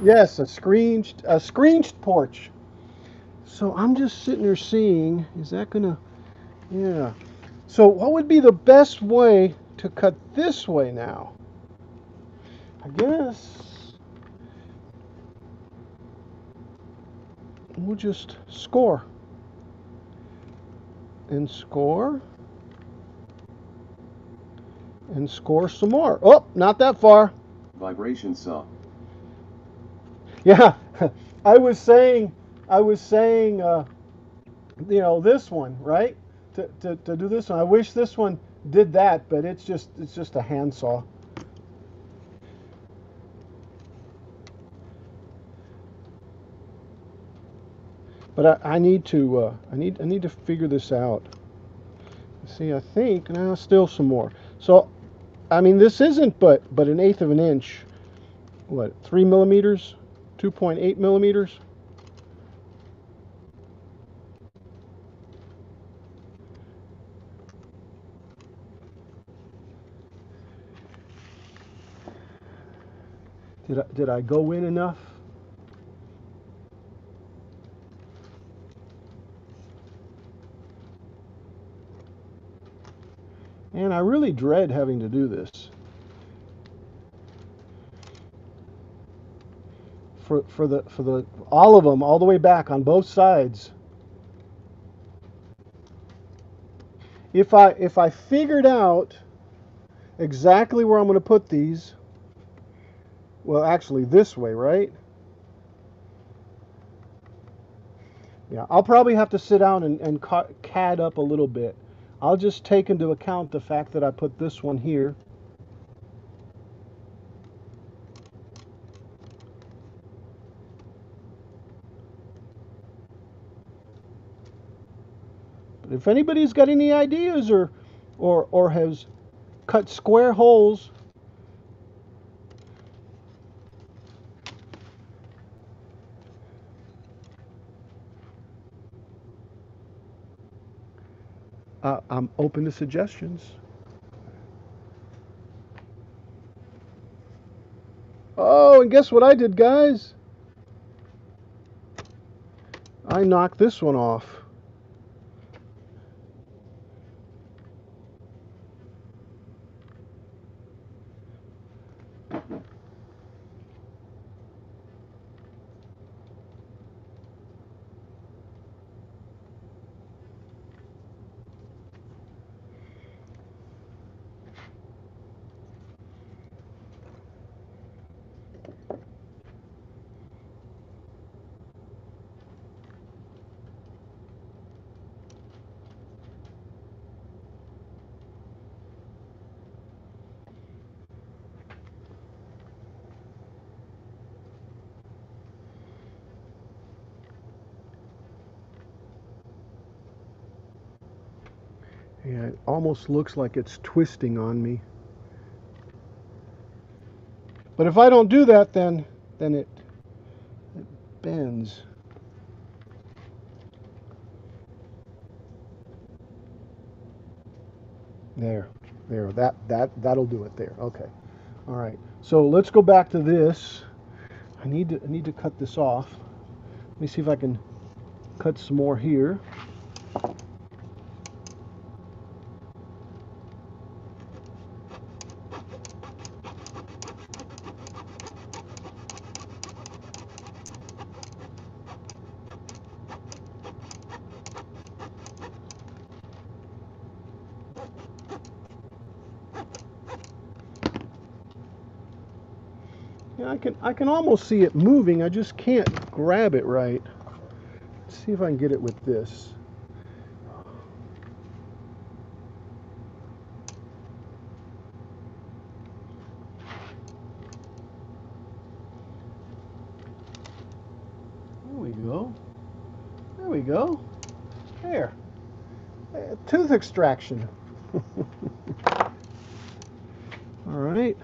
Yes, a screeched porch. So I'm just sitting there seeing, is that gonna, yeah. So what would be the best way to cut this way now? I guess we'll just score. And score. And score some more. Oh, not that far. Vibration saw. Yeah, I was saying, this one, right? To do this one. I wish this one did that, but it's just a handsaw. But I need to I need to figure this out. See, I think now still some more. So, I mean, this isn't but an eighth of an inch. What, 3 millimeters, 2.8 millimeters? Did I go in enough? And I really dread having to do this. For the all of them all the way back on both sides. If I figured out exactly where I'm going to put these, well, actually this way, right? Yeah, I'll probably have to sit down and CAD up a little bit. I'll just take into account the fact that I put this one here. But if anybody's got any ideas or has cut square holes, I'm open to suggestions. Oh, and guess what I did, guys? I knocked this one off. Yeah, it almost looks like it's twisting on me. But if I don't do that, then it bends. There, that'll do it there. Okay, all right. So let's go back to this. I need to cut this off. Let me see if I can cut some more here. Yeah, I can almost see it moving. I just can't grab it right. Let's see if I can get it with this. There we go. There we go. There. Tooth extraction. All right.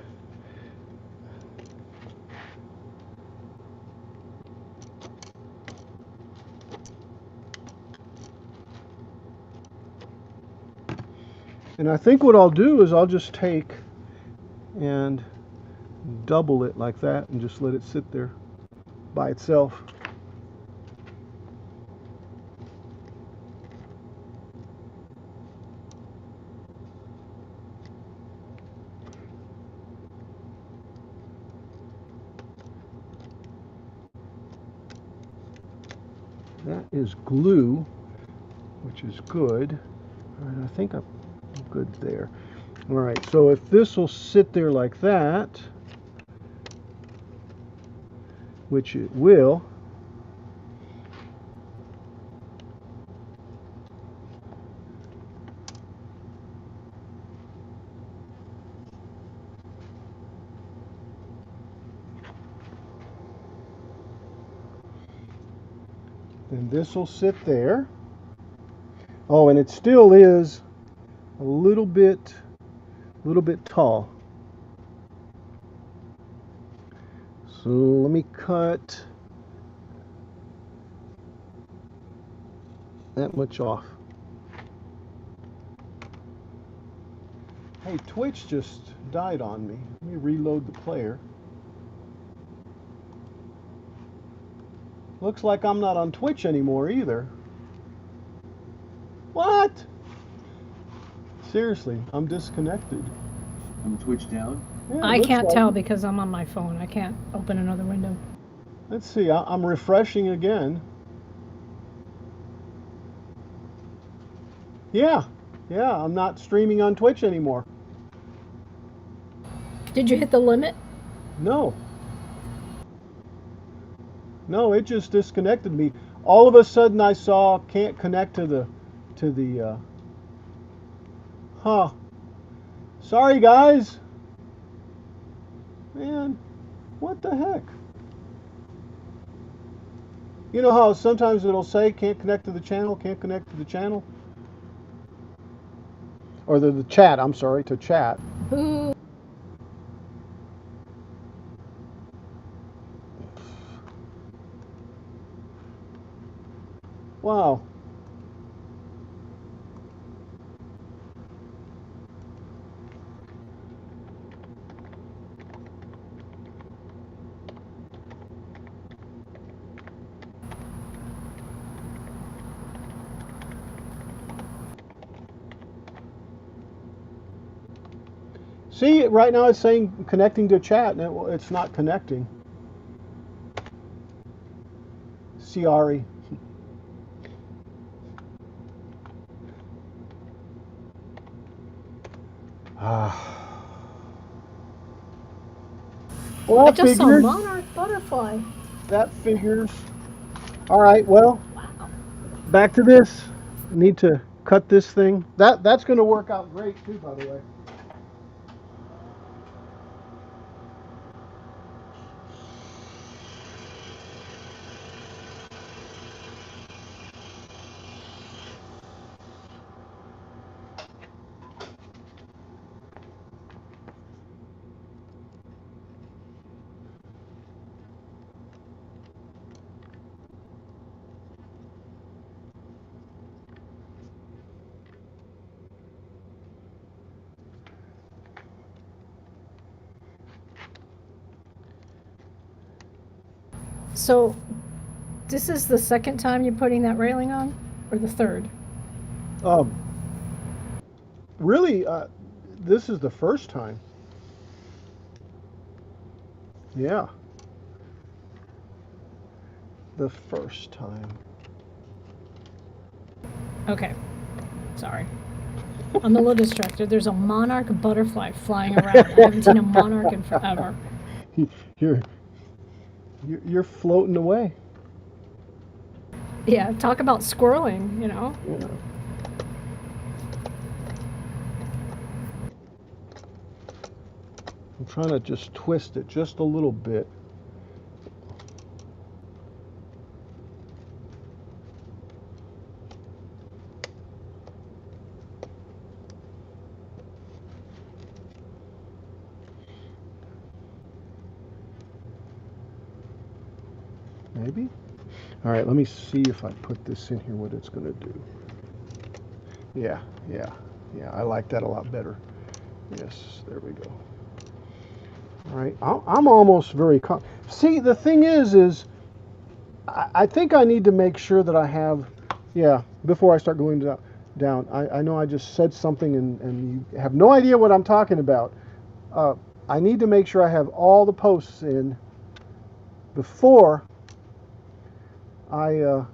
And I think what I'll do is I'll just take and double it like that and just let it sit there by itself. That is glue, which is good. All right, I think I'm good there. All right, so if this will sit there like that, which it will, then this will sit there. Oh, and it still is a little bit tall. So let me cut that much off. Hey, Twitch just died on me. Let me reload the player. Looks like I'm not on Twitch anymore either. What? Seriously, I'm disconnected. I'm Twitch down. Yeah, it I looks can't like tell it. because I'm on my phone. I can't open another window. Let's see, I'm refreshing again. Yeah, I'm not streaming on Twitch anymore. Did you hit the limit? No. No, it just disconnected me. All of a sudden I saw can't connect to the huh. Sorry guys. Man, what the heck? You know how sometimes it'll say can't connect to the channel, can't connect to the channel? Or the chat, I'm sorry, to chat. Boo. Wow. See, right now it's saying connecting to chat, and it's not connecting. Sorry. Well, I that just saw figures. monarch butterfly. That figures. All right, well, back to this. Need to cut this thing. That's going to work out great too, by the way. So, this is the second time you're putting that railing on? Or the third? Um, really, this is the first time. Yeah, the first time. Okay. Sorry. I'm a little distracted. There's a monarch butterfly flying around. I haven't seen a monarch in forever. You're you're floating away. Yeah, talk about squirreling, you know? Yeah. I'm trying to just twist it just a little bit. Maybe? All right, let me see if I put this in here, what it's going to do. Yeah, I like that a lot better. Yes, there we go. All right, I'm almost very see, the thing is I think I need to make sure that I have, yeah, before I start going down. I know I just said something and you have no idea what I'm talking about. I need to make sure I have all the posts in before I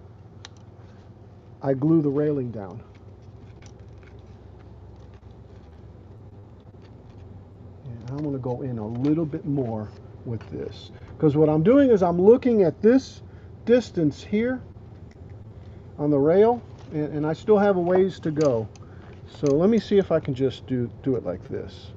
glue the railing down. And I'm going to go in a little bit more with this. Because what I'm doing is I'm looking at this distance here on the rail, and I still have a ways to go. So let me see if I can just do it like this.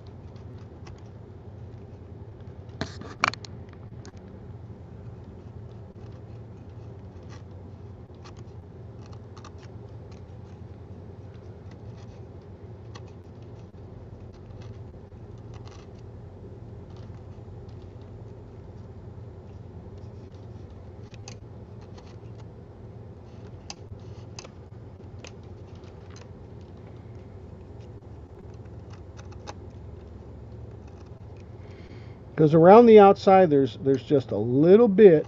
Because around the outside there's just a little bit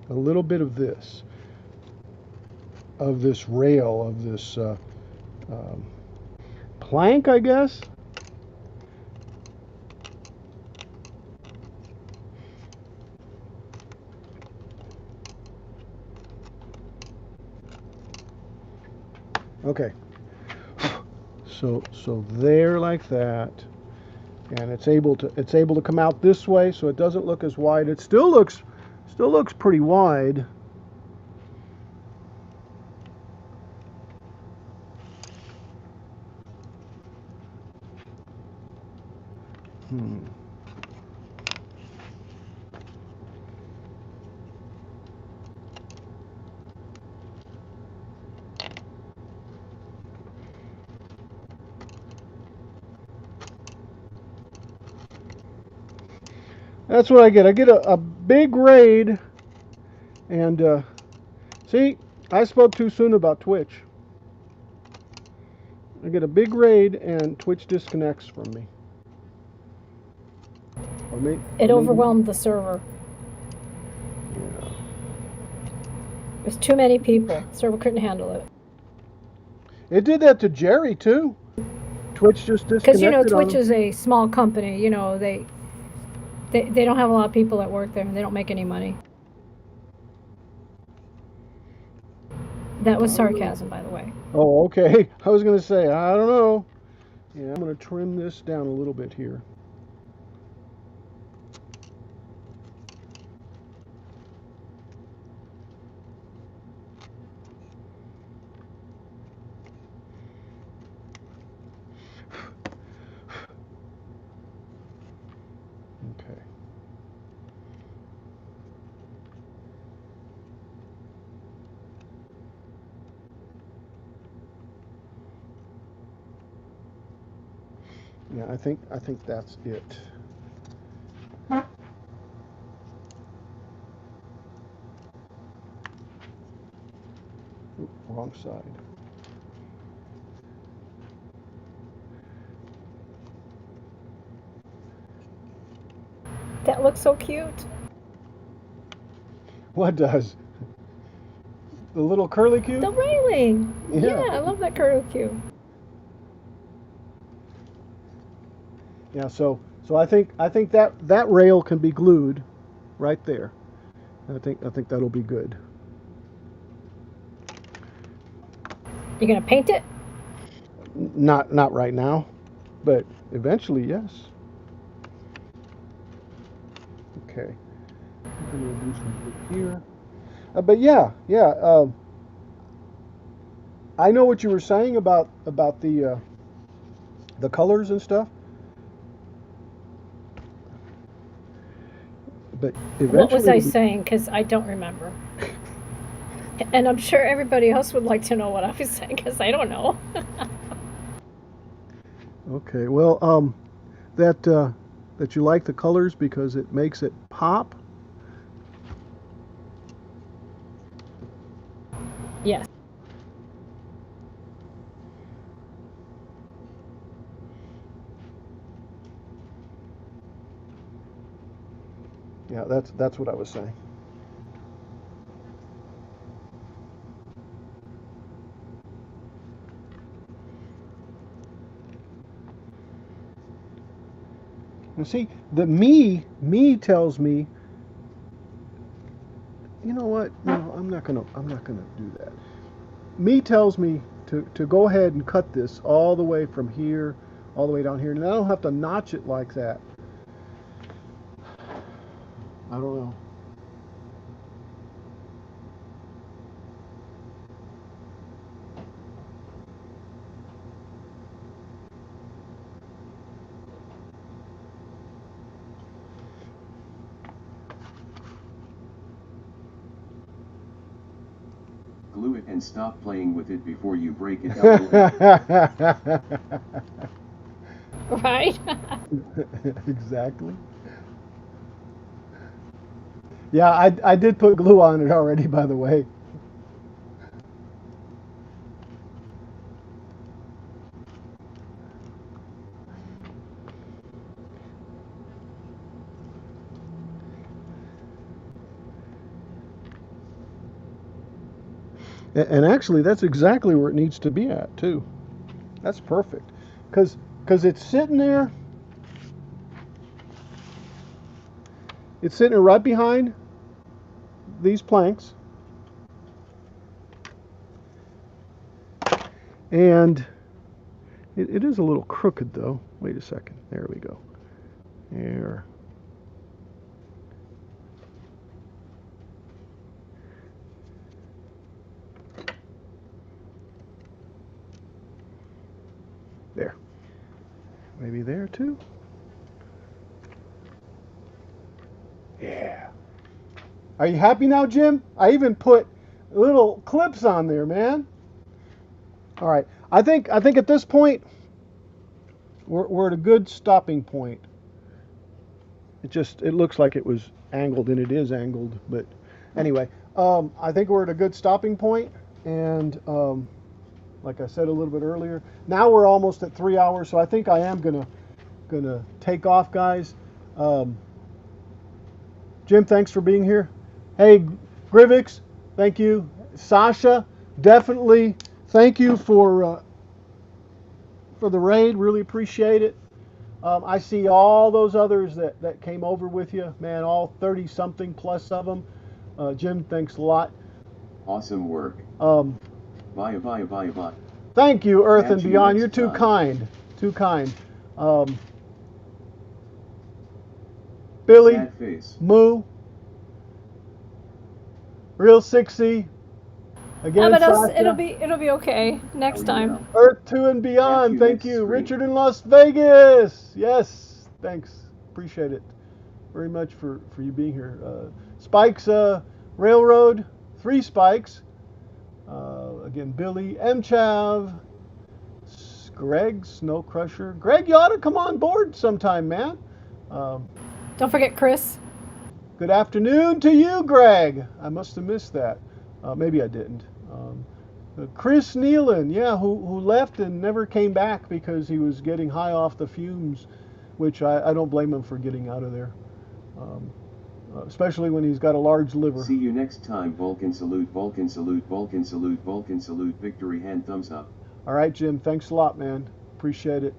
a little bit of this rail, of this um, plank, I guess. Okay. So there, like that, and it's able to come out this way, so it doesn't look as wide. It still looks pretty wide. Hmm. That's what I get. I get a big raid, and see, I spoke too soon about Twitch. I get a big raid, and Twitch disconnects from me. It overwhelmed the server. Yeah. There's too many people. The server couldn't handle it. It did that to Jerry too. Twitch just disconnected. Because you know, Twitch on him. is a small company. You know, they don't have a lot of people that work there, and they don't make any money. That was sarcasm, by the way. Oh, okay. I was gonna say, I don't know. Yeah, I'm gonna trim this down a little bit here. Okay. Yeah, I think that's it. Oop, wrong side. That looks so cute. What does? The little curly cue? The railing. Yeah. Yeah, I love that curlicue. Yeah, so I think that rail can be glued right there. I think that'll be good. You gonna paint it? Not right now, but eventually, yes. Okay. I'm gonna do some here. But yeah. I know what you were saying about the colors and stuff. But eventually, What was I saying? Because I don't remember. And I'm sure everybody else would like to know what I was saying, because I don't know. Okay, well, that you like the colors because it makes it pop. Yes. Yeah, that's what I was saying. You see, the me tells me, you know what? No, I'm not gonna do that. Me tells me to go ahead and cut this all the way from here, all the way down here, and I don't have to notch it like that. I don't know. Glue it and stop playing with it before you break it. LOL. Right? Exactly. Yeah, I did put glue on it already, by the way. And actually, that's exactly where it needs to be at, too. That's perfect. Because it's sitting there. It's sitting there right behind these planks. And it is a little crooked, though. Wait a second. There we go. There. There. Maybe there, too. Yeah. Are you happy now, Jim? I even put little clips on there, man. All right. I think at this point we're at a good stopping point. It looks like it was angled, and it is angled, but anyway, I think we're at a good stopping point, and like I said a little bit earlier, now we're almost at 3 hours, so I think I am gonna take off, guys. Jim, thanks for being here. Hey, Grivix, thank you. Sasha, definitely thank you for the raid. Really appreciate it. I see all those others that came over with you, man, all 30-something plus of them. Jim, thanks a lot. Awesome work. Bye. Thank you, Earth Catch and you Beyond. next You're too time. kind. Too kind. Billy, Cat face. Moo, Real 60, again, but Sasha, it'll be okay next time. Earth 2 and Catch Beyond. you Thank next you. stream. Richard in Las Vegas. Yes, thanks. Appreciate it very much for you being here. Spikes Railroad, 3 spikes. Again, Billy, Mchav, Greg, Snow Crusher. Greg, you ought to come on board sometime, man. Don't forget Chris. Good afternoon to you, Greg. I must have missed that. Maybe I didn't. Chris Nealon, yeah, who left and never came back because he was getting high off the fumes, which I don't blame him for getting out of there, especially when he's got a large liver. See you next time. Vulcan salute, Vulcan salute, Vulcan salute, Vulcan salute, victory hand thumbs up. All right, Jim, thanks a lot, man. Appreciate it.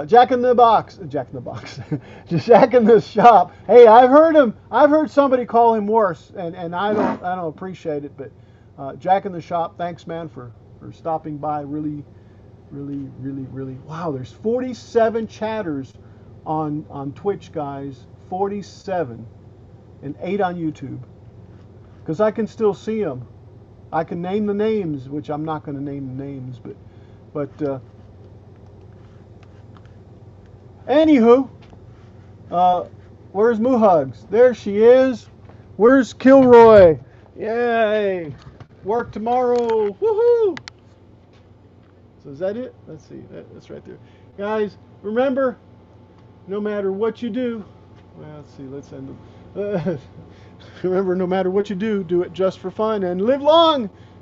Jack in the box, Jack in the box, Jack in the shop. Hey, I've heard somebody call him worse, and I don't appreciate it. But Jack in the shop, thanks, man, for stopping by. Really. Wow, there's 47 chatters on Twitch, guys. 47, and 8 on YouTube. Because I can still see them. I can name the names, which I'm not going to name the names, but. Anywho, where's Moohugs? There she is. Where's Kilroy? Yay! Work tomorrow. Woohoo! So is that it? Let's see. That's right there. Guys, remember, no matter what you do, well, let's see. Let's end them. Remember, no matter what you do it just for fun and live long.